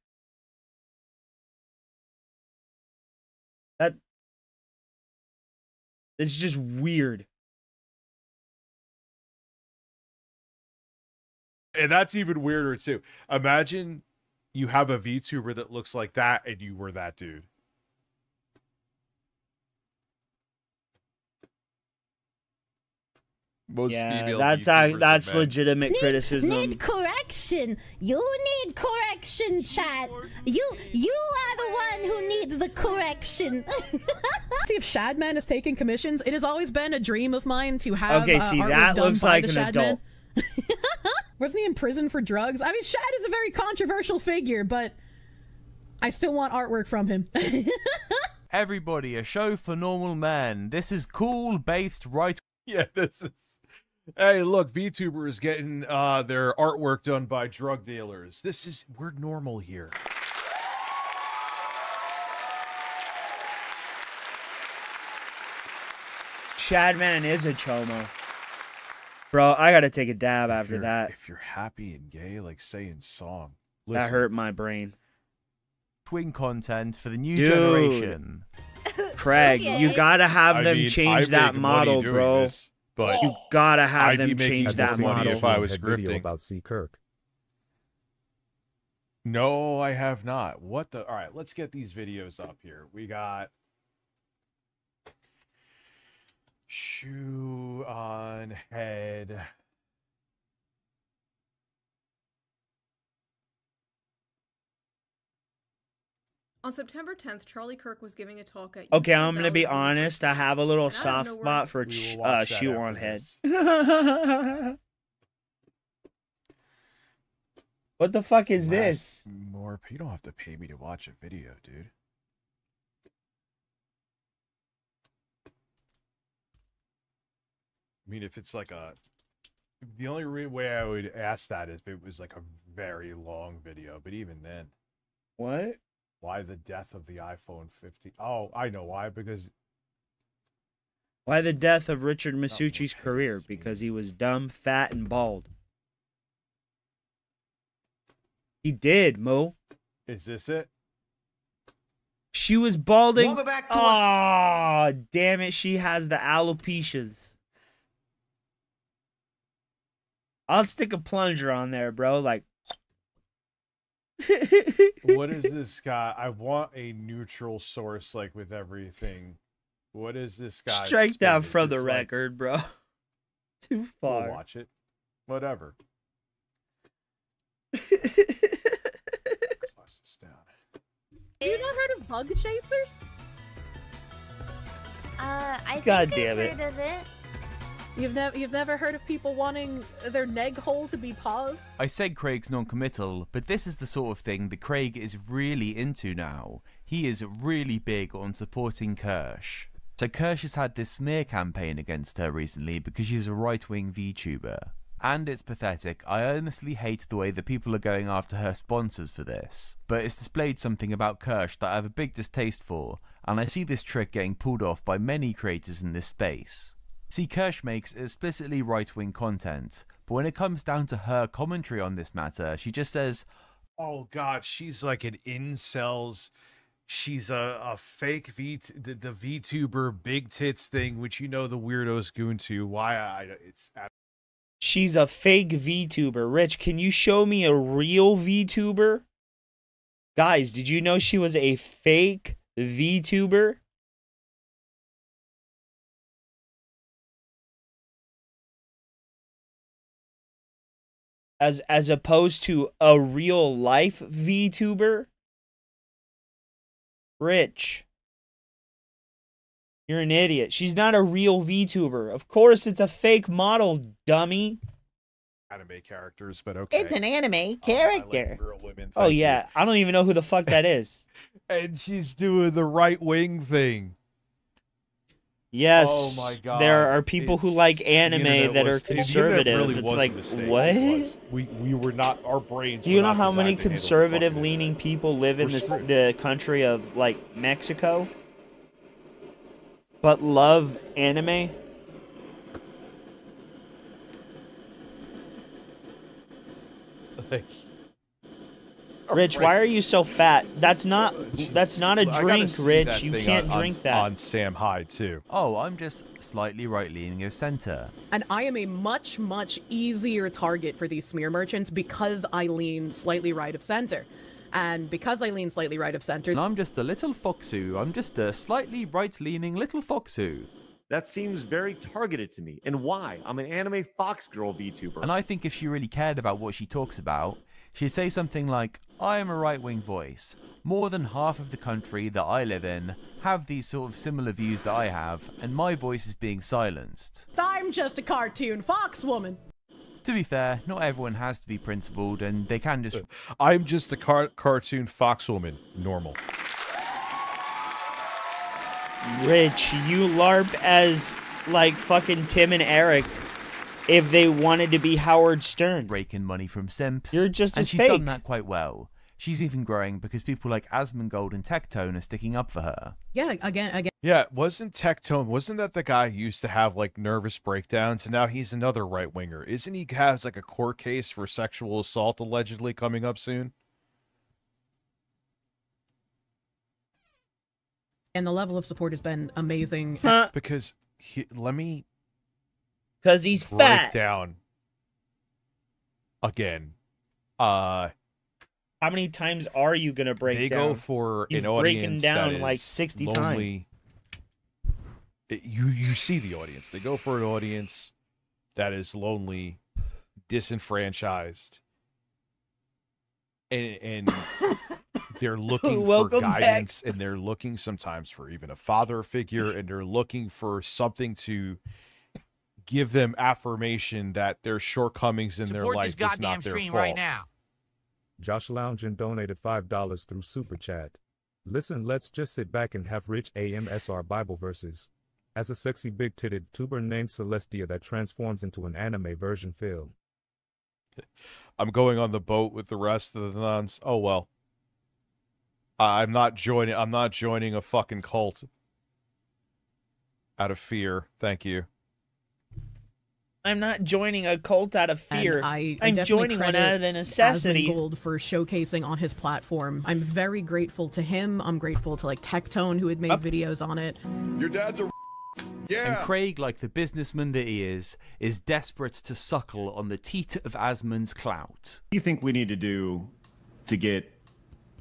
It's just weird. And that's even weirder, too. Imagine you have a VTuber that looks like that and you were that dude. Most female VTubers are that's men. legitimate criticism. Need correction. You need correction, chat. You are the one who needs the correction. See if Shadman is taking commissions. It has always been a dream of mine to have. Okay, see, artwork that done looks by like the an Shadman. adult. Wasn't he in prison for drugs? I mean, Shad is a very controversial figure, but I still want artwork from him. Everybody, a show for normal men. This is cool based right. Yeah, this is. Hey, look, VTuber is getting their artwork done by drug dealers. We're normal here. Shadman is a chomo. Bro, I gotta take a dab after that. If you're happy and gay, like saying song. That hurt my brain. Twin content for the new Dude. generation. Craig, you gotta have them mean, change I'd that make money model, doing bro. this, but you gotta have I'd be them making change more that money model. if I was Video grifting. about C. Kirk. No, I have not. What the? All right, let's get these videos up here. We got shoe on head. On September 10th, Charlie Kirk was giving a talk at Okay, Utah I'm gonna be Valley honest. I have a little And I don't soft know where- spot for We will watch that shoe after on head. this. What the fuck is this? More. You don't have to pay me to watch a video, dude. I mean, if it's like the only way I would ask that is if it was like a very long video, but even then. What? Why the death of the iPhone 15? Oh, I know why. Because Why the death of Richard Masucci's career? Because he was dumb, fat, and bald. He did, Mo. Is this it? She was balding. Welcome back to Oh, damn it. She has the alopecias. I'll stick a plunger on there, bro. Like. What is this guy? I want a neutral source, like with everything. What is this guy? Strike that spin? from Is the this, like- record, bro. Too far. We'll watch it. Whatever. Let's watch this down. Have you not heard of bug chasers? I think God I've damn it. heard of it. You've never heard of people wanting their neg hole to be paused? I said Craig's non-committal, but this is the sort of thing that Craig is really into now. He is really big on supporting Kirsch. So Kirsch has had this smear campaign against her recently because she's a right-wing VTuber. And it's pathetic. I honestly hate the way that people are going after her sponsors for this. But it's displayed something about Kirsch that I have a big distaste for, and I see this trick getting pulled off by many creators in this space. See, Kirsch makes explicitly right-wing content, but when it comes down to her commentary on this matter, she just says, Oh God, she's like an incels. She's a fake the VTuber big tits thing, which you know the weirdos go into. She's a fake VTuber. Rich, can you show me a real VTuber? Guys, did you know she was a fake VTuber? As opposed to a real life VTuber? Rich. You're an idiot. She's not a real VTuber. Of course it's a fake model, dummy. Anime characters, but okay. It's an anime I like character. real women, Oh thank you. yeah, I don't even know who the fuck that is. And she's doing the right wing thing. Yes. Oh my God. There are people who like The anime internet that are was- the internet conservative. really It's was a like, mistake. what? It was. We were not, our brains. Do you were know not how many designed to handle the conservative fucking leaning people live in We're this, screwed. the country of like Mexico? But love anime? Like, Rich, why are you so fat? That's not a I gotta drink, see Rich. that You thing can't on- drink that. on Sam Hyde too. oh, I'm just slightly right-leaning of centre. And I am a much, much easier target for these smear merchants because I lean slightly right of center. And because I lean slightly right of center... And I'm just a little foxoo. I'm just a slightly right-leaning little foxoo. That seems very targeted to me. And why? I'm an anime fox girl VTuber. And I think if she really cared about what she talks about, she'd say something like, I am a right-wing voice. More than half of the country that I live in have these sort of similar views that I have, and my voice is being silenced. I'm just a cartoon fox woman. To be fair, not everyone has to be principled, and they can just... I'm just a cartoon fox woman. Normal. Rich, you LARP as like fucking Tim and Eric if they wanted to be Howard Stern. Raking money from simps. You're just and as she's fake. done that quite well. She's even growing because people like Asmongold and Tectone are sticking up for her. Yeah, again. Yeah, wasn't that the guy who used to have like nervous breakdowns, and now he's another right winger? Isn't he has like a court case for sexual assault allegedly coming up soon? And the level of support has been amazing. Because let me. Because he's break fat. down again. How many times are you gonna break they down? go for He's an breaking audience down that like is 60 lonely. You see the audience. They go for an audience that is lonely, disenfranchised, and they're looking for Welcome guidance, and they're looking sometimes for even a father figure, and they're looking for something to give them affirmation that their shortcomings in their Support life this is not goddamn their stream fault. right now. Josh Loungin donated $5 through Super Chat. Listen, let's just sit back and have rich AMSR Bible verses. As a sexy big-titted tuber named Celestia that transforms into an anime version film. I'm going on the boat with the rest of the nuns. Oh well. I'm not joining a fucking cult. Out of fear. Thank you. I'm not joining a cult out of fear. And I I'm definitely joining one credit out of necessity. Gold for showcasing on his platform. I'm very grateful to him. I'm grateful to like Tectone who had made videos on it. Your dad's a And Craig, like the businessman that he is desperate to suckle on the teat of Asmon's clout. What do you think we need to do to get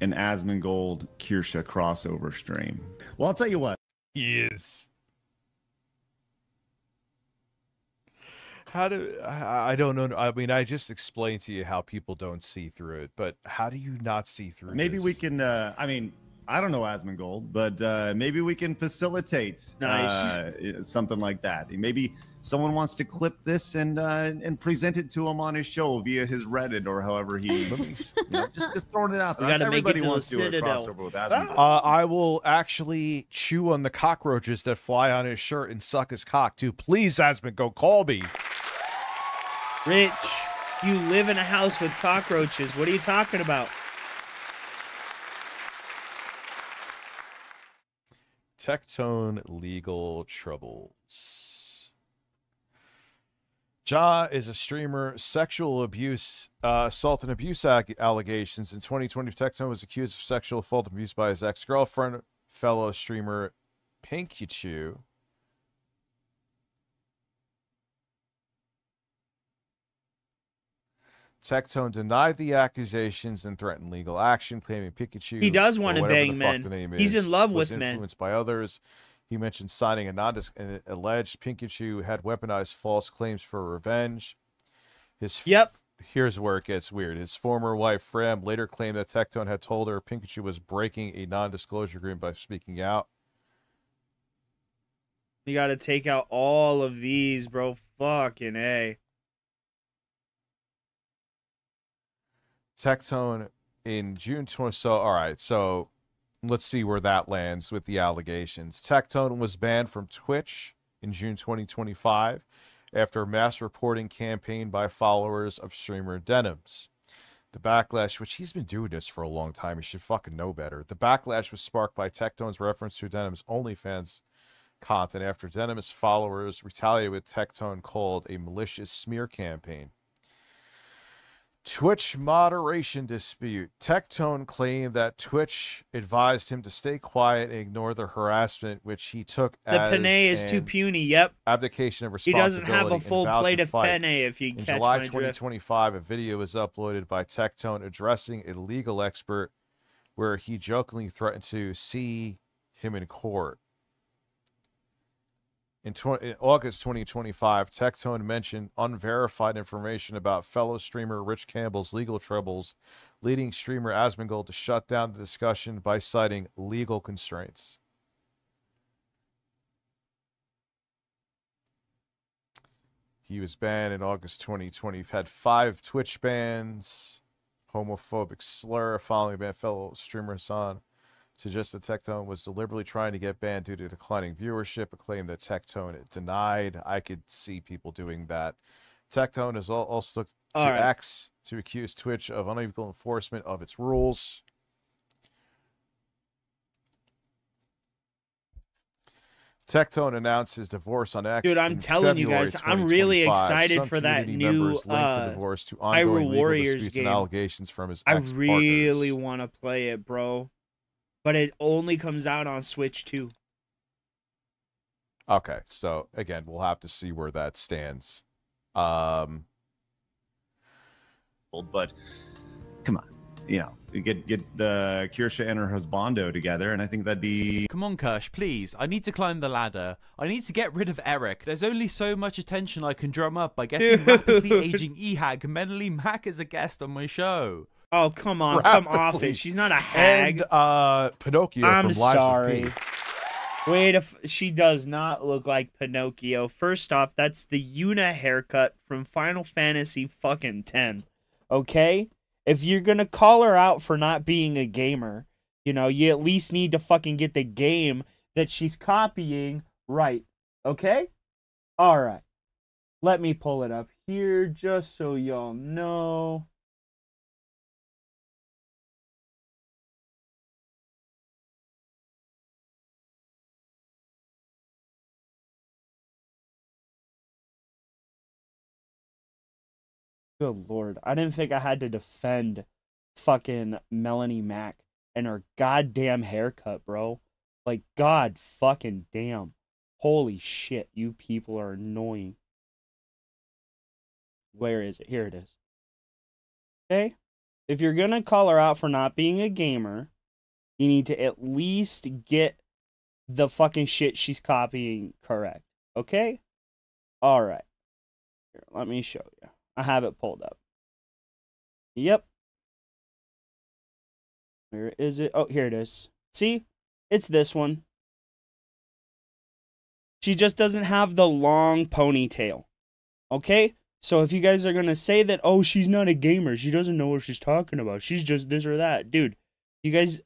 an Asmongold Kirsha crossover stream? Well, I'll tell you what. Yes. I don't know. I mean, I just explained to you how people don't see through it, but how do you not see through Maybe this? we can, I mean, I don't know Asmongold, but maybe we can facilitate something like that. Maybe someone wants to clip this and present it to him on his show via his Reddit or however he, just throwing it out there. We gotta make it Everybody to wants the to do a Citadel. crossover with Asmongold. I will actually chew on the cockroaches that fly on his shirt and suck his cock too. Please, Asmongold, call me. Rich, you live in a house with cockroaches. What are you talking about? Tectone legal troubles. Ja is a streamer. Sexual abuse, assault and abuse allegations. In 2020, Tectone was accused of sexual assault and abuse by his ex-girlfriend, fellow streamer Pinkychu. Tectone denied the accusations and threatened legal action, claiming Pikachu. He does want to whatever bang the fuck men. the name He's is, in love was with men. influenced by others. He mentioned signing an alleged Pikachu had weaponized false claims for revenge. Here's where it gets weird. His former wife, Fram, later claimed that Tectone had told her Pikachu was breaking a non-disclosure agreement by speaking out. You got to take out all of these, bro. Fucking A. Tectone in June 20. So, all right. So, let's see where that lands with the allegations. Tectone was banned from Twitch in June 2025 after a mass reporting campaign by followers of streamer Denims. The backlash, which he's been doing this for a long time, he should fucking know better. The backlash was sparked by Tectone's reference to Denim's OnlyFans content after Denim's followers retaliated with Tectone called a malicious smear campaign. Twitch moderation dispute. Tectone claimed that Twitch advised him to stay quiet and ignore the harassment, which he took The as penne is too puny. Yep. abdication of He doesn't responsibility. have a full and vowed plate to of fight. penne, if you In catch July my drift. 2025, a video was uploaded by Tectone addressing a legal expert where he jokingly threatened to see him in court. In August 2025, Tectone mentioned unverified information about fellow streamer Rich Campbell's legal troubles, leading streamer Asmongold to shut down the discussion by citing legal constraints. He was banned in August 2020. Had 5 Twitch bans, homophobic slur following ban fellow streamer Hassan. Suggests that Tectone was deliberately trying to get banned due to declining viewership, a claim that Tectone denied. I could see people doing that. Tectone has also looked to X to accuse Twitch of unequal enforcement of its rules. Tectone announced his divorce on X. Dude, I'm telling you guys, I'm really excited for that new Hyrule Warriors game. And allegations from his I ex-partners. really want to play it, bro. but it only comes out on Switch 2. Okay, so again, we'll have to see where that stands. But come on, you know, get the Kirsha and her husbando together, and I think that'd be. Come on, Kirsch, please. I need to climb the ladder. I need to get rid of Eric. There's only so much attention I can drum up by getting rapidly aging Ehag Menely Mac as a guest on my show. Oh, come on, come off it. She's not a hag. And Pinocchio I'm from Lies sorry. of P. Wait, she does not look like Pinocchio. First off, that's the Yuna haircut from Final Fantasy fucking 10. Okay? If you're gonna call her out for not being a gamer, you know, you at least need to fucking get the game that she's copying right. Okay? Alright. Let me pull it up here just so y'all know. Good lord. I didn't think I had to defend fucking Melanie Mac and her goddamn haircut, bro. Like, god fucking damn. Holy shit, you people are annoying. Where is it? Here it is. Okay? If you're gonna call her out for not being a gamer, you need to at least get the fucking shit she's copying correct. Okay? Alright. Here, let me show you. I have it pulled up. Yep. Where is it? Oh, here it is. See? It's this one. She just doesn't have the long ponytail. Okay? So if you guys are going to say that, oh, she's not a gamer, she doesn't know what she's talking about, she's just this or that. Dude, you guys,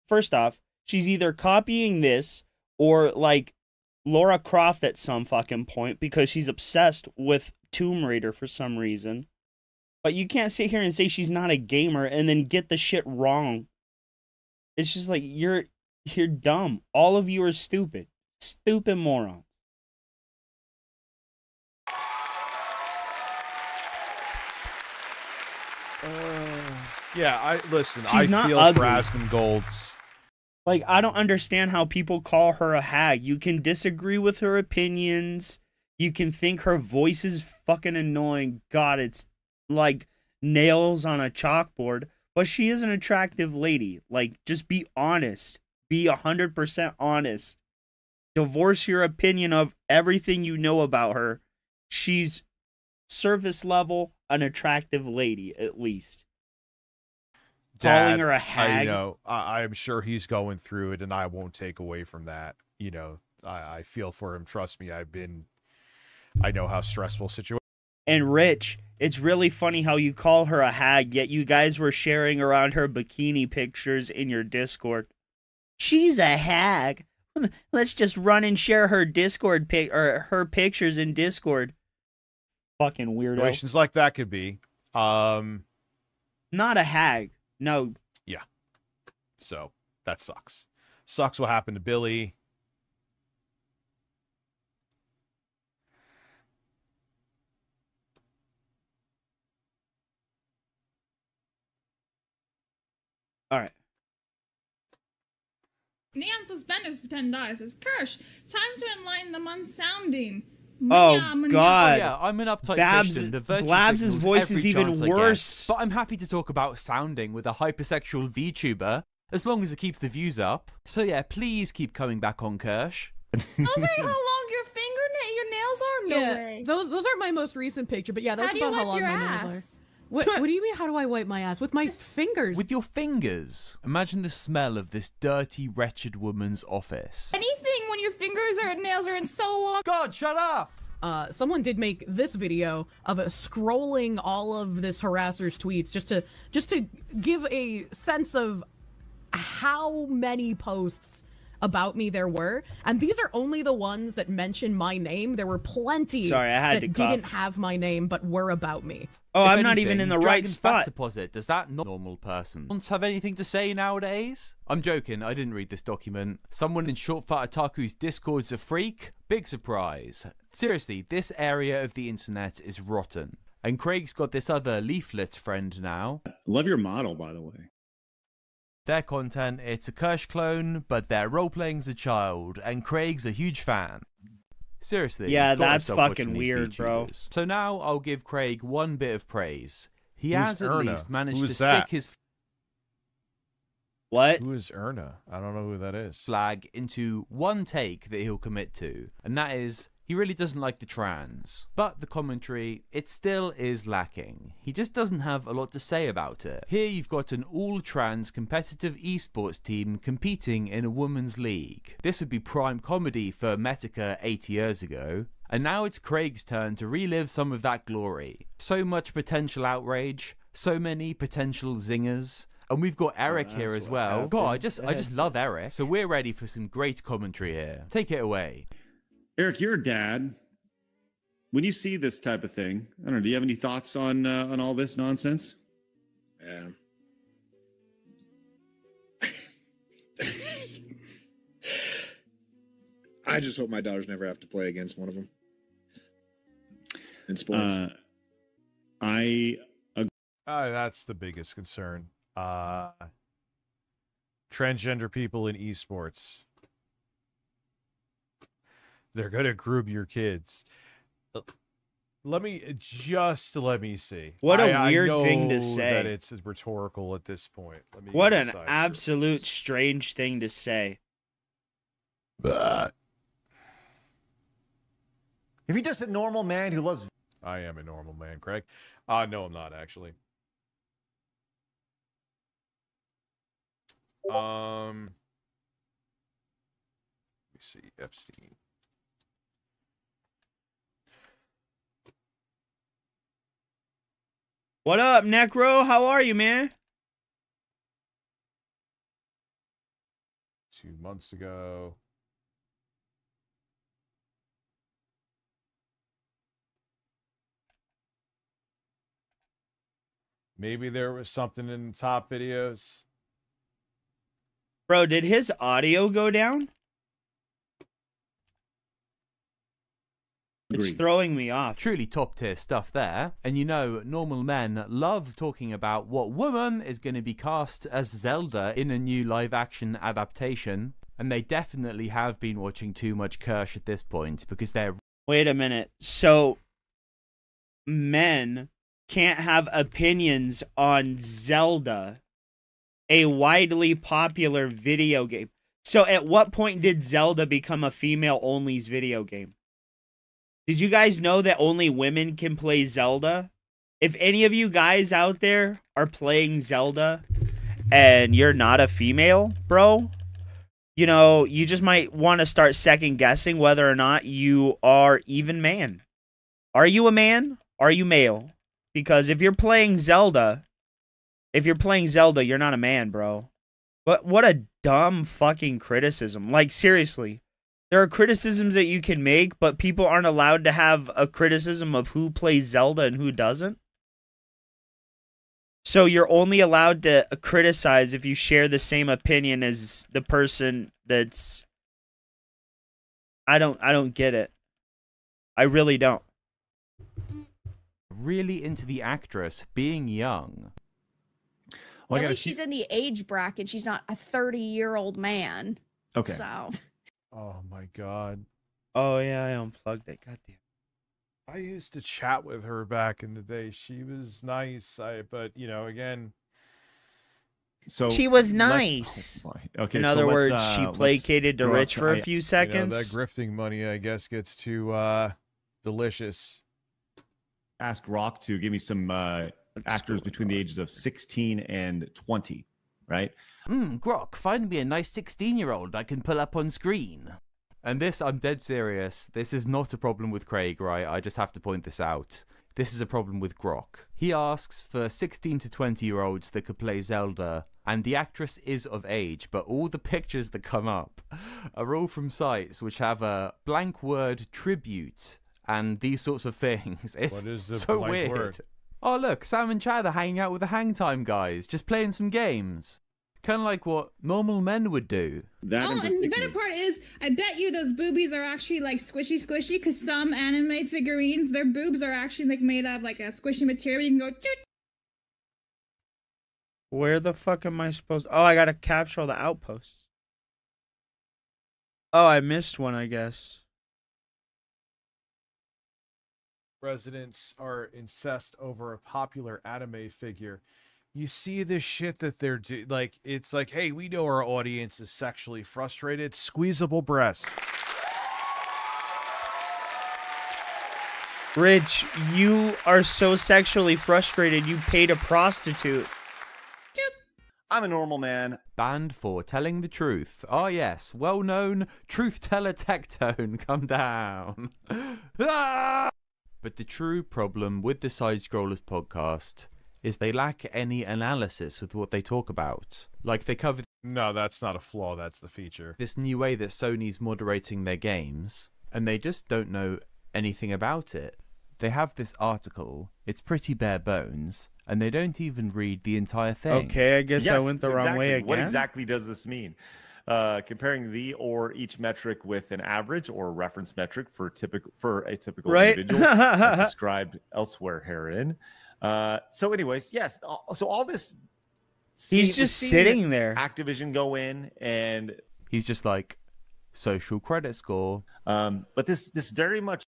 first off, she's either copying this or like Laura Croft at some fucking point because she's obsessed with Tomb Raider for some reason. But you can't sit here and say she's not a gamer and then get the shit wrong. It's just like, you're dumb. All of you are stupid. Stupid morons. Yeah, She's I not feel ugly. for Asmongold's. Like, I don't understand how people call her a hag. You can disagree with her opinions. You can think her voice is fucking annoying. God, it's like nails on a chalkboard. But she is an attractive lady. Like, just be honest. Be 100% honest. Divorce your opinion of everything you know about her. She's surface level, an attractive lady, at least. Calling her a hag. I'm sure he's going through it, and I won't take away from that. You know, I feel for him. Trust me, I know how stressful situation. And Rich, it's really funny how you call her a hag, yet you guys were sharing around her bikini pictures in your Discord. She's a hag. Let's just run and share her Discord or her pictures in Discord. Fucking weirdo. Situations like that could be. Not a hag. No. Yeah. So that sucks. Sucks what happened to Billy. All right. Neon suspenders for $10 says, Kirsch, time to enlighten them on sounding. Oh, Manya, God. Yeah, I'm an uptight Babs- Christian. The virtue Blabs' signals voice every is even chance I get. worse. But I'm happy to talk about sounding with a hypersexual VTuber, as long as it keeps the views up. So yeah, please keep coming back on Kirsch. Those are how long your nails are? No Yeah, way. Those are my most recent picture, but yeah, that's How do you about how wipe long your my nails ass? are. What do you mean, how do I wipe my ass? With my fingers. With your fingers. Imagine the smell of this dirty, wretched woman's office. Anything when your fingers or nails are in so long. God, shut up! Someone did make this video of scrolling all of this harasser's tweets just to give a sense of how many posts about me there were, and these are only the ones that mention my name. There were plenty Sorry, I had that to cough. didn't have my name but were about me. Oh, If I'm not anything, even in the right Dragon's Back spot. Deposit, does that not normal person have anything to say nowadays? I'm joking, I didn't read this document. Someone in Shortfat Otaku's Discord's a freak? Big surprise. Seriously, this area of the internet is rotten. And Craig's got this other leaflet friend now. Love your model, by the way. Their content, it's a Kirsch clone, but their role-playing's a child, and Craig's a huge fan. Seriously. Yeah, you've gotta that's stop fucking watching these weird, bro. VTubers. So now I'll give Craig one bit of praise. He Who's has at Erna? least managed Who's to that? stick his What? Who is Erna? I don't know who that is. flag into one take that he'll commit to, and that is he really doesn't like the trans. But the commentary, it still is lacking. He just doesn't have a lot to say about it. Here you've got an all-trans competitive esports team competing in a women's league. This would be prime comedy for Metica 8 years ago. And now it's Craig's turn to relive some of that glory. So much potential outrage, so many potential zingers. And we've got Eric here as well. God, I just love Eric. So we're ready for some great commentary here. Take it away. Eric, you're a dad. When you see this type of thing, I don't know. Do you have any thoughts on all this nonsense? Yeah. I just hope my daughters never have to play against one of them in sports. That's the biggest concern. Transgender people in esports. They're gonna groom your kids. Let me see. What a I weird know thing to say. That it's rhetorical at this point. Let me What go an aside. absolute strange thing to say. If you're just a normal man who loves... I am a normal man, Craig. No, I'm not actually. Let me see. Epstein. What up, Necro? How are you, man? 2 months ago. Maybe there was something in the top videos. Bro, did his audio go down? It's throwing me off. Truly top tier stuff there. And you know, normal men love talking about what woman is going to be cast as Zelda in a new live action adaptation. And they definitely have been watching too much Kirsch at this point because they're... Wait a minute. So, men can't have opinions on Zelda, a widely popular video game. So at what point did Zelda become a female-only's video game? Did you guys know that only women can play Zelda? If any of you guys out there are playing Zelda and you're not a female, bro, you know, you just might want to start second-guessing whether or not you are even man. Are you a man? Are you male? Because if you're playing Zelda, you're not a man, bro. But what a dumb fucking criticism. Like, seriously. There are criticisms that you can make, but people aren't allowed to have a criticism of who plays Zelda and who doesn't. So you're only allowed to criticize if you share the same opinion as the person that's... I don't get it. I really don't. really into the actress being young. At least she's in the age bracket. She's not a 30-year-old man. Okay. So. Oh my god. Oh yeah, I unplugged it. Goddamn. I used to chat with her back in the day. She was nice. But you know, again. So she was nice. Okay. In other words, she placated the rich for a few seconds. You know, that grifting money, I guess, gets too delicious. Ask Rock to give me some actors between the ages of 16 and 20, right? Grok, find me a nice 16-year-old I can pull up on screen. And this, I'm dead serious. This is not a problem with Craig, right? I just have to point this out. This is a problem with Grok. He asks for 16 to 20-year-olds that could play Zelda, and the actress is of age, but all the pictures that come up are all from sites which have a blank word tribute and these sorts of things. It's what is the so blank weird. word? Oh, look, Sam and Chad are hanging out with the Hang Time guys, just playing some games. Kind of like what normal men would do. And the better part is, I bet you those boobies are actually like squishy, because some anime figurines, their boobs are actually like made of like a squishy material. You can go. Where the fuck am I supposed? Oh, I gotta capture all the outposts. Oh, I missed one, I guess. Residents are incensed over a popular anime figure. You see this shit that they're like, it's like, hey, we know our audience is sexually frustrated. Squeezable breasts. Rich, you are so sexually frustrated you paid a prostitute. I'm a normal man. Banned for telling the truth. Oh yes, well-known truth teller Tectone, come down. Ah! But the true problem with the Side Scrollers podcast is they lack any analysis with what they talk about. Like they cover... No, that's not a flaw, that's the feature. This new way that Sony's moderating their games, and they just don't know anything about it. They have this article, it's pretty bare bones, and they don't even read the entire thing. Okay, I guess I Yes, went the so wrong way exactly. again. What exactly does this mean? Comparing the or each metric with an average or reference metric for a typical Right. individual as described elsewhere herein. So anyways, yes. So all this. He's just sitting there. Activision go in and he's just like social credit score. But this very much.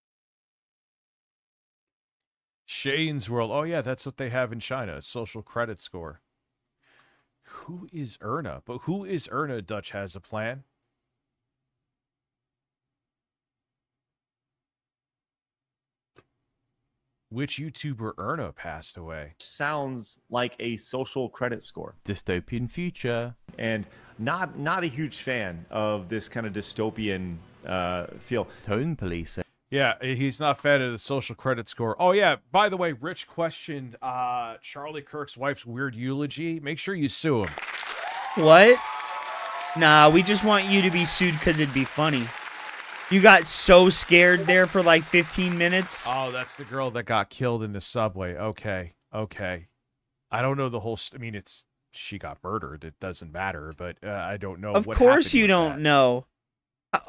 Shane's World. Oh yeah, that's what they have in China. Social credit score. Who is Erna? But who is Erna? Dutch has a plan. Which YouTuber Erna passed away? Sounds like a social credit score. Dystopian future. And not a huge fan of this kind of dystopian feel. Tone policing. Yeah, he's not a fan of the social credit score. Oh yeah, by the way, Rich questioned Charlie Kirk's wife's weird eulogy. Make sure you sue him. What? Nah, we just want you to be sued because it'd be funny. You got so scared there for like 15 minutes. Oh, that's the girl that got killed in the subway. Okay, okay. I don't know the whole... I mean, she got murdered. It doesn't matter, but I don't know. Of what course happened you with don't that. know.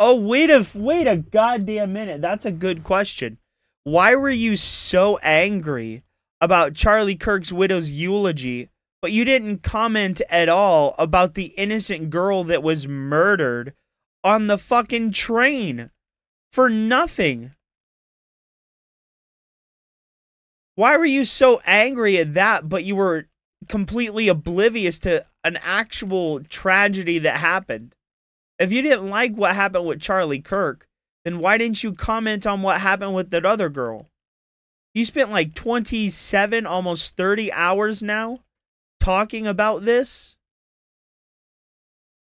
Oh, wait a goddamn minute. That's a good question. Why were you so angry about Charlie Kirk's widow's eulogy, but you didn't comment at all about the innocent girl that was murdered on the fucking train for nothing? Why were you so angry at that, but you were completely oblivious to an actual tragedy that happened? If you didn't like what happened with Charlie Kirk, then why didn't you comment on what happened with that other girl? You spent like 27, almost 30 hours now talking about this.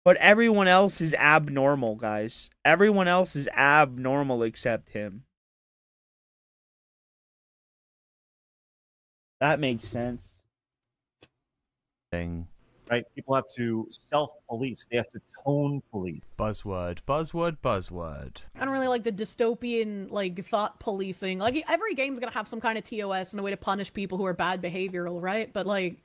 But everyone else is abnormal, guys. Everyone else is abnormal except him. That makes sense. Right? People have to self-police. They have to tone police. Buzzword, buzzword, buzzword. I don't really like the dystopian, like, thought policing. Like, every game's gonna have some kind of TOS and a way to punish people who are bad behavioral, right? But, like,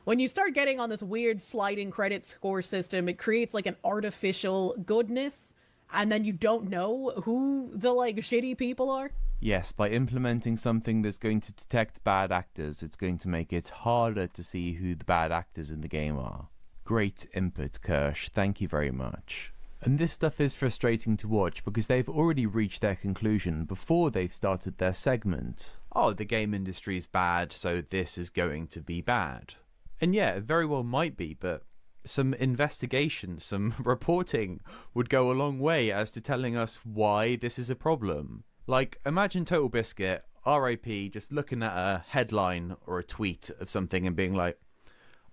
when you start getting on this weird sliding credit score system, it creates, like, an artificial goodness, and then you don't know who the, like, shitty people are. Yes, by implementing something that's going to detect bad actors, it's going to make it harder to see who the bad actors in the game are. Great input, Kirsch. Thank you very much. And this stuff is frustrating to watch because they've already reached their conclusion before they've started their segment. Oh, the game industry is bad, so this is going to be bad. And yeah, it very well might be, but some investigation, some reporting would go a long way as to telling us why this is a problem. Like, imagine Total Biscuit, RIP, just looking at a headline or a tweet of something and being like,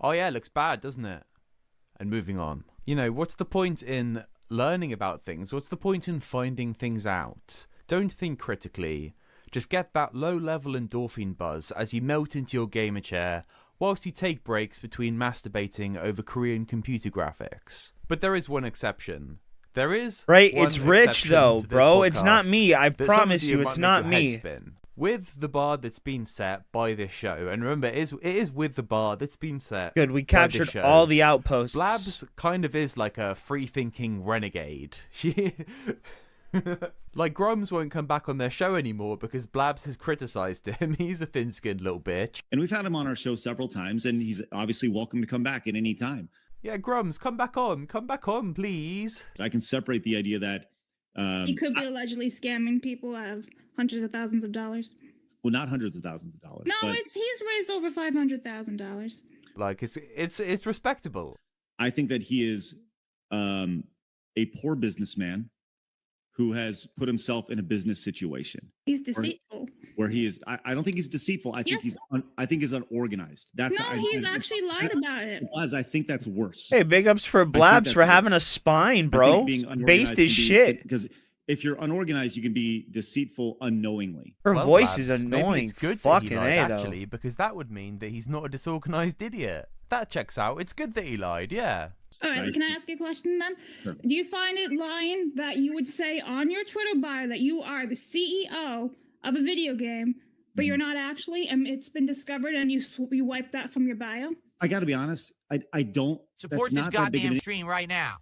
oh yeah, it looks bad, doesn't it? And moving on. You know, what's the point in learning about things? What's the point in finding things out? Don't think critically. Just get that low-level endorphin buzz as you melt into your gamer chair whilst you take breaks between masturbating over Korean computer graphics. But there is one exception. There is right. one It's Rich exception though, to this bro. It's not podcast me. I that promise some of you, it's might not make your me. head spin. With the bar that's been set by this show, and remember, it is with the bar that's been set. Good. We by this captured show. all the outposts. Blabs kind of is like a free-thinking renegade. Like, Grimes won't come back on their show anymore because Blabs has criticized him. He's a thin-skinned little bitch. And we've had him on our show several times, and he's obviously welcome to come back at any time. Yeah, Grums, come back on, please. I can separate the idea that he could be allegedly scamming people out of hundreds of thousands of dollars. Well, not hundreds of thousands of dollars. No, but he's raised over $500,000. Like, it's respectable. I think that he is a poor businessman who has put himself in a business situation. He's deceitful. Where he is, I don't think he's deceitful. I think he's unorganized. That's he's actually lied about it. Blabs, I think that's worse. Hey, big ups for Blabs for having a spine, bro. Based his shit. Because if you're unorganized, you can be deceitful unknowingly. Her voice is annoying. Maybe it's good fucking that he lied, though. actually, because that would mean that he's not a disorganized idiot. That checks out. It's good that he lied, yeah. All right, can I ask you a question then? Sure. Do you find it lying that you would say on your Twitter bio that you are the CEO of a video game, but you're not actually, and it's been discovered and you wipe that from your bio? I got to be honest, I don't. Support this goddamn stream right now.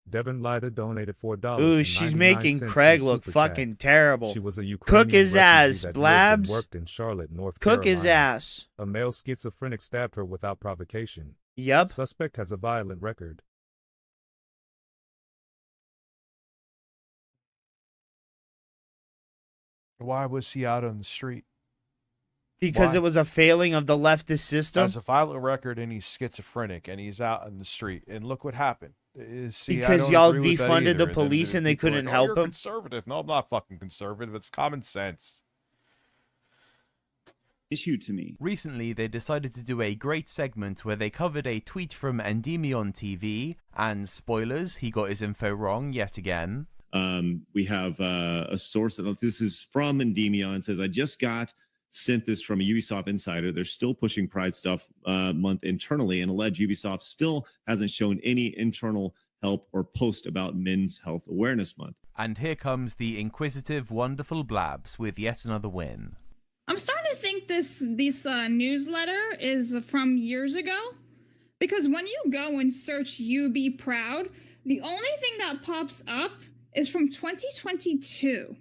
Devin Lida donated $4. Ooh, she's making Craig look fucking terrible. She was a Ukrainian Cook his ass, that Blabs. worked in Charlotte, North Cook Carolina. his ass. A male schizophrenic stabbed her without provocation. Yep. Suspect has a violent record. Why was he out on the street? Because it was a failing of the leftist system. Has a violent record and he's schizophrenic and he's out on the street. And look what happened. See, because y'all defunded the police and they couldn't help you're him. Conservative. No, I'm not fucking conservative. It's common sense. Issue to me. Recently, they decided to do a great segment where they covered a tweet from Endymion TV, and spoilers, he got his info wrong yet again. We have a source of this is from Endymion. Says I just got sent this from a Ubisoft insider. They're still pushing Pride Stuff month internally, and allege Ubisoft still hasn't shown any internal help or post about Men's Health Awareness Month. And here comes the inquisitive, wonderful Blabs with yet another win. I'm starting to think this newsletter is from years ago, because when you go and search "You Be Proud," the only thing that pops up is from 2022.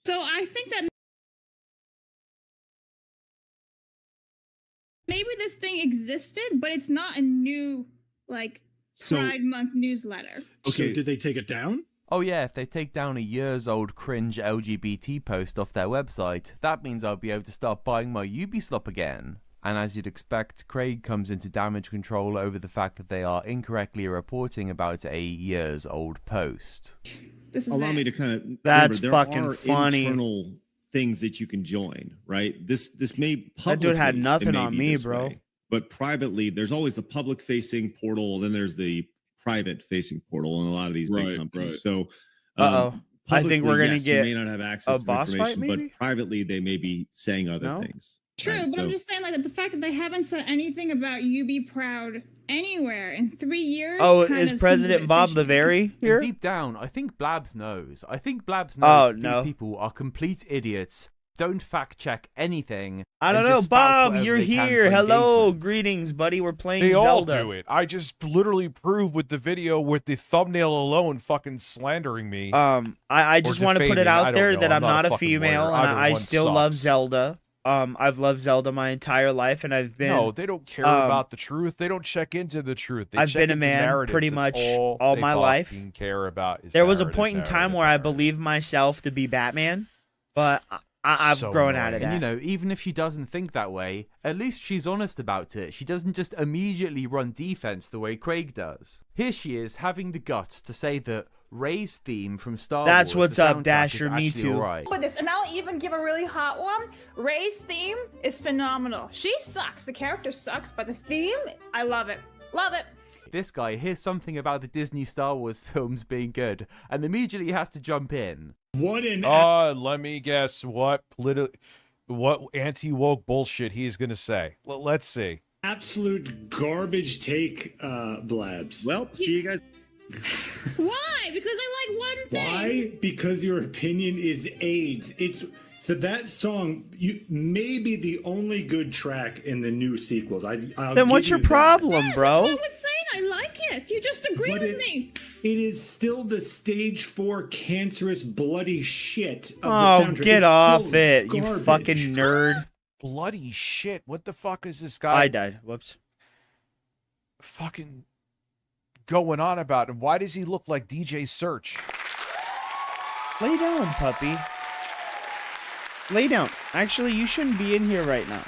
So I think that maybe this thing existed, but it's not a new Pride Month newsletter. Okay, so did they take it down? Oh yeah, if they take down a years-old cringe LGBT post off their website, that means I'll be able to start buying my Ubislop again. And as you'd expect, Craig comes into damage control over the fact that they are incorrectly reporting about a years-old post. Allow me to kind of... That's remember, fucking funny. Internal things that you can join, right? This may publicly... That dude had nothing on me, bro. Way, but privately, there's always the public-facing portal, then there's the private-facing portal in a lot of these big companies. Right. So, I think we're gonna get you may not have access to information, but privately they may be saying other things. True, right? but I'm just saying, the fact that they haven't said anything about "You Be Proud" anywhere in 3 years. Oh, is President Bob Lavery here? And deep down, I think Blabs knows. I think Blabs knows these people are complete idiots. Don't fact check anything. I don't know, Bob. You're here. Hello, greetings, buddy. We're playing They Zelda. all do it. I just literally proved with the video with the thumbnail alone, fucking slandering me. I just want to put it out there that I'm not a female, and I still love Zelda. I've loved Zelda my entire life, and I've been. No, they don't care about the truth. They don't check into the truth. They I've check been a into man narratives. pretty That's much all my life. Care about is there was a point in time where I believed myself to be Batman, but I've grown out of that. And you know, even if she doesn't think that way, at least she's honest about it. She doesn't just immediately run defense the way Craig does. Here she is having the guts to say that Rey's theme from Star Wars. That's what's up, Dasher. Me too. Right. But this, and I'll even give a really hot one. Rey's theme is phenomenal. She sucks. The character sucks, but the theme, I love it. Love it. This guy hears something about the Disney Star Wars films being good, and immediately has to jump in. What an... let me guess what anti-woke bullshit he's going to say. Let's see. Absolute garbage take, Blabs. Well, see you guys... Why? Because I like one thing. Why? Because your opinion is AIDS. So that song, may be the only good track in the new sequels. Then what's your problem, bro? That's what I was saying. I like it. You just agree with me. It is still the stage 4 cancerous bloody shit of the Oh, soundtrack. get It's off still it, you garbage. fucking nerd. Bloody shit. What the fuck is this guy? I died. Whoops. Fucking going on about? And why does he look like DJ Search? Lay down, puppy. Lay down. Actually, you shouldn't be in here right now.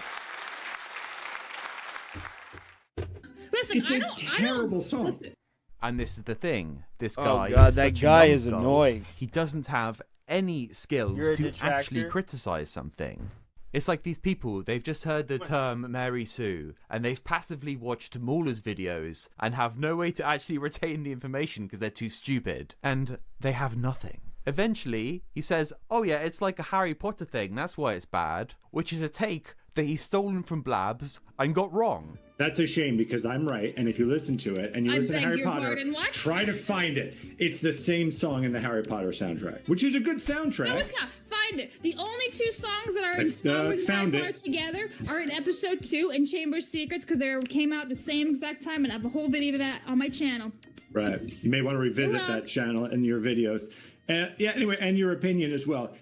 Listen, It's a terrible song. Listen. And this is the thing. This Oh, guy God, is that such a guy is numbskull. annoying. He doesn't have any skills You're a to actually detractor? criticize something. It's like these people, they've just heard the term Mary Sue, and they've passively watched Mauler's videos and have no way to actually retain the information because they're too stupid. And they have nothing. Eventually, he says, oh yeah, it's like a Harry Potter thing, that's why it's bad, which is a take that he's stolen from Blabs and got wrong. That's a shame because I'm right, and if you listen to it and you I listen to beg Harry your Potter, pardon, what? try to find it. It's the same song in the Harry Potter soundtrack, which is a good soundtrack. No, it's not. Find it. The only two songs that are in Star Wars found Harry it. Potter together are in Episode 2 and Chamber of Secrets because they came out the same exact time, and I have a whole video of that on my channel. Right. You may want to revisit that channel and your videos. Yeah, anyway, and your opinion as well.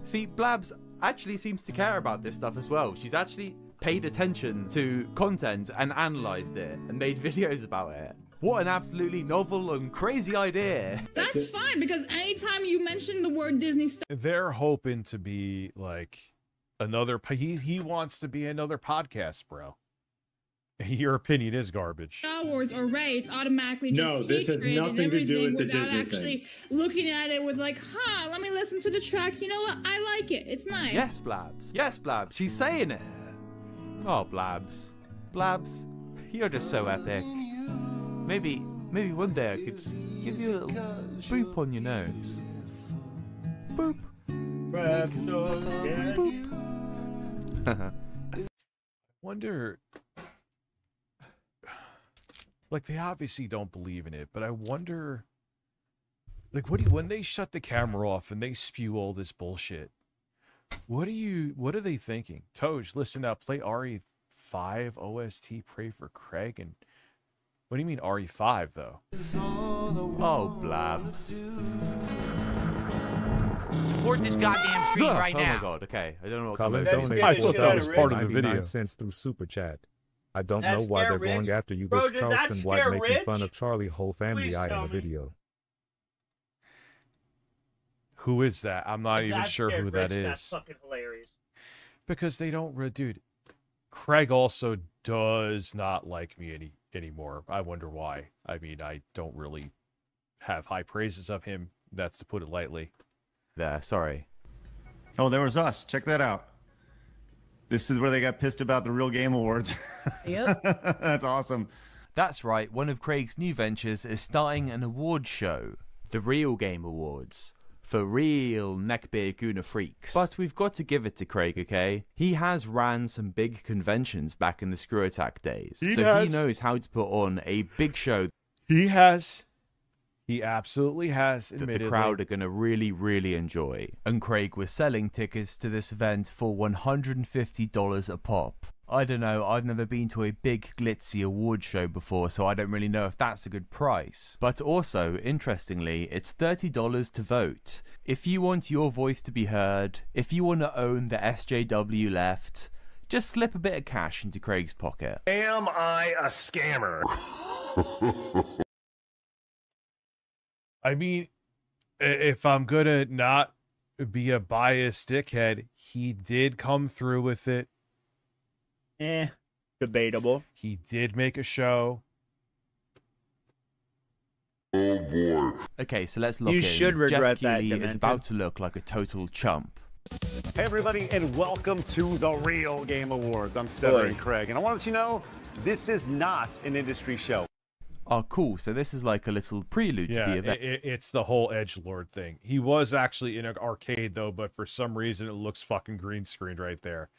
See, Blabs actually seems to care about this stuff as well. She's actually paid attention to content and analysed it and made videos about it. What an absolutely novel and crazy idea. That's fine because anytime you mention the word Disney Star They're hoping to be like another. He wants to be another podcast, bro. Your opinion is garbage. Wars or Rey, it's automatically just No, this has hatred nothing and to do everything with the without Disney actually looking at it with like, let me listen to the track. You know what? I like it. It's nice. Yes, Blabs. Yes, Blabs. She's saying it. Oh, Blabs. Blabs, you're just so epic. Maybe one day I could give you a little boop on your nose. Boop. Boop. Wonder, like, they obviously don't believe in it, but I wonder, like, when they shut the camera off and they spew all this bullshit, what are they thinking? Toj, listen up, play RE5 OST, pray for Craig, and what do you mean RE5 though? Oh, Blabs. Support this goddamn stream right Oh now. my god, okay. I don't know what Colin to donated I thought that was part of the video. 99 cents through Super Chat. I don't That know why scare they're going Rich? after you, Bro, this did that Charleston white scare making Rich? fun of Charlie whole family Please eye in tell the me. video. Who is that? I'm not even That sure scared who that Rich, is. That's fucking hilarious. Because they don't, dude. Craig also does not like me anymore. I wonder why. I mean, I don't really have high praises of him. That's to put it lightly. There, sorry. Oh, there was us. Check that out. This is where they got pissed about the Real Game Awards. Yep. That's awesome. That's right, one of Craig's new ventures is starting an award show, the Real Game Awards, for real neckbeard Guna freaks. But we've got to give it to Craig, okay? He has ran some big conventions back in the Screw Attack days, He so has. he knows how to put on a big show. He has. He absolutely has, That admittedly. the crowd are going to really, really enjoy. And Craig was selling tickets to this event for $150 a pop. I don't know, I've never been to a big glitzy award show before, so I don't really know if that's a good price. But also, interestingly, it's $30 to vote. If you want your voice to be heard, if you want to own the SJW left, just slip a bit of cash into Craig's pocket. Am I a scammer? I mean, if I'm gonna not be a biased dickhead, he did come through with it. Debatable. He did make a show. Oh boy. Okay, so let's look in. You should regret Jeff that, Keighley is Demented. about to look like a total chump. Hey everybody, and welcome to the Real Game Awards. I'm Stuttering Boy. Craig, and I want to let you know, this is not an industry show. Oh, cool. So this is like a little prelude Yeah, to the event. it's the whole edgelord thing. He was actually in an arcade though, but for some reason it looks fucking green screened right there.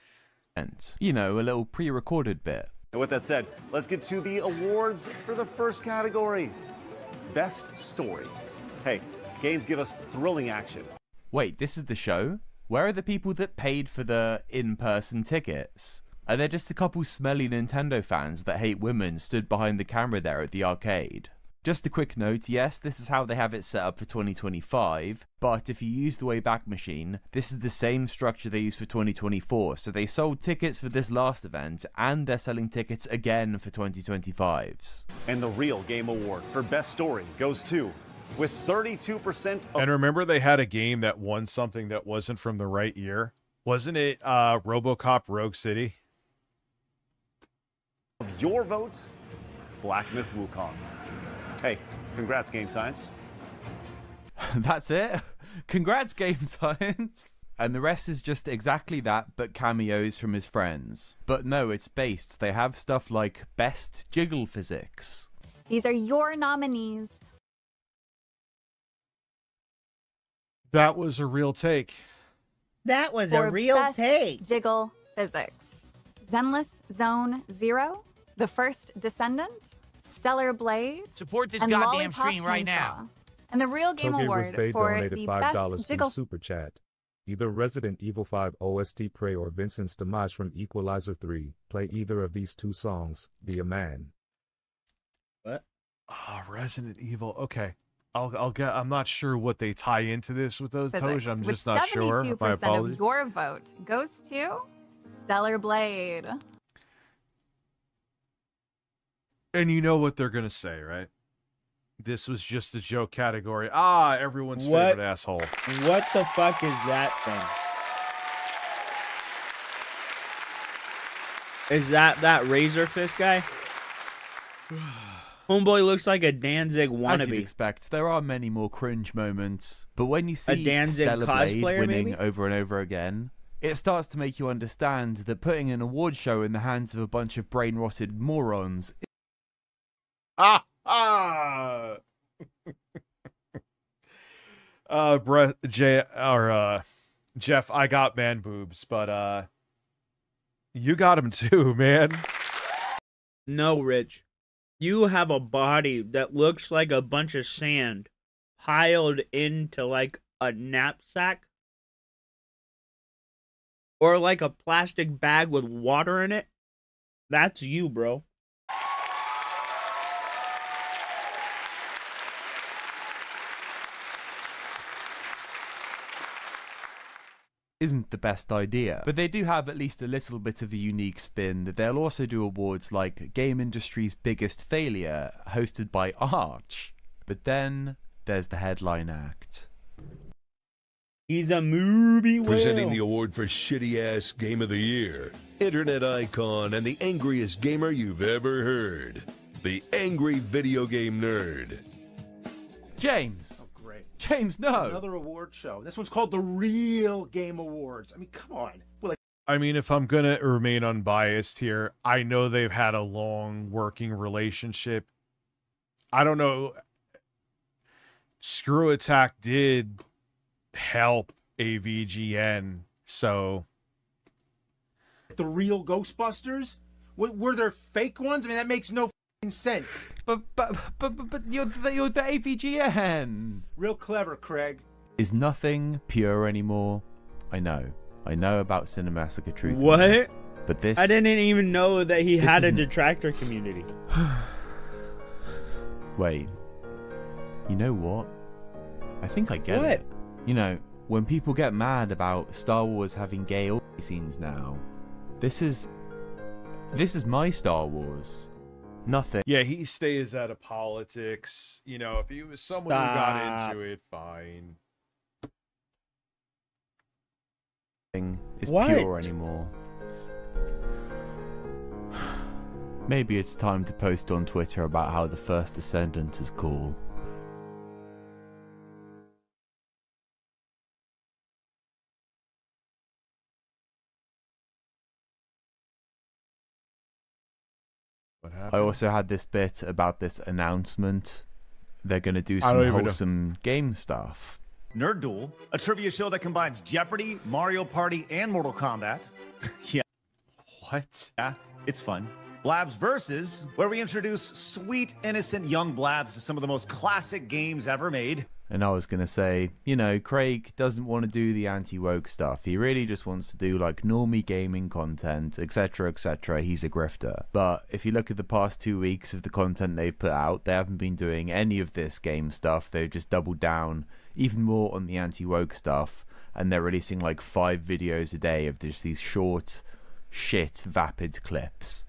You know, a little pre-recorded bit. And with that said, let's get to the awards for the first category. Best Story. Hey, games give us thrilling action. Wait, this is the show? Where are the people that paid for the in-person tickets? Are there just a couple smelly Nintendo fans that hate women stood behind the camera there at the arcade? Just a quick note, yes, this is how they have it set up for 2025, but if you use the Wayback Machine, this is the same structure they use for 2024, so they sold tickets for this last event, and they're selling tickets again for 2025's. And the real Game Award for Best Story goes to, with 32% of... And remember they had a game that won something that wasn't from the right year? Wasn't it RoboCop Rogue City? Of your vote, Black Myth Wukong. Hey, congrats, Game Science. That's it? Congrats, Game Science. And the rest is just exactly that, but cameos from his friends. But no, it's based. They have stuff like Best Jiggle Physics. These are your nominees. That was a real take. That was for a real Best take. Jiggle Physics. Zenless Zone Zero, The First Descendant, Stellar Blade, Support this and goddamn Lollipop stream right Chainsaw. now. And the Real Game Toge Award Respect for donated the $5 Best through Jiggle Super Chat. Either Resident Evil 5 OST Prey or Vincent's Demise from Equalizer 3. Play either of these two songs. Be a man. What? Ah, Resident Evil. Okay. I'll get. I'm not sure what they tie into this with those Physics, Toge. I'm with just not sure. 72% My apologies. of your vote goes to Stellar Blade. And you know what they're gonna say, right? This was just a joke category. Ah, everyone's What? favorite asshole. What the fuck is that thing? Is that Razor Fist guy? Homeboy looks like a Danzig As you'd wannabe. expect, there are many more cringe moments, but when you see Danzig Stellar Blade cosplayer, winning maybe? over and over again, it starts to make you understand that putting an award show in the hands of a bunch of brain-rotted morons. Ah! Jeff, I got man boobs, but you got them too, man. No, Rich. You have a body that looks like a bunch of sand piled into like a knapsack. Or like a plastic bag with water in it. That's you, bro. Isn't the best idea. But they do have at least a little bit of a unique spin that they'll also do awards like Game Industry's Biggest Failure, hosted by Arch. But then there's the headline act. He's a movie whale. Presenting the award for shitty ass game of the year, internet icon and the angriest gamer you've ever heard, the Angry Video Game Nerd. James. Great. James, no. Another award show. This one's called the Real Game Awards. I mean, come on. Well, I mean, if I'm gonna remain unbiased here, I know they've had a long working relationship. I don't know. Screw Attack did help AVGN, so the real Ghostbusters? Were there fake ones? I mean, that makes no f***ing sense. But you're the AVGN. Real clever, Craig. Is nothing pure anymore? I know about Cinemassacre Truth. What? But this... I didn't even know that he this had a isn't- detractor community. Wait. You know what? I think I get What? it. You know, when people get mad about Star Wars having gay orgy scenes now, this is my Star Wars. Nothing. yeah, he stays out of politics. You know, if he was someone who got into it, fine. Is What? pure anymore. Maybe it's time to post on Twitter about how the First Descendant is cool. What I happened? also had this bit about this announcement. They're going to do I some don't even know. wholesome game stuff. Nerd Duel, a trivia show that combines Jeopardy, Mario Party, and Mortal Kombat. Yeah. What? Yeah, it's fun. Blabs Versus, where we introduce sweet, innocent young Blabs to some of the most classic games ever made. And I was going to say, you know, Craig doesn't want to do the anti-woke stuff. He really just wants to do like normie gaming content, etc, etc. He's a grifter. But if you look at the past 2 weeks of the content they've put out, they haven't been doing any of this game stuff. They've just doubled down even more on the anti-woke stuff. And they're releasing like 5 videos a day of just these short, shit, vapid clips.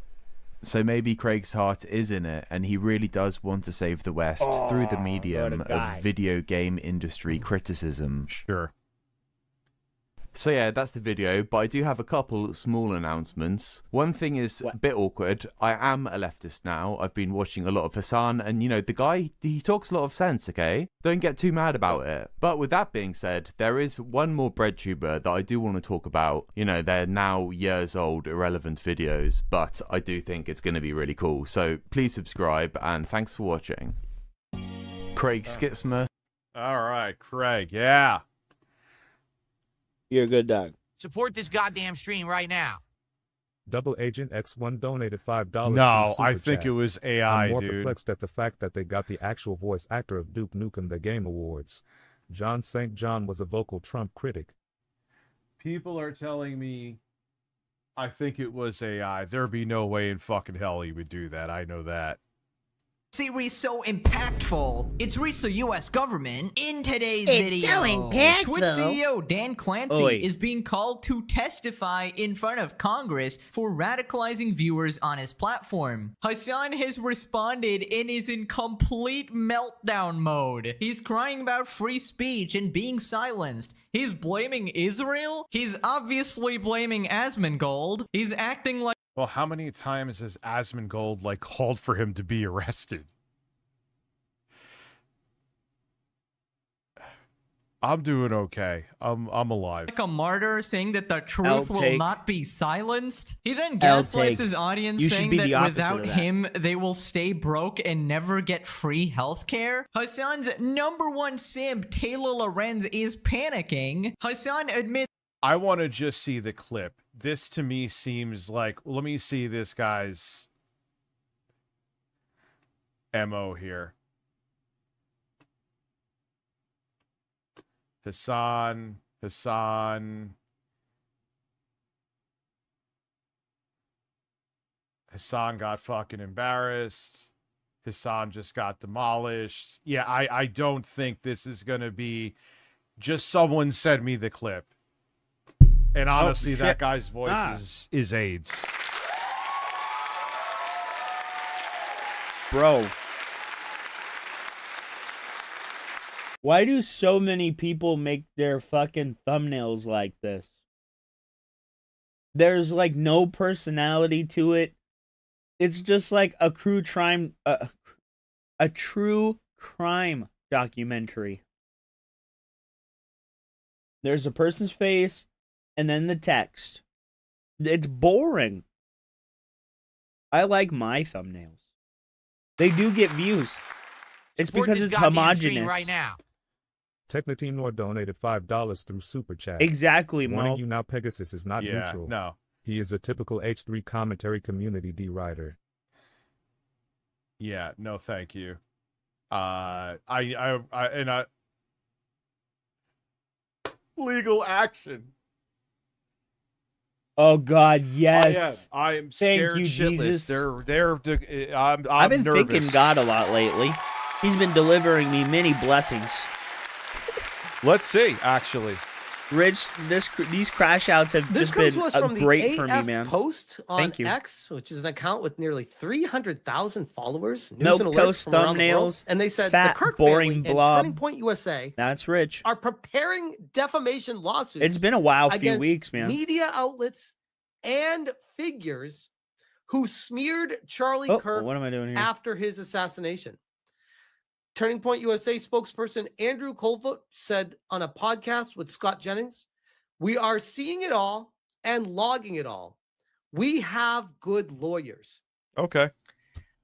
So maybe Craig's heart is in it, and he really does want to save the West through the medium of video game industry criticism. Sure. So yeah, that's the video, but I do have a couple small announcements. One thing is a bit awkward. I am a leftist now. I've been watching a lot of Hassan, and you know, the guy, he talks a lot of sense, okay? Don't get too mad about it. But with that being said, there is one more breadtuber that I do want to talk about. You know, they're now years old, irrelevant videos, but I do think it's going to be really cool. So please subscribe, and thanks for watching. Craig Skitsmer. All right, Craig, yeah. You're a good dog. Support this goddamn stream right now. Double Agent X1 donated $5. No, I think it was AI, I'm more dude. perplexed at the fact that they got the actual voice actor of Duke Nukem the Game Awards. John St. John was a vocal Trump critic. People are telling me I think it was AI. There'd be no way in fucking hell he would do that. I know that. Series so impactful, it's reached the U.S. government. In today's It's video, so impactful. Twitch CEO Dan Clancy Oi. is being called to testify in front of Congress for radicalizing viewers on his platform. Hassan has responded and is in complete meltdown mode. He's crying about free speech and being silenced. He's blaming Israel. He's obviously blaming Asmongold. He's acting like Well, how many times has Asmongold like called for him to be arrested? I'm doing okay. I'm alive. a martyr, saying that the truth will Outtake. not be silenced. He then gaslights his audience, You should saying be the that opposite without of that. him, they will stay broke and never get free healthcare. Hassan's #1 simp, Taylor Lorenz, is panicking. Hassan admits I want to just see the clip. This to me seems like, let me see this guy's MO here. Hassan got fucking embarrassed. Hassan just got demolished. Yeah, I don't think this is going to be just someone send me the clip. And honestly, that guy's voice is AIDS. Bro. Why do so many people make their fucking thumbnails like this? There's like no personality to it. It's just like a true crime documentary. There's a person's face and then the text. It's boring. I like my thumbnails. They do get views. It's Support because this it's goddamn stream homogenous. right now. Technoteam donated $5 through Super Chat. Exactly, Warning Mo. you now, Pegasus is not Yeah, neutral. no. He is a typical H3 commentary community D-writer. Yeah, no, thank you. Legal action. Oh God, yes. I am Thank scared you, shitless. Jesus. I've been nervous. thinking God a lot lately. He's been delivering me many blessings. Let's see, actually. Rich, these crash outs have This just comes been to us from great the for me, man. Post on Thank you. X, which is an account with nearly 300,000 followers. News Milk and alerts toast from around the world. thumbnails, And they said fat, the Kirk boring family blob. and Turning Point USA That's Rich. are preparing defamation lawsuits. It's been a wild few against weeks, man. Media outlets and figures who smeared Charlie Kirk what am I doing here? after his assassination. Turning Point USA spokesperson Andrew Colfoot said on a podcast with Scott Jennings, "We are seeing it all and logging it all. We have good lawyers." Okay.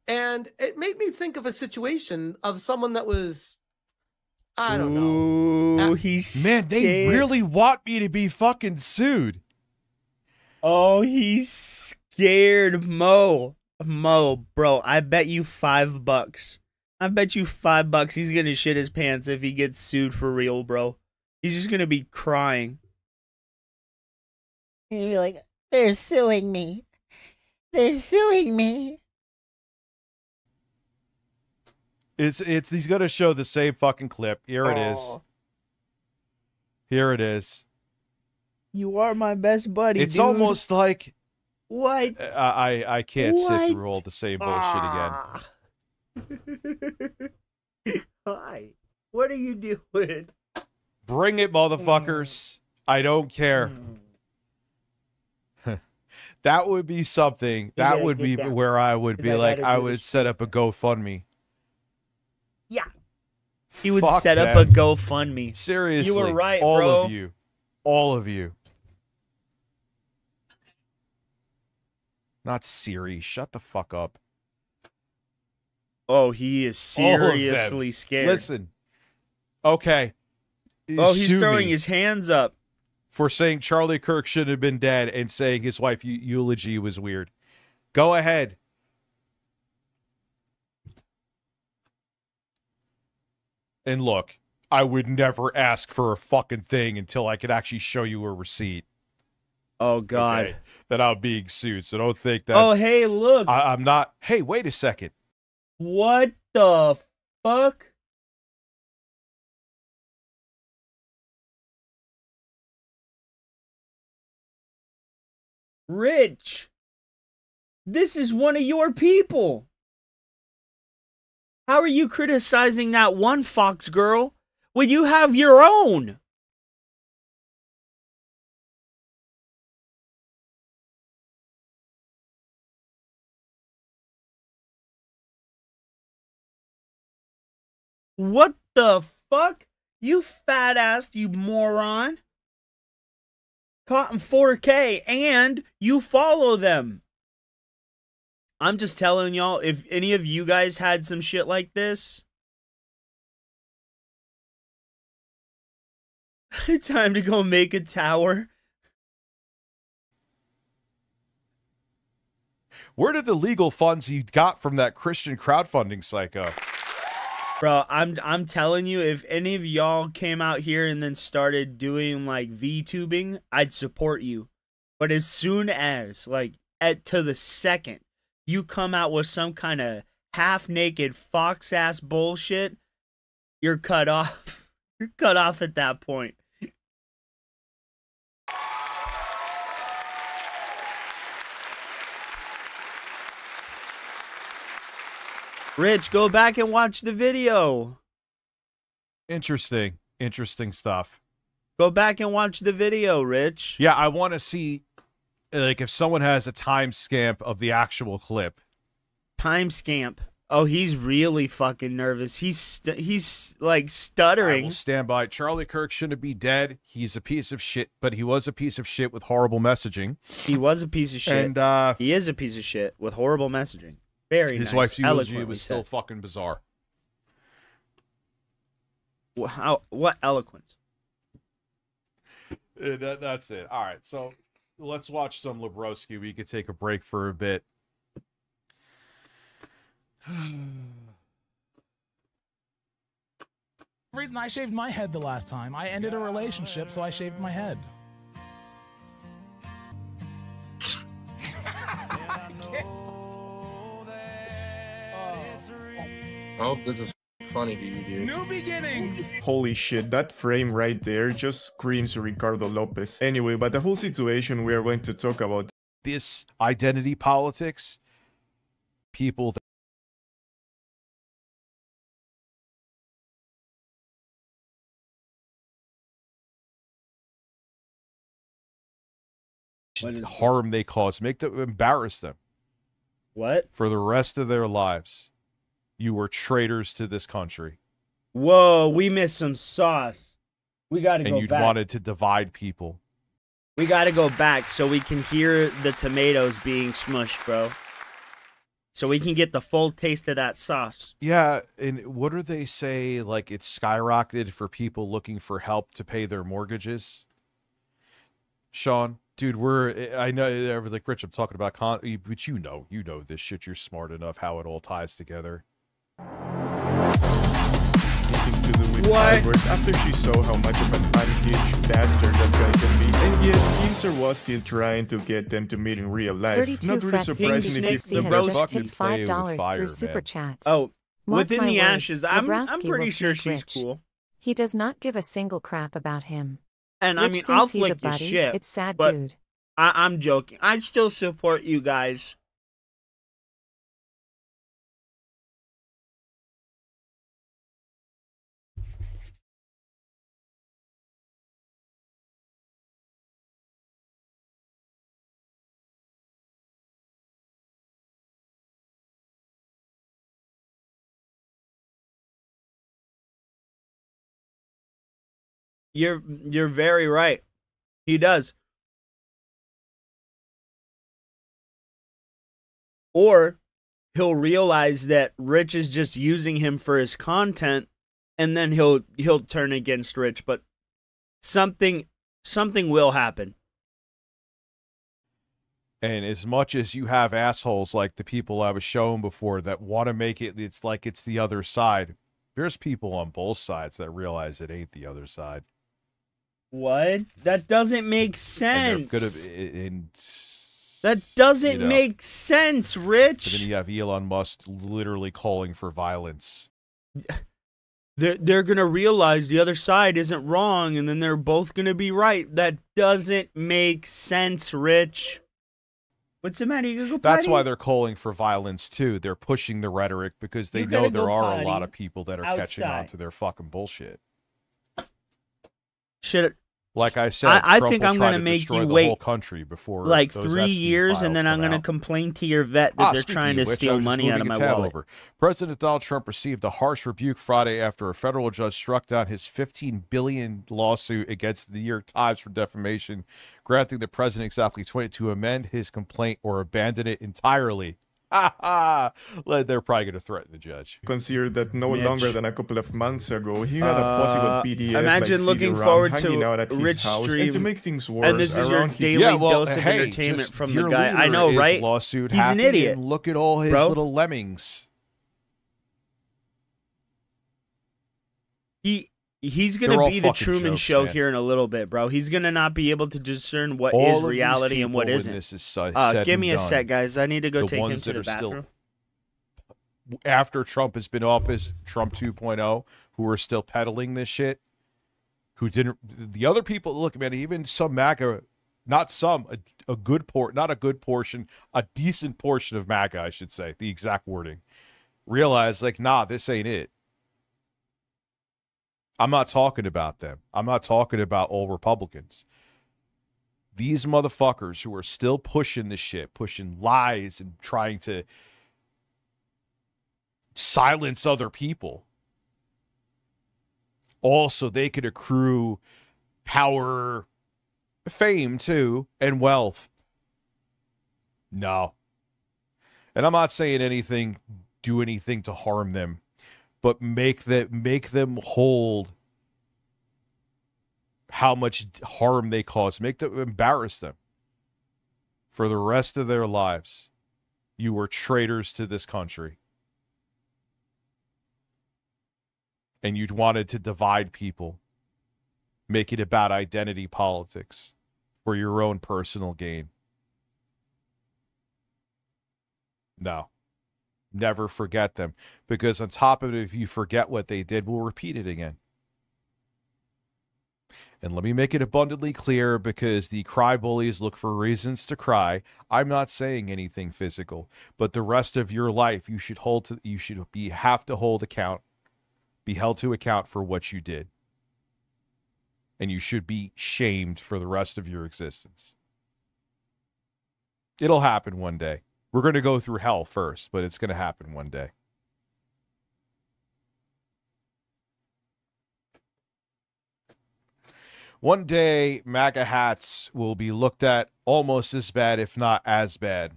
And it made me think of a situation of someone that was, I don't know. He's Man, they scared. really want me to be fucking sued. Oh, he's scared, Mo. Mo, bro, I bet you $5 I bet you $5 he's gonna shit his pants if he gets sued for real, bro. He's just gonna be crying. He'd be like, they're suing me. They're suing me. He's gonna show the same fucking clip. Here it is. Here it is. You are my best buddy, It's dude. almost like What? I can't sit What? through all the same bullshit again. Hi. What are you doing? Bring it, motherfuckers. I don't care. That would be something. That gotta would get be down. where I would 'Cause be I like, gotta I do would this set up a GoFundMe. Yeah. He would Fuck set up them. a GoFundMe. Seriously. You were right, all bro. of you. All of you. Not Siri. Shut the fuck up. Oh, he is All of them. seriously scared. Listen. Okay. Oh, he's Sue throwing me his hands up. for saying Charlie Kirk should have been dead and saying his wife eulogy was weird. Go ahead. And look, I would never ask for a fucking thing until I could actually show you a receipt. Oh, God. Okay? That I'm being sued. So don't think that. Oh, hey, look. I'm not. Hey, wait a second. What the fuck? Rich, this is one of your people. How are you criticizing that one Fox girl when you have your own? What the fuck? You fat ass, you moron. Caught in 4K and you follow them. I'm just telling y'all, if any of you guys had some shit like this, time to go make a tower. Where did the legal funds he got from that Christian crowdfunding site go? Bro, I'm telling you, if any of y'all came out here and then started doing like VTubing, I'd support you. But as soon as, like, to the second, you come out with some kind of half-naked fox-ass bullshit, you're cut off. You're cut off at that point. Rich, go back and watch the video. Interesting. Interesting stuff. Go back and watch the video, Rich. Yeah, I want to see, like, if someone has a timestamp of the actual clip. Timestamp. Oh, he's really fucking nervous. He's like stuttering. I will stand by. Charlie Kirk shouldn't be dead. He's a piece of shit, but he was a piece of shit with horrible messaging. He was a piece of shit. And he is a piece of shit with horrible messaging. Very his nice. wife's eulogy Eloquently was still said. fucking bizarre. What eloquence? That's it. All right, so let's watch some Lebroski. We could take a break for a bit. The reason I shaved my head the last time, I ended a relationship, so I shaved my head. I hope this is funny to you, dude. New beginnings! Holy shit, that frame right there just screams Ricardo Lopez. Anyway, but the whole situation we are going to talk about. This identity politics, people that harm they cause, make them embarrass them. What? For the rest of their lives. You were traitors to this country. Whoa, we missed some sauce. We got to go And you back. wanted to divide people. We got to go back so we can hear the tomatoes being smushed, bro. So we can get the full taste of that sauce. Yeah, and what do they say? Like, it's skyrocketed for people looking for help to pay their mortgages? Sean, dude, I know, like, Rich, I'm talking about, but you know this shit. You're smart enough how it all ties together. do with Albert after she saw how much of an unhinged bastard that guy can be. And yet, Ginzer was still trying to get them to meet in real life. 32 Not really Frets surprising if He has just tipped $5 through Super Chat. Oh, Mark Within my the words, Ashes, I'm Lebowski pretty will sure sneak she's Rich. cool. He does not give a single crap about him. And I Rich mean, thinks I'll he's a flick your buddy. shit. It's sad, but dude. I'm joking. I still support you guys. You're very right. He does. Or he'll realize that Rich is just using him for his content, and then he'll turn against Rich. But something will happen. And as much as you have assholes like the people I was showing before that want to make it's like it's the other side, there's people on both sides that realize it ain't the other side. What? That doesn't make sense. That You doesn't know. make sense, Rich. But then you have Elon Musk literally calling for violence. They're gonna realize the other side isn't wrong, and then they're both gonna be right. That doesn't make sense, Rich. What's the matter? You gonna go That's potty? why they're calling for violence too. They're pushing the rhetoric because they You know gotta there go are a potty lot of people that are catching on outside. to their fucking bullshit. Should Like I said, I Trump think will I'm try gonna to make destroy you the wait whole country before like those 3 Epstein years, and files then I'm come gonna out. complain to your vet that they're Speaking trying to of which, I steal was just money out of moving my a tab wallet. over. President Donald Trump received a harsh rebuke Friday after a federal judge struck down his $15 billion lawsuit against the New York Times for defamation, granting the president exactly 20 to amend his complaint or abandon it entirely. They're probably going to threaten the judge. Consider that no Mitch. longer than a couple of months ago, he had a possible PDF imagine like looking CD-ROM forward hanging to out at his Rich house, stream, and to make things worse, and this is your around his daily dose of entertainment just from dear the guy. I leader know, is right? Lawsuit He's an happy, idiot. and look at all his bro. little lemmings. He's They're gonna all be the fucking Truman jokes, Show man. here in a little bit, bro. He's gonna not be able to discern what All is of these reality and what people, when isn't. this is said Give and me a done, sec, guys. I need to go the take him ones to that the are still- bathroom. After Trump has been office, Trump 2.0, who are still peddling this shit, who didn't, the other people, look, man, even some MAGA, not some, a good not a good portion, a decent portion of MAGA, I should say, the exact wording, realize, like, nah, this ain't it. I'm not talking about them. I'm not talking about all Republicans. These motherfuckers who are still pushing this shit, pushing lies and trying to silence other people, also they could accrue power, fame too, and wealth. No. And I'm not saying do anything to harm them, but make them hold how much harm they cause. Embarrass them for the rest of their lives. You are traitors to this country. And you wanted to divide people, make it about identity politics for your own personal gain. No. Never forget them. Because on top of it, if you forget what they did, we'll repeat it again. And let me make it abundantly clear, because the cry bullies look for reasons to cry. I'm not saying anything physical, but the rest of your life you should have to hold account, be held to account for what you did. And you should be shamed for the rest of your existence. It'll happen one day. We're going to go through hell first, but it's going to happen one day. One day, MAGA hats will be looked at almost as bad, if not as bad.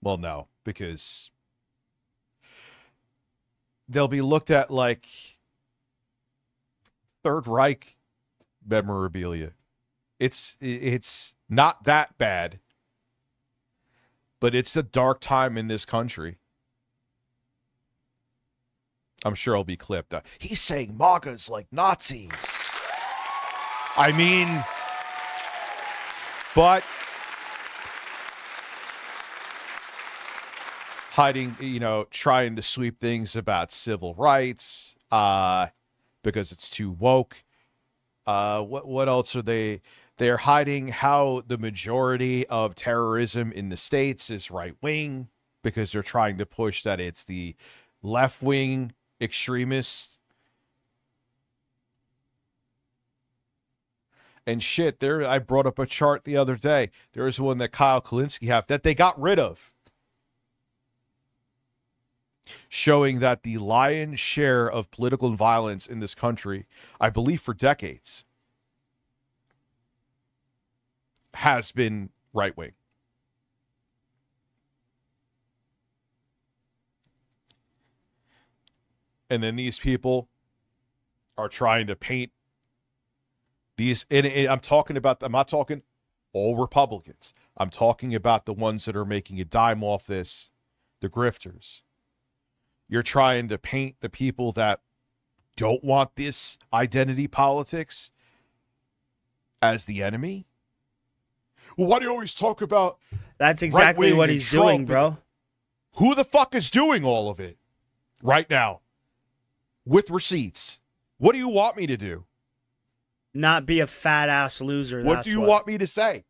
Well, no, because they'll be looked at like Third Reich memorabilia. It's not that bad, but it's a dark time in this country. I'm sure it'll be clipped. He's saying MAGA's like Nazis. I mean, but hiding, you know, trying to sweep things about civil rights because it's too woke. What else are they? They're hiding how the majority of terrorism in the States is right wing because they're trying to push that it's the left wing extremists. And shit, there I brought up a chart the other day. There was one that Kyle Kalinske have that they got rid of, showing that the lion's share of political violence in this country, I believe for decades, has been right-wing. And then these people are trying to paint these, and I'm talking about, I'm not talking all Republicans. I'm talking about the ones that are making a dime off this, the grifters. You're trying to paint the people that don't want this identity politics as the enemy. Well, why do you always talk about That's exactly what he's doing, bro. Who the fuck is doing all of it right now with receipts? What do you want me to do? Not be a fat ass loser. What do you want me to say?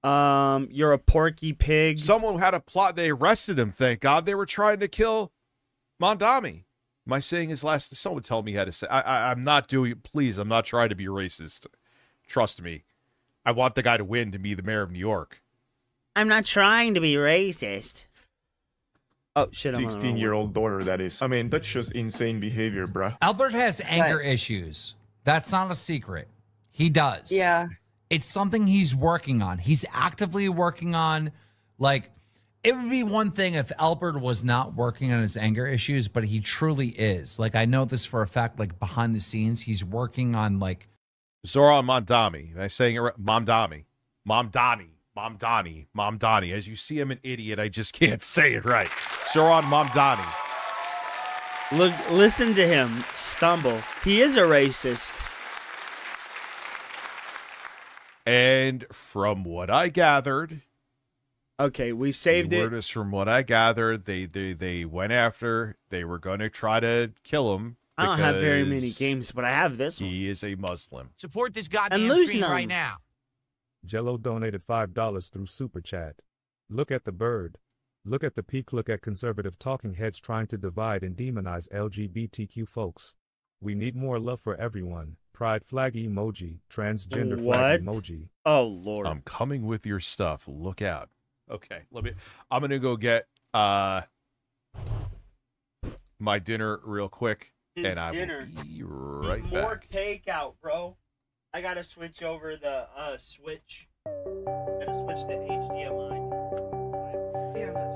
You're a porky pig. Someone had a plot. They arrested him. Thank God. They were trying to kill Mondami. Am I saying his last? Someone tell me how to say. I'm not doing. Please, I'm not trying to be racist. Trust me. I want the guy to win to be the mayor of New York. I'm not trying to be racist. Oh shit! 16-year-old daughter. That is. I mean, that's just insane behavior, bruh. Albert has anger issues. That's not a secret. He does. Yeah. It's something he's working on. He's actively working on. Like, it would be one thing if Albert was not working on his anger issues, but he truly is. Like, I know this for a fact, like, behind the scenes, he's working on, like... Zoran Mondami. Am I saying it right? Momdani. Momdani. As you see, I'm an idiot. I just can't say it right. Zoran Momdani. Look, listen to him stumble. He is a racist. And from what I gathered, okay, we saved it. Is from what I gathered, they went after. They were going to try to kill him. I don't have very many games, but I have this one. He is a Muslim. Support this goddamn stream right now. Jello donated $5 through Super Chat. Look at the bird. Look at the peak. Look at conservative talking heads trying to divide and demonize LGBTQ folks. We need more love for everyone. Pride flag emoji. Transgender flag emoji. Oh, Lord. I'm coming with your stuff. Look out. Okay, I'm going to go get my dinner real quick. And I will be right back. More takeout, bro. I gotta switch over the switch. Gotta switch the HDMI. Damn, that's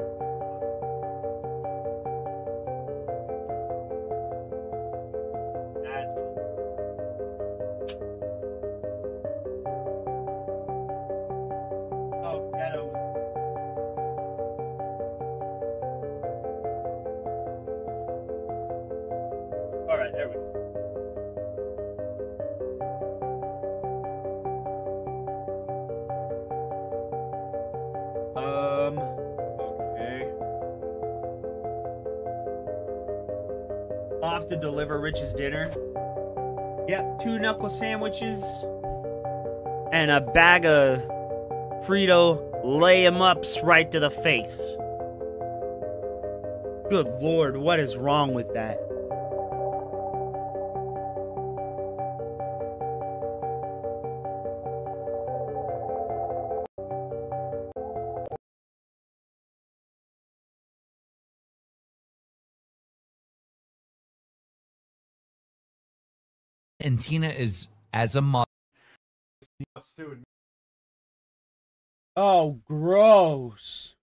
oh, ghetto. All right, there we go. Okay. I'll have to deliver Rich's dinner. Yep, 2 knuckle sandwiches. And a bag of Frito lay 'em ups right to the face. Good Lord, what is wrong with that? And Tina is, as a mother... Oh, gross.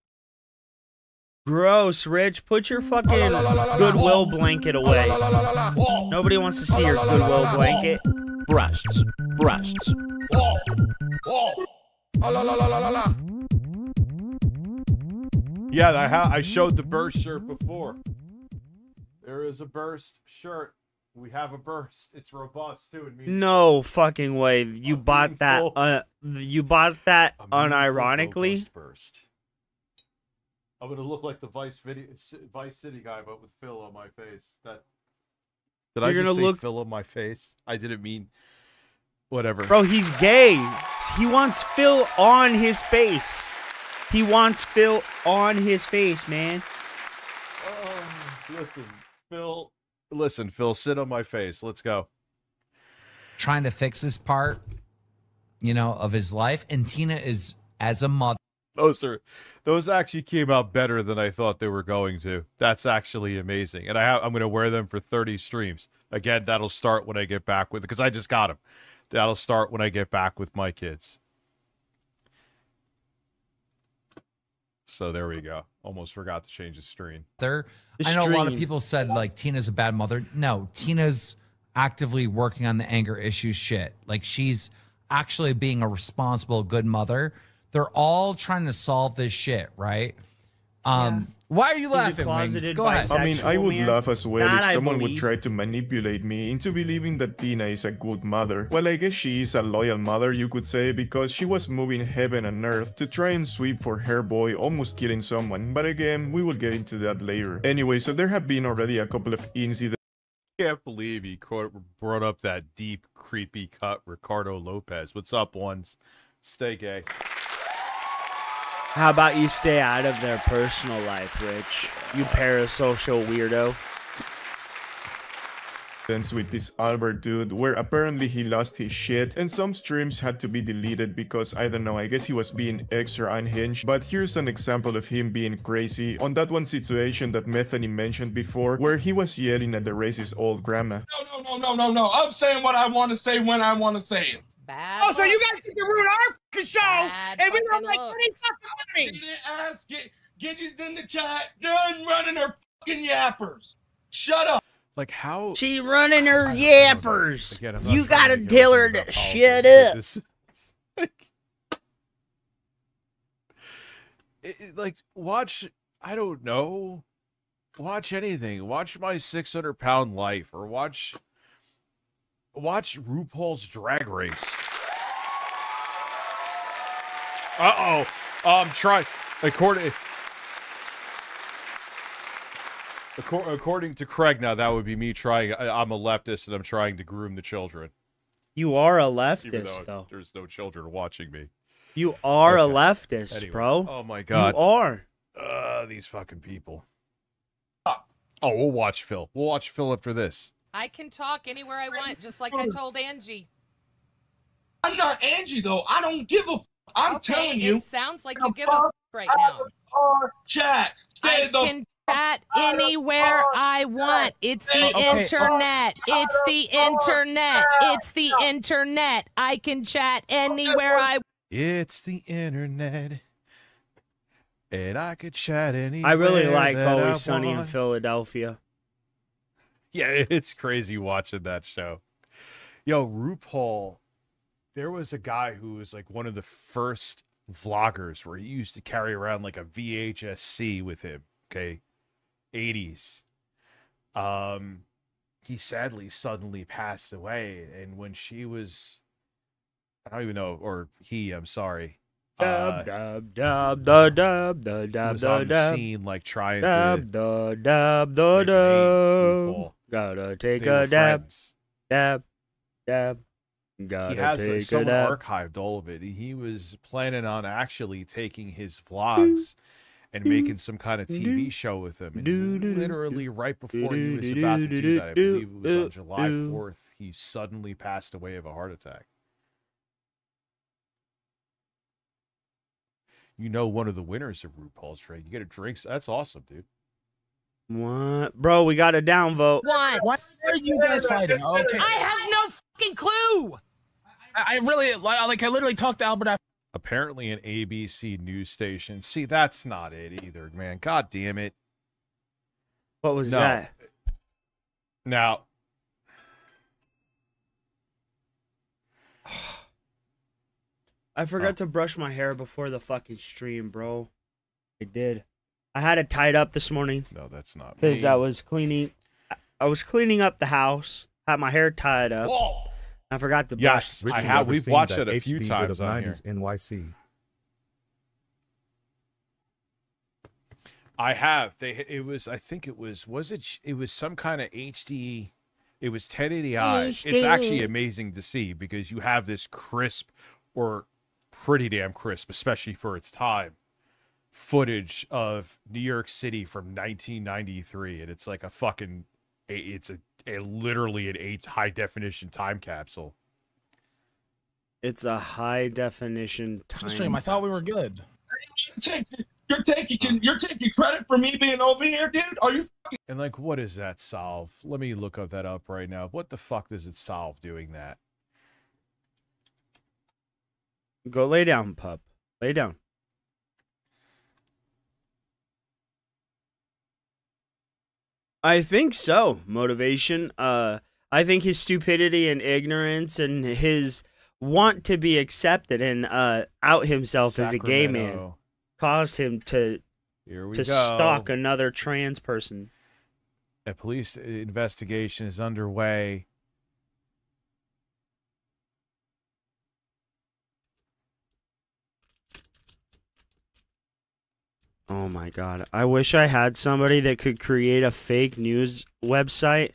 Gross, Rich. Put your fucking Goodwill blanket away. Nobody wants to see your Goodwill blanket. Breasts. Yeah, I showed the bird shirt before. There is a burst shirt. We have a burst. It's robust too. No fucking way. You bought that. You bought that unironically. Burst. I'm gonna look like the Vice City guy, but with Phil on my face. Did I just say Phil on my face? I didn't mean. Whatever. Bro, he's gay. He wants Phil on his face. He wants Phil on his face, man. Listen, Phil. Listen, Phil, sit on my face. Let's go. Trying to fix this part, of his life. And Tina is, as a mother. Those actually came out better than I thought they were going to. That's actually amazing. And I'm going to wear them for 30 streams. Again, that'll start when I get back with it, because I just got them. That'll start when I get back with my kids. So there we go. Almost forgot to change the screen. I know a lot of people said like Tina's a bad mother. No, Tina's actively working on the anger issues shit. Like she's actually being a responsible, good mother. They're all trying to solve this shit, right? Why are you laughing, Wings? Go ahead. I mean, I would laugh as well if someone would try to manipulate me into believing that Tina is a good mother. Well, I guess she is a loyal mother, you could say, because she was moving heaven and earth to try and sweep for her boy, almost killing someone. But again, we will get into that later. Anyway, so there have been already a couple of incidents. Can't believe he brought up that deep, creepy cut Ricardo Lopez. What's up, ones? Stay gay. How about you stay out of their personal life, Rich? You parasocial weirdo. With this Albert dude, where apparently he lost his shit, and some streams had to be deleted because, I don't know, I guess he was being extra unhinged. But here's an example of him being crazy on that one situation that Methany mentioned before, where he was yelling at the racist old grandma. No. I'm saying what I want to say when I want to say it. Bad so you guys get to ruin our fucking show, Bad and we don't fucking like any fucking money. Didn't ask Gidget's in the chat, done running her fucking yappers. Shut up. Like how she running her yappers. Again, you gotta tell her to shut up. Like watch. I don't know. Watch anything. Watch My 600-Pound Life, or watch RuPaul's Drag Race. I'm trying. According to Craig, now that would be me trying. I'm a leftist and I'm trying to groom the children. You are a leftist, though. There's no children watching me. You are a leftist, anyway, bro. Oh my god. You are. These fucking people. Oh, we'll watch Phil. We'll watch Phil after this. I can talk anywhere I want, just like I told Angie. I'm not Angie, though. I don't give a f. I'm telling you. It sounds like you give a f right now. Chat. I can chat anywhere I want. It's the internet. It's the internet. It's the internet. I can chat anywhere I want. It's the internet. And I could chat anywhere. I really like Always Sunny in Philadelphia. Yeah, it's crazy watching that show. Yo, RuPaul, there was a guy who was like one of the first vloggers where he used to carry around like a VHS-C with him, okay? 80s. He sadly suddenly passed away, and when she was, I don't even know, or he, I'm sorry. Was on the scene like trying to gotta take a dab, dab. Gotta he has take someone a dab. archived all of it. He was planning on actually taking his vlogs and making some kind of TV show with them. And literally right before he was about to do that, I believe it was on July 4th, he suddenly passed away of a heart attack. You know, one of the winners of RuPaul's Drag. You get a drink. That's awesome, dude. What? Bro, we got a downvote. Why are you guys fighting? Okay. I have no fucking clue. I really, I literally talked to Albert after. Apparently an ABC news station. See, that's not it either, man. God damn it. What was that? Now. I forgot to brush my hair before the fucking stream, bro. I did. I had it tied up this morning. No, that's not me. Because I was cleaning. I was cleaning up the house, had my hair tied up. Whoa. I forgot to Yes, brush. I have. We've watched it a HD few bit times of on here. 90s NYC. I have. It was. I think it was. Was it? It was some kind of HD. It was 1080i. It's actually amazing to see because you have this crisp, or pretty damn crisp, especially for its time, footage of New York City from 1993, and it's like a fucking. It's a literally an high definition time capsule. It's a high definition time. Stream. I thought we were good. You're taking credit for me being over here, dude? Are you fucking... And like, what does that solve? Let me look that up right now. What the fuck does it solve doing that? Go lay down, pup. Lay down. I think so. Motivation. I think his stupidity and ignorance and his want to be accepted and out himself as a gay man caused him to stalk another trans person. A police investigation is underway. Oh my god. I wish I had somebody that could create a fake news website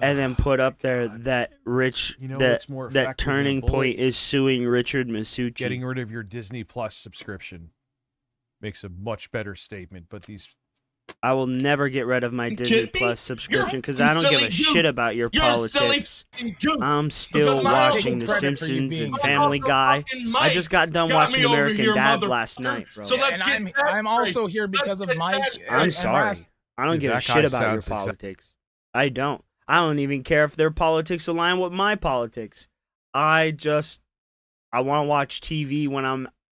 and then put up there that that Turning Point is suing Richard Masucci. Getting rid of your Disney Plus subscription makes a much better statement, but these... I will never get rid of my Disney Plus subscription because I don't give a shit about your politics. I'm still watching The Simpsons and Family Guy. I just got done watching American Dad last night, bro. So I'm also here because of Mike. I'm sorry. I don't give a shit about your politics. I don't. I don't even care if their politics align with my politics. I want to watch TV when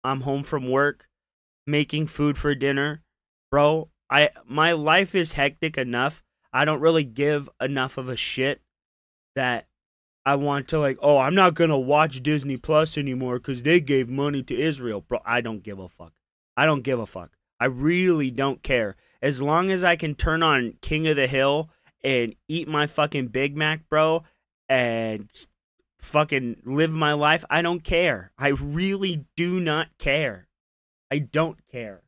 I'm home from work, making food for dinner, bro. My life is hectic enough. I don't really give enough of a shit that I want to I'm not going to watch Disney Plus anymore because they gave money to Israel. Bro, I don't give a fuck. I don't give a fuck. I really don't care. As long as I can turn on King of the Hill and eat my fucking Big Mac, bro, and fucking live my life, I don't care. I really do not care. I don't care.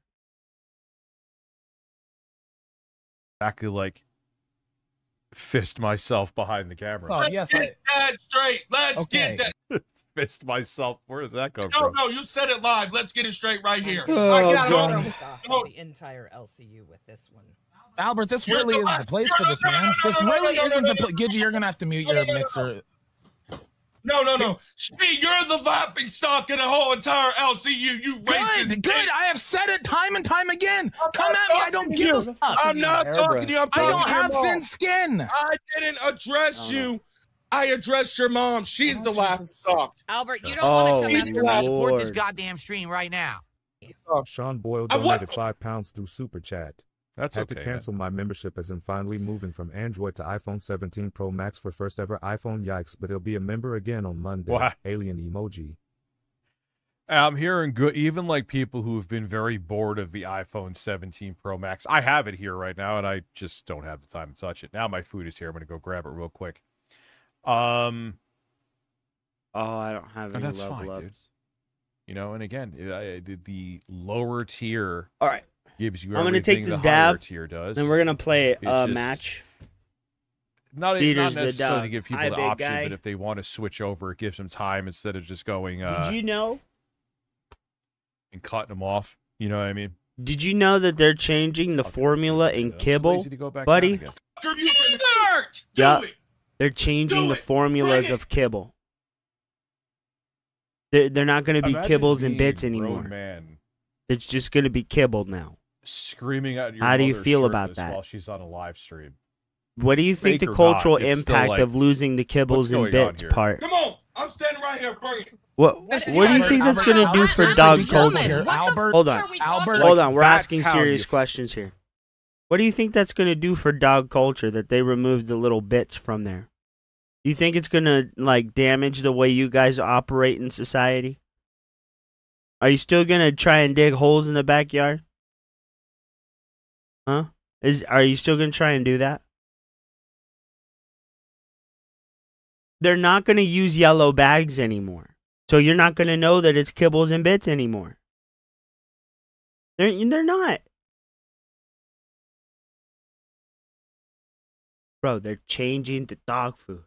Exactly like fist myself behind the camera. Oh, yes, Get that straight. Let's get that. Fist myself. Where does that come from? No, you said it live. Let's get it straight right here. The entire LCU with this one. Albert, this really isn't the place for this, man. This really isn't the place. Gidget, you're going to have to mute your mixer. No. You're the vaping stock in the whole entire LCU. You racist. Good. I have said it time and time again. Come at me. I don't give a fuck. I'm not talking to you. I'm talking to I don't have thin skin. I didn't address you. I addressed your mom. She's the last stock. Albert, you don't want to come after me. Support this goddamn stream right now. Sean Boyle donated £5 through Super Chat. That's Had to cancel my membership as I'm finally moving from Android to iPhone 17 Pro Max for first ever iPhone. Yikes, but he'll be a member again on Monday. Wow. Alien emoji. I'm hearing good, even like people who have been very bored of the iPhone 17 Pro Max. I have it here right now, and I just don't have the time to touch it. Now my food is here. I'm going to go grab it real quick. I don't have any that's love fine, loves. dude. You know, and again, the lower tier. All right. Gives you I'm going to take this dab, and we're going to play a match. Not necessarily to give people Hi, the big option, guy. but if they want to switch over, it gives them time instead of just going Did you know? And cutting them off. You know what I mean? Did you know that they're changing the formula in kibble, buddy? Yeah, they're changing the formulas of kibble. They're not going to be kibbles and bits anymore. Man. It's just going to be kibble now. Screaming at your How do you mother feel about shirtless that? while she's on a live stream? What do you think Fake the or cultural not, it's still impact like, of losing the kibbles and what's going on bits here? part? Come on. I'm standing right here. Bring it. What do you think that's going to do for dog culture? Hold on. Hold on. We're asking serious questions here. What do you think that's going to do for dog culture that they removed the little bits from there? Do you think it's going to like damage the way you guys operate in society? Are you still going to try and dig holes in the backyard? Huh? Are you still going to try and do that? they're not going to use yellow bags anymore. So you're not going to know that it's kibbles and bits anymore. They're not. Bro, they're changing the dog food.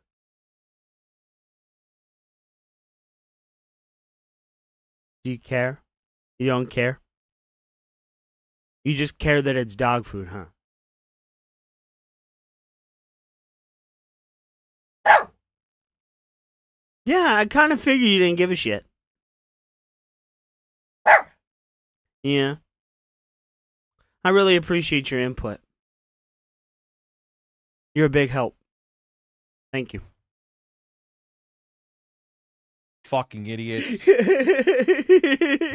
Do you care? You don't care? You just care that it's dog food, huh? Yeah, I kind of figured you didn't give a shit. Yeah. I really appreciate your input. You're a big help. Thank you. Fucking idiots.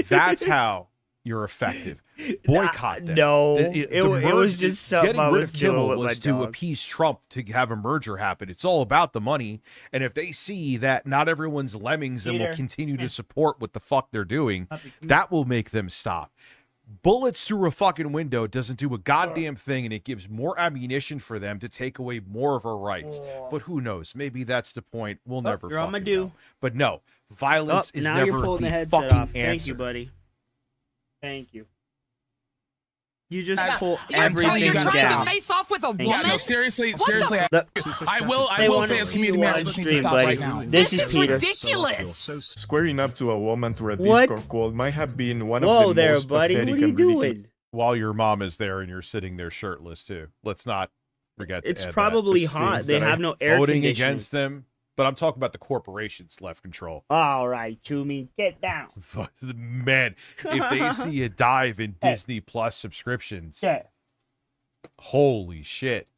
That's how you're effective. Boycott them. No, it was just something getting I rid was of doing Kimmel with my was to dog. appease Trump to have a merger happen. It's all about the money, and if they see that not everyone's lemmings and will Peter, continue to support what the fuck they're doing, that will make them stop. Bullets through a fucking window doesn't do a goddamn thing, and it gives more ammunition for them to take away more of our rights. But who knows? Maybe that's the point. We'll never you're on my fucking do. know. But no, violence is now never you're pulling the the headset fucking off. answer. Thank you, buddy. Thank you. You just I'm pull telling everything you, You're trying down. to face off with a woman? Yeah, no, seriously, What the seriously. I will wanna say as see community you manager, on this needs to stream, stop buddy. right now. This is Peter. ridiculous. Squaring up to a woman through a What? Discord call might have been one Whoa of the there, most buddy. pathetic What are you and ridiculous. doing? While your mom is there and you're sitting there shirtless too. Let's not forget to It's add probably that. hot. Things They that have are no air voting conditioning. against them. But I'm talking about the corporations left control. All right, Chumi, get down. Man, if they see a dive in Disney Plus subscriptions, holy shit.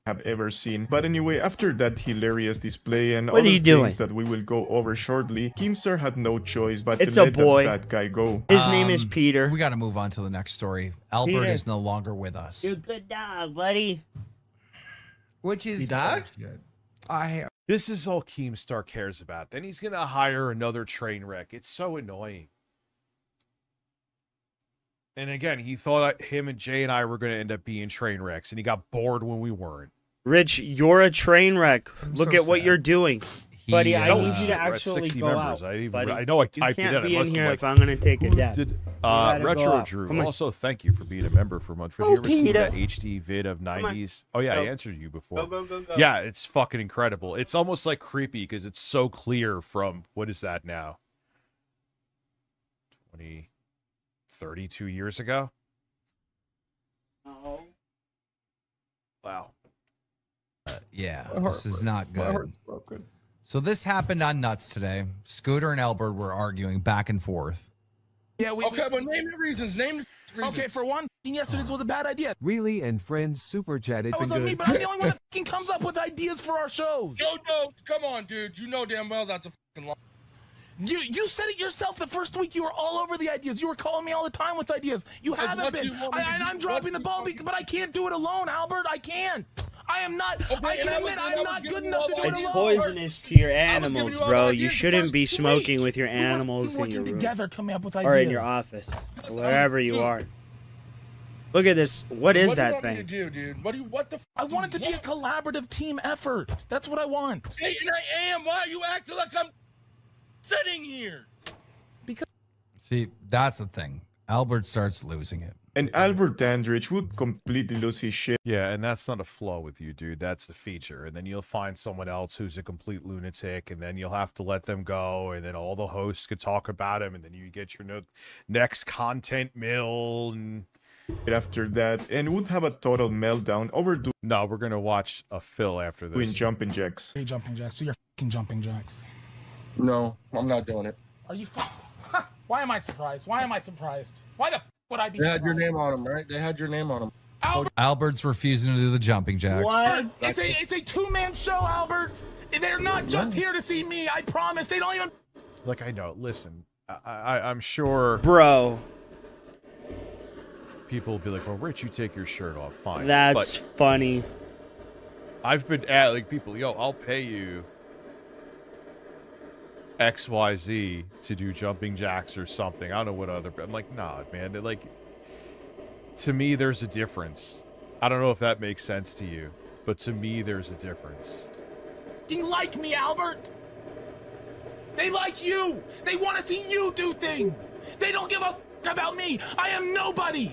Have ever seen. But anyway, after that hilarious display and What are other you doing? things that we will go over shortly, Keemstar had no choice but It's to a let boy. that fat guy go. His name is Peter. We got to move on to the next story. Albert Peter. is no longer with us. You're a good dog, buddy. Which is This is all Keemstar cares about. Then he's going to hire another train wreck. It's so annoying. And again, he thought him and Jay and I were going to end up being train wrecks, and he got bored when we weren't. Rich, you're a train wreck. Look so at what sad. you're doing. Buddy, I need you to We're at actually 60 go members. out. Buddy. I know I typed you it can't in. be I in must here have, if I'm going to take a death. Did, You gotta go Retro out. Drew, Come on. also thank you for being a member for a month. Have Oh, you ever seen Peter. that HD vid of 90s? Oh, yeah, Go. I answered you before. Go. Yeah, it's fucking incredible. It's almost like creepy because it's so clear from, what is that now? 32 years ago? Oh. Wow. Yeah, My this is not My good. heart's broken. So this happened on Nuts today. Scooter and Albert were arguing back and forth. Yeah, Okay, but name the reasons. Name the reasons. Okay, for one, yesterday's was a bad idea. Really and friends super chatted. That was on me, but I'm the only one that fucking comes up with ideas for our shows. Yo, no, come on, dude. You know damn well that's a fucking lie. You said it yourself the first week. You were all over the ideas. You were calling me all the time with ideas. You Said, haven't what do been. you want me to do? I'm dropping the ball, but I can't do it alone, Albert. I can't. I am not. I and I can was- admit and I I'm was not giving good you enough all to do the it It's alone. poisonous to your giving animals, you all bro. the You ideas the shouldn't first be 2 smoking weeks. with your We were animals in your working room. together, coming up with Or in ideas. your office. Wherever you are. Look at this. What is What do you that want me to thing? do, dude? What the? I want it to be a collaborative team effort. That's what I want. Hey, and I am. Why are you acting like I'm sitting here? See, that's the thing. Albert starts losing it. And Albert Dandridge would completely lose his shit. Yeah, and that's not a flaw with you, dude. That's the feature. And then you'll find someone else who's a complete lunatic, and then you'll have to let them go, and then all the hosts could talk about him, and then you get your next content mill. And after that, and would have a total meltdown over no, we're gonna watch a fill after doing this. jumping jacks. Hey, jumping jacks. Do your fucking jumping jacks. No, I'm not doing it. Are you? Why am I surprised? Why am I surprised? Why the would I be They surprised? had your name on them, right? They had your name on them. Albert's refusing to do the jumping jacks. What? It's a two-man show, Albert. They're not just here to see me. I promise. They don't even. Like, I know. Listen, I'm sure, Bro. people will be like, "Well, Rich, you take your shirt off, fine." That's But funny. I've been at like people, yo, I'll pay you XYZ to do jumping jacks or something. I don't know what other. I'm like, nah, man. Like, to me, there's a difference. I don't know if that makes sense to you. but to me, there's a difference. They like me, Albert. They like you. They want to see you do things. They don't give a f about me. I am nobody.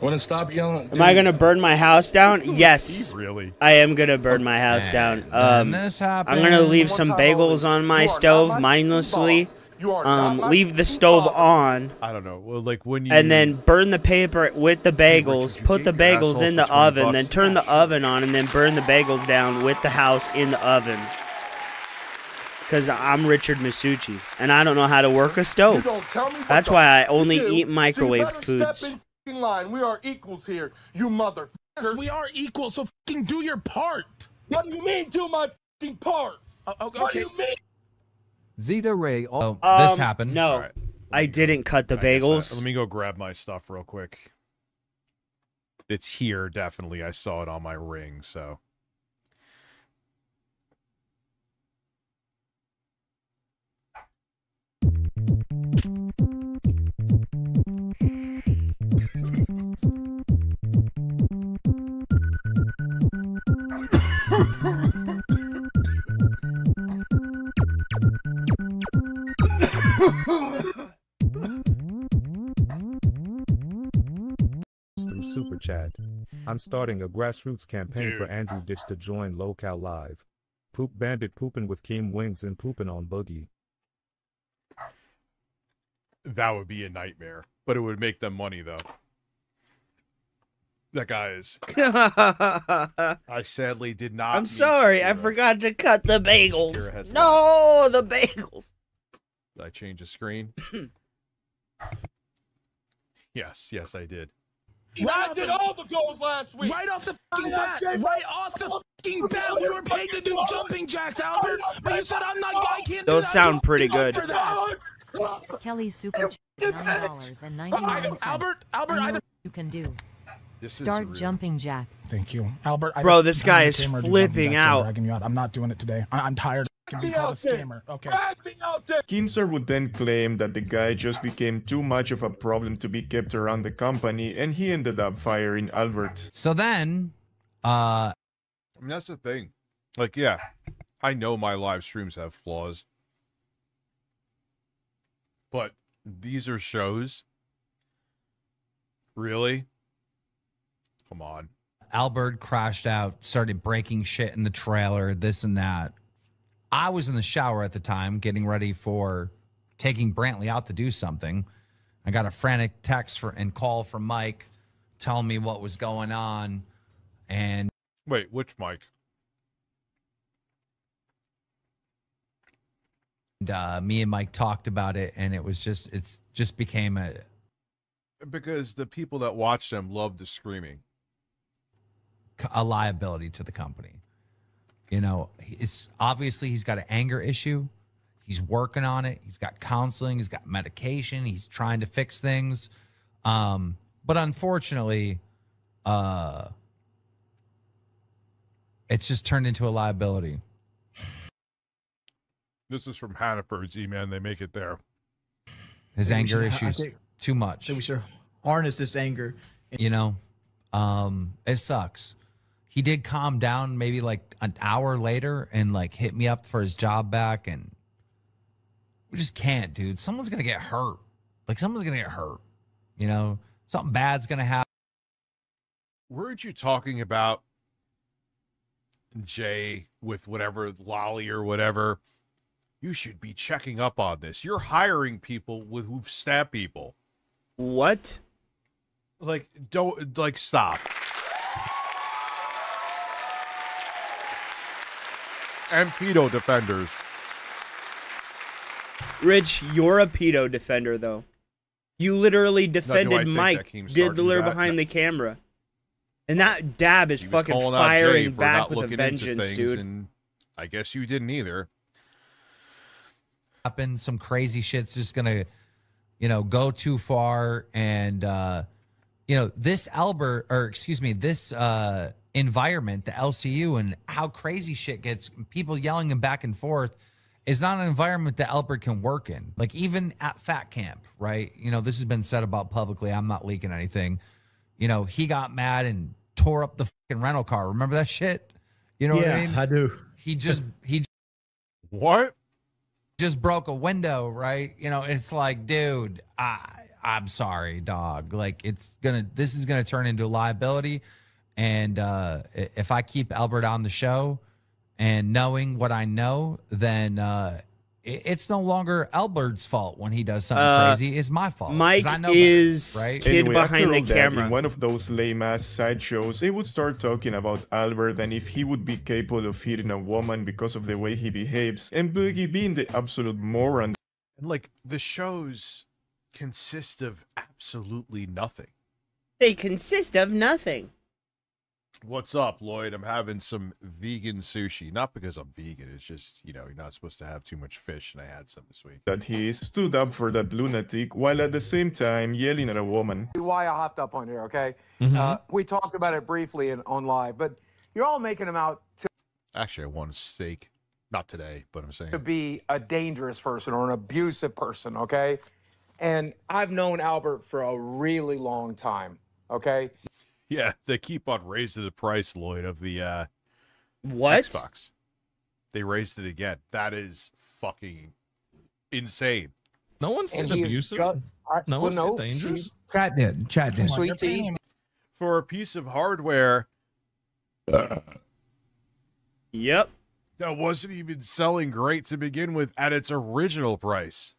Want to stop yelling? Am I gonna burn my house down? Yes. Really? I am gonna burn my house down. This happened. I'm gonna leave some bagels on my stove mindlessly. Leave the stove on. I don't know. Well, like when you and then burn the paper with the bagels. Put the bagels in the oven. Then turn the oven on, and then burn the bagels down with the house in the oven. Because I'm Richard Masucci, and I don't know how to work a stove. That's why I only eat microwave foods. Line. We are equals here, you motherfucker. Yes, we are equal, so fucking do your part. What do you mean, do my fucking part? Okay. What do you mean? Zeta Ray. This happened. No, right. I didn't cut the bagels. Let me go grab my stuff real quick. It's here, definitely. I saw it on my ring, so. Through Super Chat. I'm starting a grassroots campaign for Dude. Andrew Ditch to join Locale Live. Poop Bandit pooping with Keem Wings and pooping on Boogie. That would be a nightmare, but it would make them money, though. That guy is. I sadly did not. I'm sorry, I forgot to cut the bagels. Shakira has No, the bagels. Did I change the screen? Yes, I did. I did all the goals last week. Right off the fucking bat. Right off the fucking bat. We were paid to do jumping jacks, Albert. But you said I'm not. I can't. Those do that. sound pretty good. For that. Kelly Super $9.99. Albert, I you can do. This Start jumping jack. Thank you, Albert. Bro, this guy is flipping out. I'm not doing it today. I'm tired of being called a scammer. Okay. Kinzer would then claim that the guy just became too much of a problem to be kept around the company, and he ended up firing Albert. So then, I mean, that's the thing. Like, yeah, I know my live streams have flaws, but these are shows. Really? Come on. Albert crashed out, started breaking shit in the trailer, this and that. I was in the shower at the time, getting ready for taking Brantley out to do something. I got a frantic text and call from Mike telling me what was going on. And wait, which Mike? And, me and Mike talked about it, and it's just became because the people that watch them love the screaming. A liability to the company. You know, it's obviously he's got an anger issue. He's working on it. He's got counseling. He's got medication. He's trying to fix things. But unfortunately, it's just turned into a liability. This is from Hannaford's E-Man. They make it there. His anger issues too much. We should harness this anger. You know, it sucks. He did calm down maybe like an hour later and like hit me up for his job back, and we just can't, dude. Someone's gonna get hurt. Like someone's gonna get hurt. You know, something bad's gonna happen. Weren't you talking about Jay with whatever lolly or whatever? You should be checking up on this. You're hiring people who've stabbed people. What? Like, don't, like, stop. And pedo defenders. Rich, you're a pedo defender, though. You literally defended Mike Diddler behind the camera. And that dab is fucking firing back with a vengeance, dude. And I guess you didn't either. Happen, some crazy shit's just gonna, you know, go too far. And, you know, this this environment, the LCU, and how crazy shit gets, people yelling and back and forth, is not an environment that Albert can work in. Like even at Fat Camp, right? You know, this has been said about publicly. I'm not leaking anything. You know, he got mad and tore up the fucking rental car. Remember that shit? You know what I mean? I do. He just what? Just broke a window, right? You know, it's like, dude, I'm sorry, dog. Like this is gonna turn into a liability. And if I keep Albert on the show and knowing what I know, then it's no longer Albert's fault when he does something crazy. It's my fault. Mike I know is better, right? kid Anyway, behind after the all that, camera. in one of those lame-ass sideshows, they would start talking about Albert and if he would be capable of hitting a woman because of the way he behaves, and Boogie being the absolute moron. And like the shows consist of absolutely nothing. They consist of nothing. What's up, Lloyd? I'm having some vegan sushi. Not because I'm vegan. It's just, you know, you're not supposed to have too much fish, and I had some this week. That he stood up for that lunatic while at the same time yelling at a woman. Why I hopped up on here, okay? Mhm. We talked about it briefly on live, but you're all making him out Actually, I want a steak. Not today, but I'm saying. to be a dangerous person or an abusive person, okay? And I've known Albert for a really long time, okay? Yeah, they keep on raising the price, Lloyd, of the what? Xbox. They raised it again. That is fucking insane. No one said And he is abusive. ju- No one said dangerous. Chat did. Chat did. Sweet tea. For a piece of hardware Yep. that wasn't even selling great to begin with at its original price.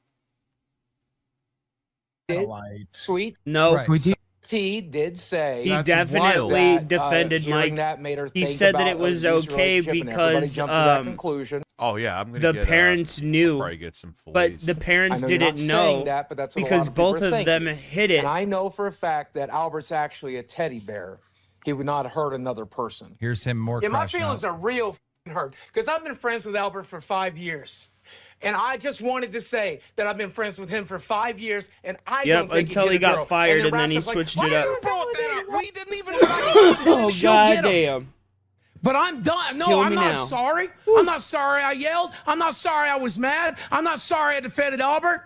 Sweet. No. Right. T did say He that, definitely defended hearing Mike. that made her He think said that about it was an abusive okay relationship, and everybody because jumped to that conclusion. Oh yeah, I'm gonna the get, parents I'll knew, probably get some but fillets. the parents I know you're didn't not know saying that, but that's what a because lot of people both are of them thinking. hid it. And I know for a fact that Albert's actually a teddy bear. He would not hurt another person. Here's him more Yeah, my crashing feelings out. are real hurt because I've been friends with Albert for 5 years. And I just wanted to say that I've been friends with him for 5 years, and I Yep, don't think until hit he a got girl. fired, and then he Raphael's like, switched "Why it up." you brought that up? We didn't even. Oh She'll get him. goddamn! But I'm done. No, Kill I'm me not now. sorry. I'm not sorry I yelled. I'm not sorry I was mad. I'm not sorry I defended Albert.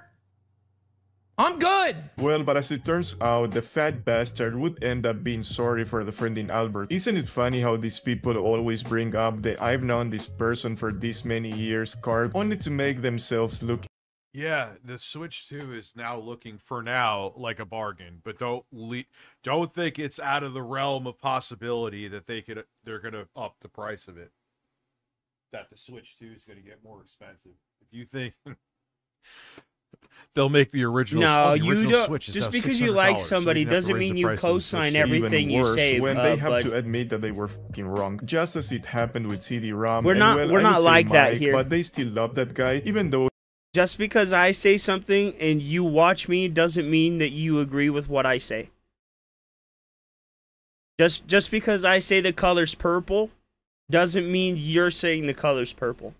I'm good. Well, but as it turns out, the fat bastard would end up being sorry for defending Albert. Isn't it funny how these people always bring up the "I've known this person for this many years" card only to make themselves look. Yeah, the Switch 2 is now looking for now like a bargain, but don't think it's out of the realm of possibility that they're gonna up the price of it. That the Switch 2 is gonna get more expensive. If you think they'll make the original, No, the you original don't. Switch is Just now because you like $600, so somebody you have to doesn't raise mean the you price of the Switch co-sign 2. everything you Worse, say. when they have bud. to admit that they were fucking wrong, just as it happened with CD-ROM. We're and, not- well, we're I not would say like that Mike, here. But they still love that guy, even though. Just because I say something and you watch me doesn't mean that you agree with what I say. Just because I say the color's purple doesn't mean you're saying the color's purple.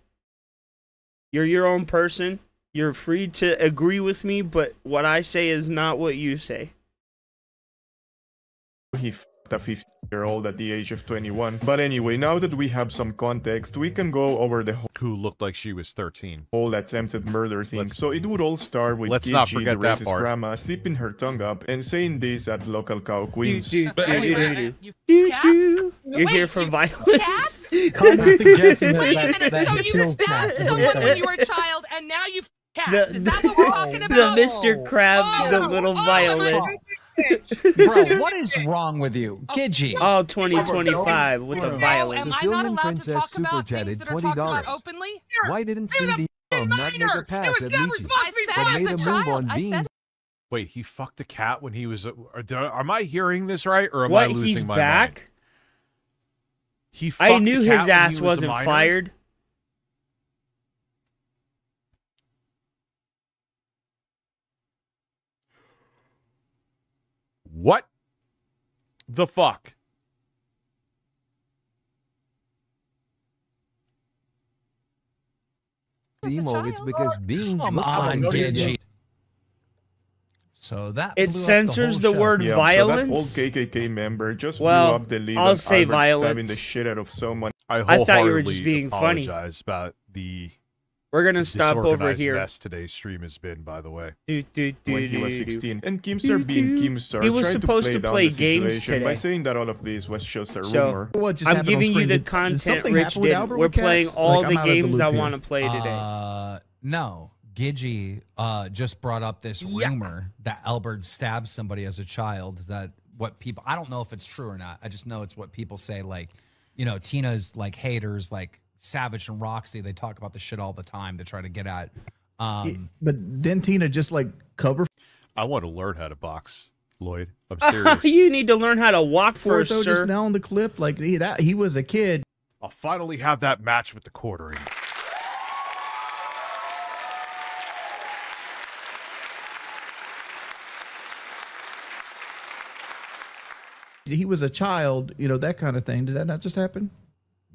You're your own person. You're free to agree with me, but what I say is not what you say. He f***ed a 50-year-old at the age of 21. But anyway, now that we have some context, we can go over the who looked like she was 13. whole attempted murder thing. So it would all start with let's not Gigi, forget the that racist part. grandma, slipping her tongue up and saying this at local cow queens. You're here for violence. Wait a minute, so you stabbed someone when you were a child, and now you cats. Is that what we're talking The about? Mr. Krab, the little violin. Bro, what is wrong with you? Gidgy. Oh, 2025 with the violin. Sicilian Princess Super Chatted $20. Openly? Why didn't CD not make a pass at Michi? I said But as made a a move child. on I Beans. said Wait, he fucked a cat when he was. Am I hearing this right, or am What? I losing He's my back? mind? He fucked I knew a cat his when ass he was a wasn't minor? fired. What the fuck? Emo, it's because Beans Come looks on, like Gidgy. So that It blew up censors the whole show. word Yeah, violence. so that old KKK member just Well, blew up the lead I'll on say Albert violence. stabbing the shit out of someone. I thought you were wholeheartedly just being funny. apologize about the We're gonna stop over here. Mess today's stream has been, by the way. When he was 16, and Keemstar being Keemstar He was tried supposed to to play play down the games situation today. by saying that all of this was just a So, rumor. What just I'm happened on giving you screen? the Did content something Rich happen with did. Albert We're with playing cats? all Like, the I'm out of the games I loop here. want to play today. No. Gidgey just brought up this rumor that Albert stabbed somebody as a child. That what people, I don't know if it's true or not. I just know it's what people say. Like, you know, Tina's like haters, like Savage and Roxy, they talk about the shit all the time to try to get at. But didn't Tina just like cover? I want to learn how to box, Lloyd. I'm serious. You need to learn how to walk For first, though, sir. just now on the clip, like he was a kid. I'll finally have that match with the quartering. He was a child, you know, that kind of thing. Did that not just happen?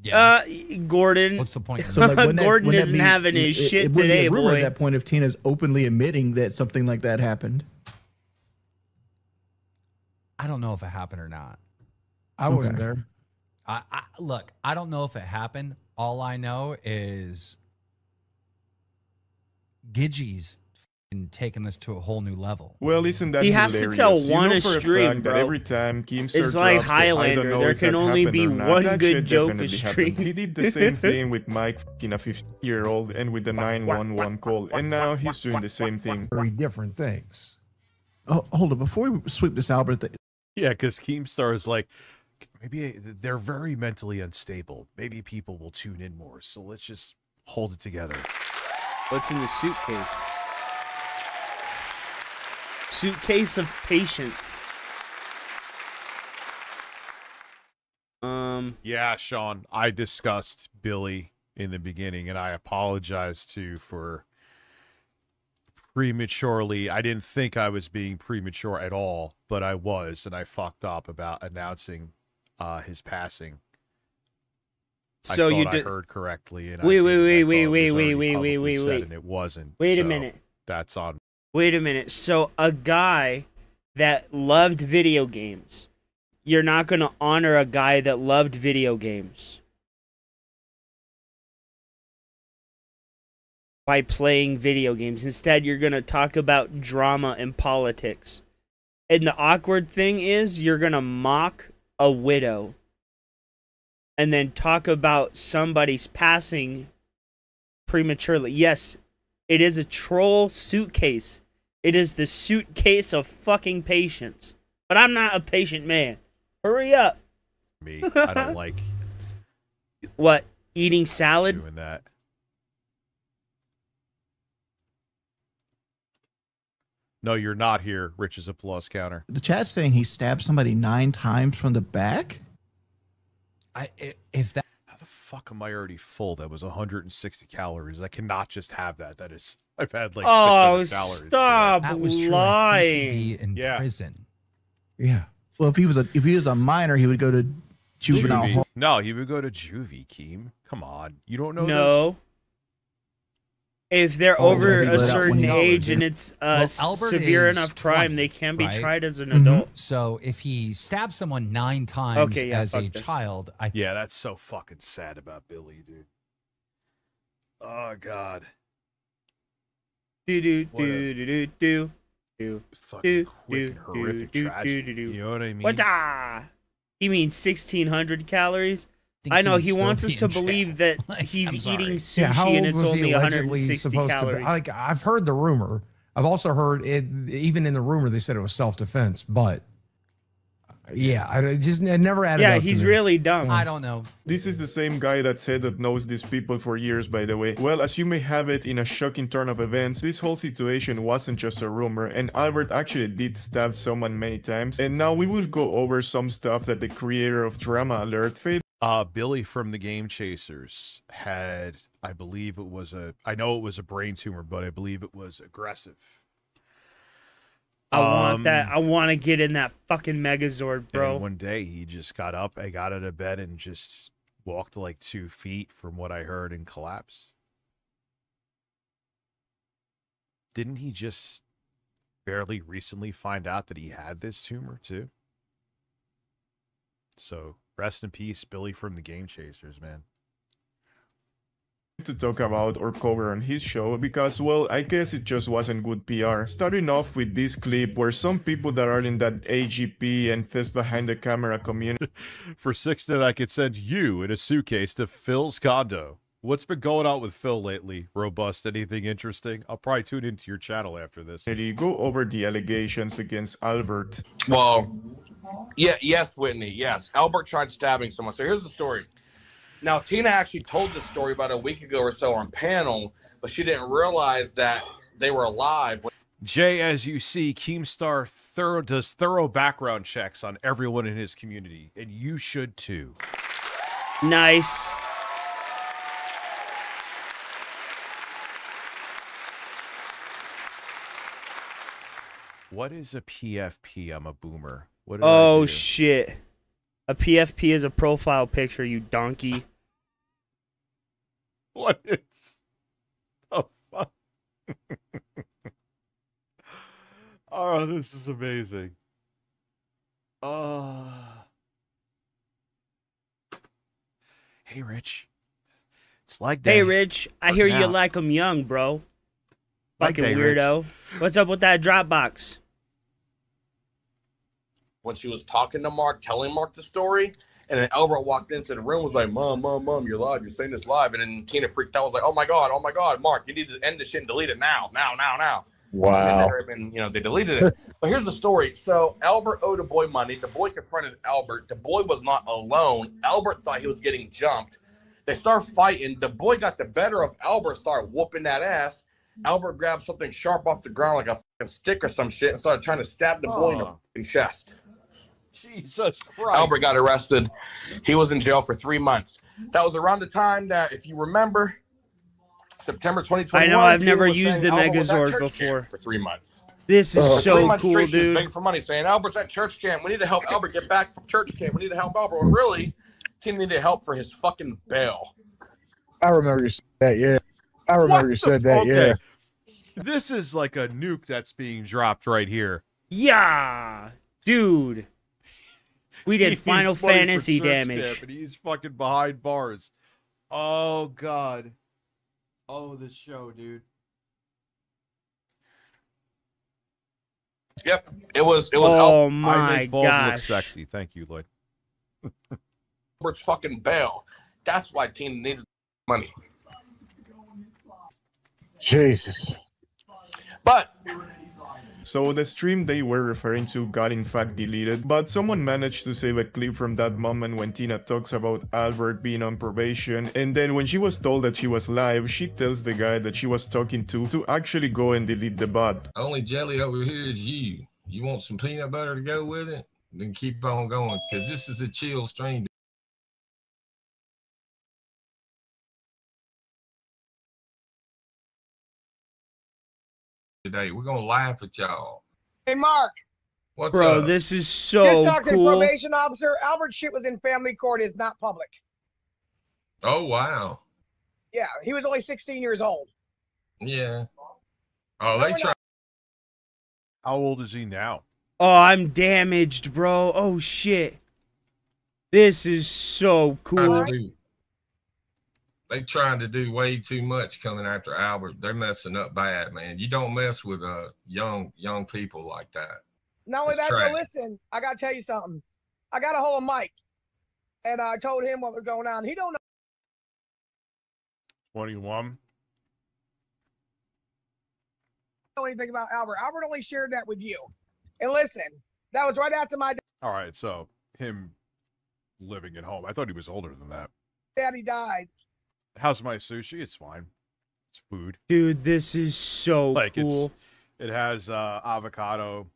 Yeah. Gordon. What's the point? So like, Gordon isn't having his shit it wouldn't be today, a rumor boy. at that point if Tina's openly admitting that something like that happened. I don't know if it happened or not. I wasn't there. Look, I don't know if it happened. All I know is Gidgey's taking this to a whole new level. Well, isn't that He has hilarious? to tell You one know a for a stream, fact that bro. every time Keemstar It's like drops the, I Highlander. don't know There if can that only happened be or not, one that good shit joke a definitely stream. happened. He did the same thing with Mike in a 50-year-old and with the 911 call, and now he's doing the same thing. Very different things. Oh, hold on, before we sweep this Albert, Yeah, because Keemstar is like, maybe they're very mentally unstable. Maybe people will tune in more. So let's just hold it together. What's in the suitcase? Suitcase of patience. Yeah, Sean, I discussed Billy in the beginning, and I apologize too for prematurely. I didn't think I was being premature at all, but I was, and I fucked up about announcing his passing. So I you thought did. I heard correctly, and Wait, I wait, did, wait, and I wait, thought it wait, was wait, already wait, publicly wait, said, wait. and it wasn't. Wait a So minute. That's on. Wait a minute. So a guy that loved video games, you're not going to honor a guy that loved video games by playing video games. Instead, you're going to talk about drama and politics. And the awkward thing is you're going to mock a widow and then talk about somebody's passing prematurely. Yes, it is a troll suitcase. It is the suitcase of fucking patience. But I'm not a patient man. Hurry up. Me, I don't like What? Eating salad? doing that. No, you're not here. Rich's applause counter. the chat's saying he stabbed somebody 9 times from the back. If that. How the fuck am I already full? That was 160 calories. I cannot just have that. That is, I've had like 600 calories. Stop That was true. lying. I think he'd be in prison. Yeah. Well, if he was a minor, he would go to juvenile Juvie. hall. No, he would go to juvie, Keem. Come on. You don't know No. this? If they're Oh, over yeah, a he let out certain 20 age and dollars, it's Well, Albert severe is enough crime, 20, they can be right? tried as an Mhm. adult. So if he stabs someone 9 times Okay, yeah, as fuck a this. child, I Yeah, that's so fucking sad about Billy, dude. Oh, God. Do do What a- do do do do Fucking do quick and horrific do tragedy. do do. You know what I mean? What? He means 1,600 calories. think I know would he still wants be us to in jail. believe that Like, he's I'm sorry. eating Yeah, sushi how and old it's was he only allegedly 160 supposed calories. to be? Like, I've heard the rumor. I've also heard it. Even in the rumor, they said it was self-defense. But yeah, it never added Yeah, up to he's me. really dumb. I don't know. This is the same guy that said that knows these people for years, by the way. Well, as you may have it, in a shocking turn of events, this whole situation wasn't just a rumor, and Albert actually did stab someone many times. And now we will go over some stuff that the creator of Drama Alert failed. Billy from the Game Chasers had, I believe it was I know it was a brain tumor, but I believe it was aggressive. I want that. I want to get in that fucking Megazord, bro. And one day he just got up, I got out of bed and just walked like 2 feet from what I heard and collapsed. Didn't he just fairly recently find out that he had this tumor too? So rest in peace, Billy from the Game Chasers, man. to talk about or cover on his show because, well, I guess it just wasn't good PR. Starting off with this clip where some people that are in that AGP and fist behind the camera community. For 6net, I could send you in a suitcase to Phil's condo. What's been going on with Phil lately? Robust, anything interesting? I'll probably tune into your channel after this. Go over the allegations against Albert. Well, yes, Whitney, yes. Albert tried stabbing someone. So here's the story. Now, Tina actually told this story about a week ago or so on panel, but she didn't realize that they were alive. Jay, as you see, Keemstar does thorough background checks on everyone in his community, and you should too. Nice. What is a PFP? I'm a boomer. What did I do? Shit. A PFP is a profile picture, you donkey. What is the fuck? Oh, this is amazing. Hey, Rich. It's like that. Hey, Rich. I hear you like them young, bro. Fucking weirdo. What's up with that Dropbox? When she was talking to Mark, telling Mark the story, and then Albert walked into the room, was like, Mom, you're live, you're saying this live. And then Tina freaked out, was like, oh my God, Mark, you need to end this shit and delete it now. Wow. And they deleted it. But here's the story. So Albert owed a boy money. The boy confronted Albert. The boy was not alone. Albert thought he was getting jumped. They start fighting. The boy got the better of Albert, started whooping that ass. Albert grabbed something sharp off the ground, like a fucking stick or some shit, and started trying to stab the boy in the fucking chest. Jesus Christ. Albert got arrested. He was in jail for 3 months. That was around the time that, if you remember, September 2021. I know, I've never used the Megazord before. For 3 months. This is so cool, dude. She was dude. begging for money, saying, Albert's at church camp. We need to help Albert get back from church camp. We need to help Albert. When really, Tina needed help for his fucking bail. I remember you said that, yeah. I remember you said that, yeah. This is like a nuke that's being dropped right here. Yeah, dude. We did Final Fantasy damage. And he's fucking behind bars. Oh, God. Oh, this show, dude. Yep, it was. Oh my I make bald gosh. look sexy. Thank you, Lloyd. Albert's fucking bail. That's why Tina needed money. Jesus. But so the stream they were referring to got in fact deleted, but someone managed to save a clip from that moment when Tina talks about Albert being on probation, and then when she was told that she was live, she tells the guy that she was talking to actually go and delete the bot. Only jelly over here is you. You want some peanut butter to go with it? Then keep on going, because this is a chill stream. Today we're gonna laugh at y'all. Hey, Mark. What's Bro, up? this is so Just talking cool. to probation officer. Albert's shit was in family court. It's not public. Oh wow. Yeah, he was only 16 years old. Yeah. Oh, they try. How old is he now? Oh, I'm damaged, bro. Oh shit. This is so cool. They trying to do way too much coming after Albert. They're messing up bad, man. You don't mess with young people like that. Not only It's that, trash. but listen, I gotta tell you something. I got a hold of Mike, and I told him what was going on. He don't know 21. anything about Albert. Albert only shared that with you. And listen, that was right after my All right, so him living at home. I thought he was older than that. daddy died. How's my sushi? It's fine. It's food. Dude, this is so cool. It has avocado,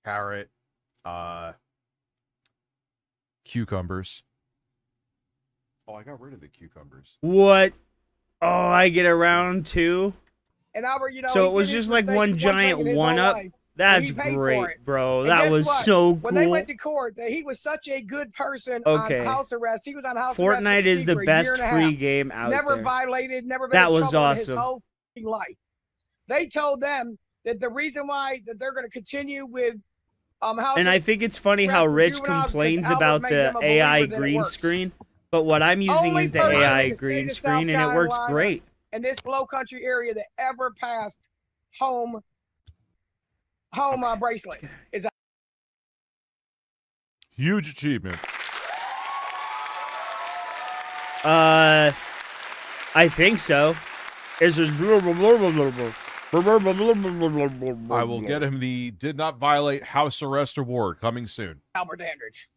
carrot, cucumbers. Oh, I got rid of the cucumbers. What? Oh, I get around too. And Albert, you know, So he it was did his just like mistake one thing giant in his one whole up. life. That's He paid for great, it. bro. And That guess was what? so When they cool. went to court, he was such a good person Okay. on house arrest. He was on house arrest. Fortnite is the for a best year and a free half. game out Never there. violated, never been That in was trouble in his awesome. whole f***ing life. They told them that the reason why that they're going to continue with house And I think it's funny how arrest for Rich juveniles because complains Albert about made the them a AI believer that it green works. screen. But what I'm using Only is the person AI in the state green of South screen, and it works Carolina great. And this low country area that ever passed home bracelet is a Huge achievement. I think so. Is there... I will get him the did not violate house arrest award coming soon. Albert Dandridge.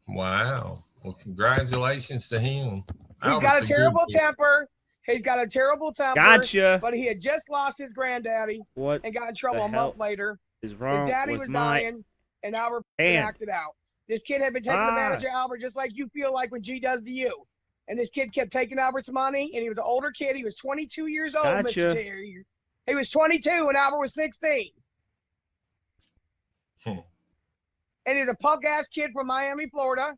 Wow. Well, congratulations to him. He's got a terrible temper. He's got a terrible temper. Gotcha. But he had just lost his granddaddy. What and got in trouble a month later. Is wrong his daddy with was my dying, and Albert hand? acted out. This kid had been taking advantage of Albert just like you feel like when G does to you. And this kid kept taking Albert's money, and he was an older kid. He was 22 years old, Gotcha. Mr. Terry. He was 22 when Albert was 16. And he's a punk-ass kid from Miami, Florida.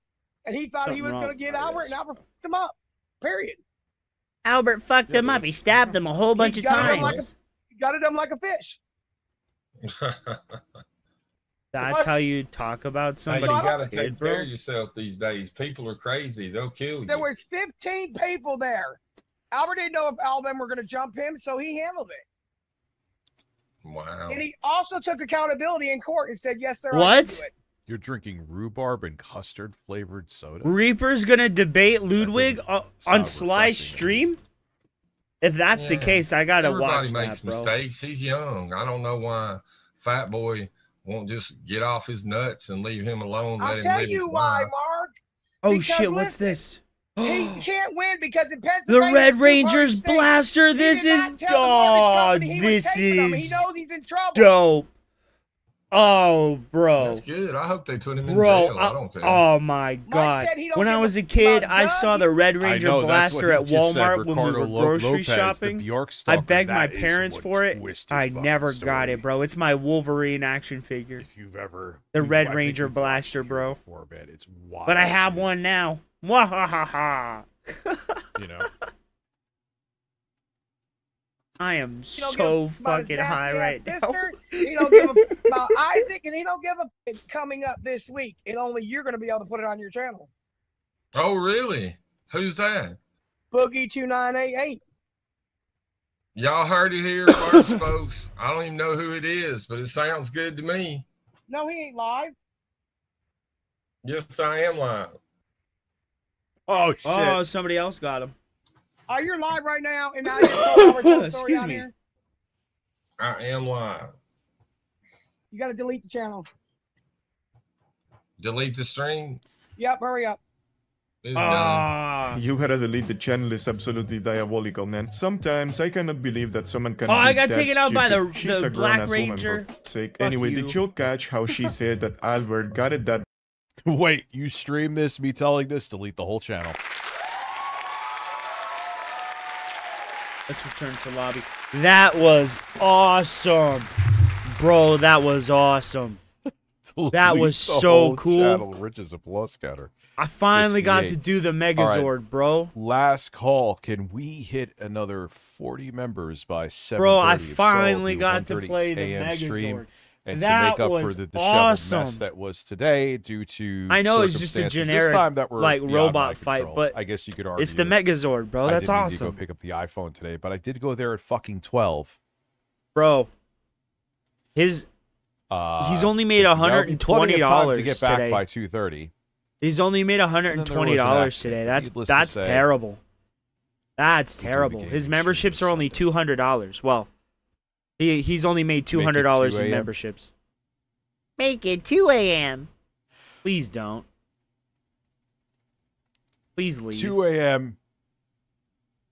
And he thought he was going to get Albert, and Albert fucked him up. Period. Albert fucked him up. He stabbed him a whole bunch of times. He gutted him like a fish. That's how you talk about Hey, somebody. you gotta take care of yourself these days. People are crazy. They'll kill you. There was 15 people there. Albert didn't know if all of them were going to jump him, so he handled it. Wow. And he also took accountability in court and said, yes, sir, I What? can do it. You're drinking rhubarb and custard flavored soda. Reaper's gonna debate Ludwig on Sly's stream? If that's the Yeah. case, I gotta Everybody watch makes that, bro. mistakes. He's young. I don't know why Fat Boy won't just get off his nuts and leave him alone. I'll let him tell live you his why, life. Mark. Oh Because shit, what's listen, this? He can't win because in The Pennsylvania, Red it's a Ranger's two-party state. blaster. He This did is not tell the mortgage dog. company he was This taping them. He is knows he's in trouble. dope. Oh, bro. That's good. I hope they put him in Bro, jail. I don't care. oh my god! said he don't When I give was a a kid, fuck, I Doug. saw the Red I Ranger know, that's what blaster he at just said, Walmart when we Ricardo were grocery Lopez, the shopping. Bjork I stalker, begged my that is parents one for it. twisted I fucking never got story. it, bro. It's my Wolverine action figure. If you've ever The I Red think Ranger we've watched blaster, it bro. before, but it's wild. But I have one now. Wahahaha. You know. I am He don't so give about his fucking high nasty-ass right now. sister. He don't give a about Isaac, and he don't give a it's coming up this week. And only you're going to be able to put it on your channel. Oh, really? Who's that? Boogie 2988. Y'all heard it here first, folks. I don't even know who it is, but it sounds good to me. No, he ain't live. Yes, I am live. Oh shit! Oh, somebody else got him. Oh, you're live right now, and now you're telling our story Excuse out me. here. I am live. You got to delete the channel. Delete the stream. Yep, hurry up. It's done. You gotta delete the channel is absolutely diabolical, man. Sometimes I cannot believe that someone can Oh, I be got that taken out by stupid. the She's a Black grown-ass Ranger. woman, for fuck's sake. Fuck Anyway, you. did you catch how she said that Albert got it that Wait, you stream this, me telling this, delete the whole channel. Let's return to lobby. That was awesome. Bro, that was awesome. That Delete was the so whole cool. Channel. Rich is a plus scatter. I finally got 68. to do the All Megazord, right, bro. Last call. Can we hit another 40 members by 7:30? Bro, I If so, I'll finally do got to 1:30 play the a.m. stream. Megazord. And That to make up for was the disheveled mess awesome. that was today due to I know it's just a circumstances generic, this time that were like, beyond robot my fight, control. but I guess you could argue it's the that Megazord, bro. I That's didn't need awesome. to go pick up the iPhone today, but I did go there at fucking 12. Bro, he's only made that'll be plenty of time $120 to get back today. by 2:30. He's only made And then there was an $120 accident, today. but needless to That's say, terrible. That's we'll do the terrible. gaming His stream memberships are only $200. Well, he's only made Make it $200 2 in a.m.? memberships. Make it 2 a.m. Please don't. Please leave. 2 a.m.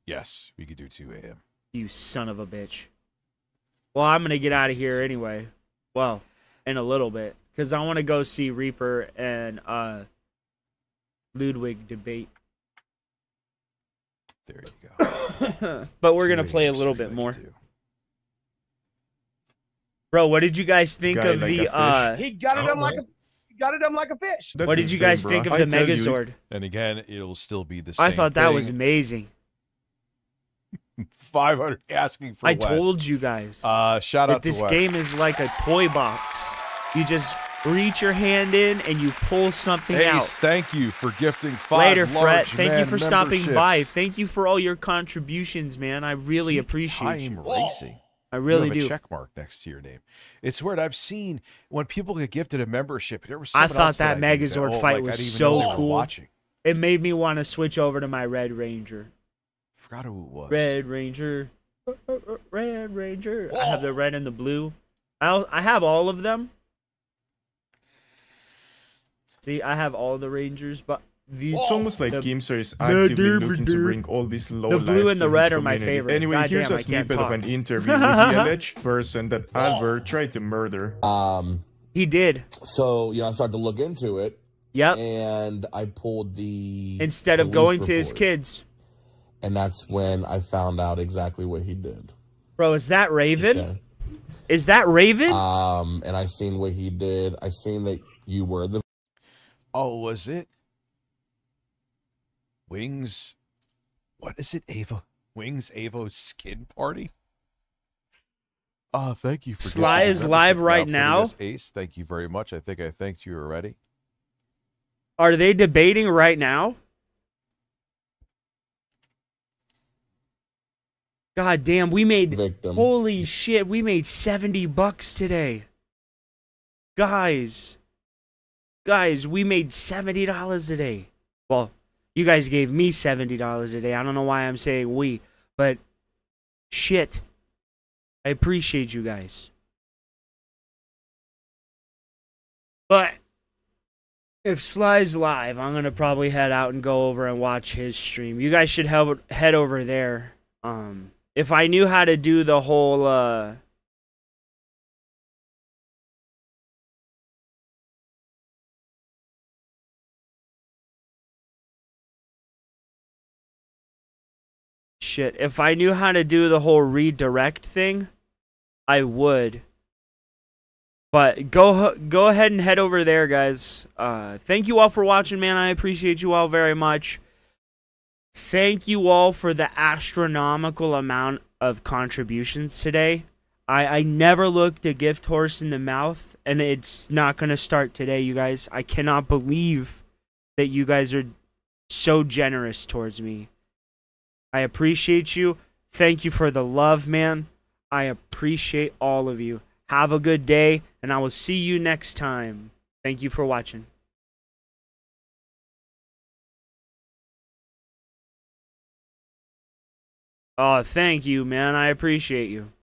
Yes, we could do 2 a.m. You son of a bitch. Well, I'm going to get out of here anyway. Well, in a little bit. Because I want to go see Reaper and Ludwig debate. There you go. But we're going to play a little bit more. Bro, what did you guys think Guy of like the... a He gutted him like a fish. What did you guys think of the Megazord? And again, it'll still be the same I thought that was thing. amazing. 500 asking for I Wes. told you guys. Shout that out to this Wes. game is like a toy box. You just reach your hand in and you pull something out. Ace, thank you for gifting 5 Later, large Fred. Thank you man for stopping by. memberships. Thank you for all your contributions, man. I really appreciate you. Time racing. I really you have do. a check mark next to your name. It's weird. I've seen when people get gifted a membership. There was I someone thought else that I knew Megazord that, fight like, I was didn't even know they so were cool. watching. It made me want to switch over to my Red Ranger. Forgot who it was. Red Ranger. Red Ranger. I have the red and the blue. I have all of them. See, I have all the Rangers, but it's almost like Kimser is actively looking to bring all these low the blue lives and the to red his are my community. favorite. Anyway, God here's damn, a I can't snippet of talk. an interview with the alleged person that Albert tried to murder. He did. So, you know, I started to look into it. Yep. And I pulled the instead of police going to his report. kids. And that's when I found out exactly what he did. Bro, is that Raven? Okay. Is that Raven? And I seen what he did. I seen that you were the. Oh, was it? Wings. What is it, Ava? Wings Avo's skin party? Oh, thank you for Sly getting is the live membership. right Putting now? us Ace, thank you very much. I think I thanked you already. Are they debating right now? God damn, we made holy shit, we made $70 today. Guys, we made $70 today. Well, you guys gave me $70 a day. I don't know why I'm saying we, but shit. I appreciate you guys. But if Sly's live, I'm going to probably head out and go over and watch his stream. You guys should head over there. If I knew how to do the whole shit, if I knew how to do the whole redirect thing, I would. But go ahead and head over there, guys. Thank you all for watching, man. I appreciate you all very much. Thank you all for the astronomical amount of contributions today. I never looked a gift horse in the mouth, and it's not going to start today, you guys. I cannot believe that you guys are so generous towards me. I appreciate you. Thank you for the love, man. I appreciate all of you. Have a good day, and I will see you next time. Thank you for watching. Oh, thank you, man. I appreciate you.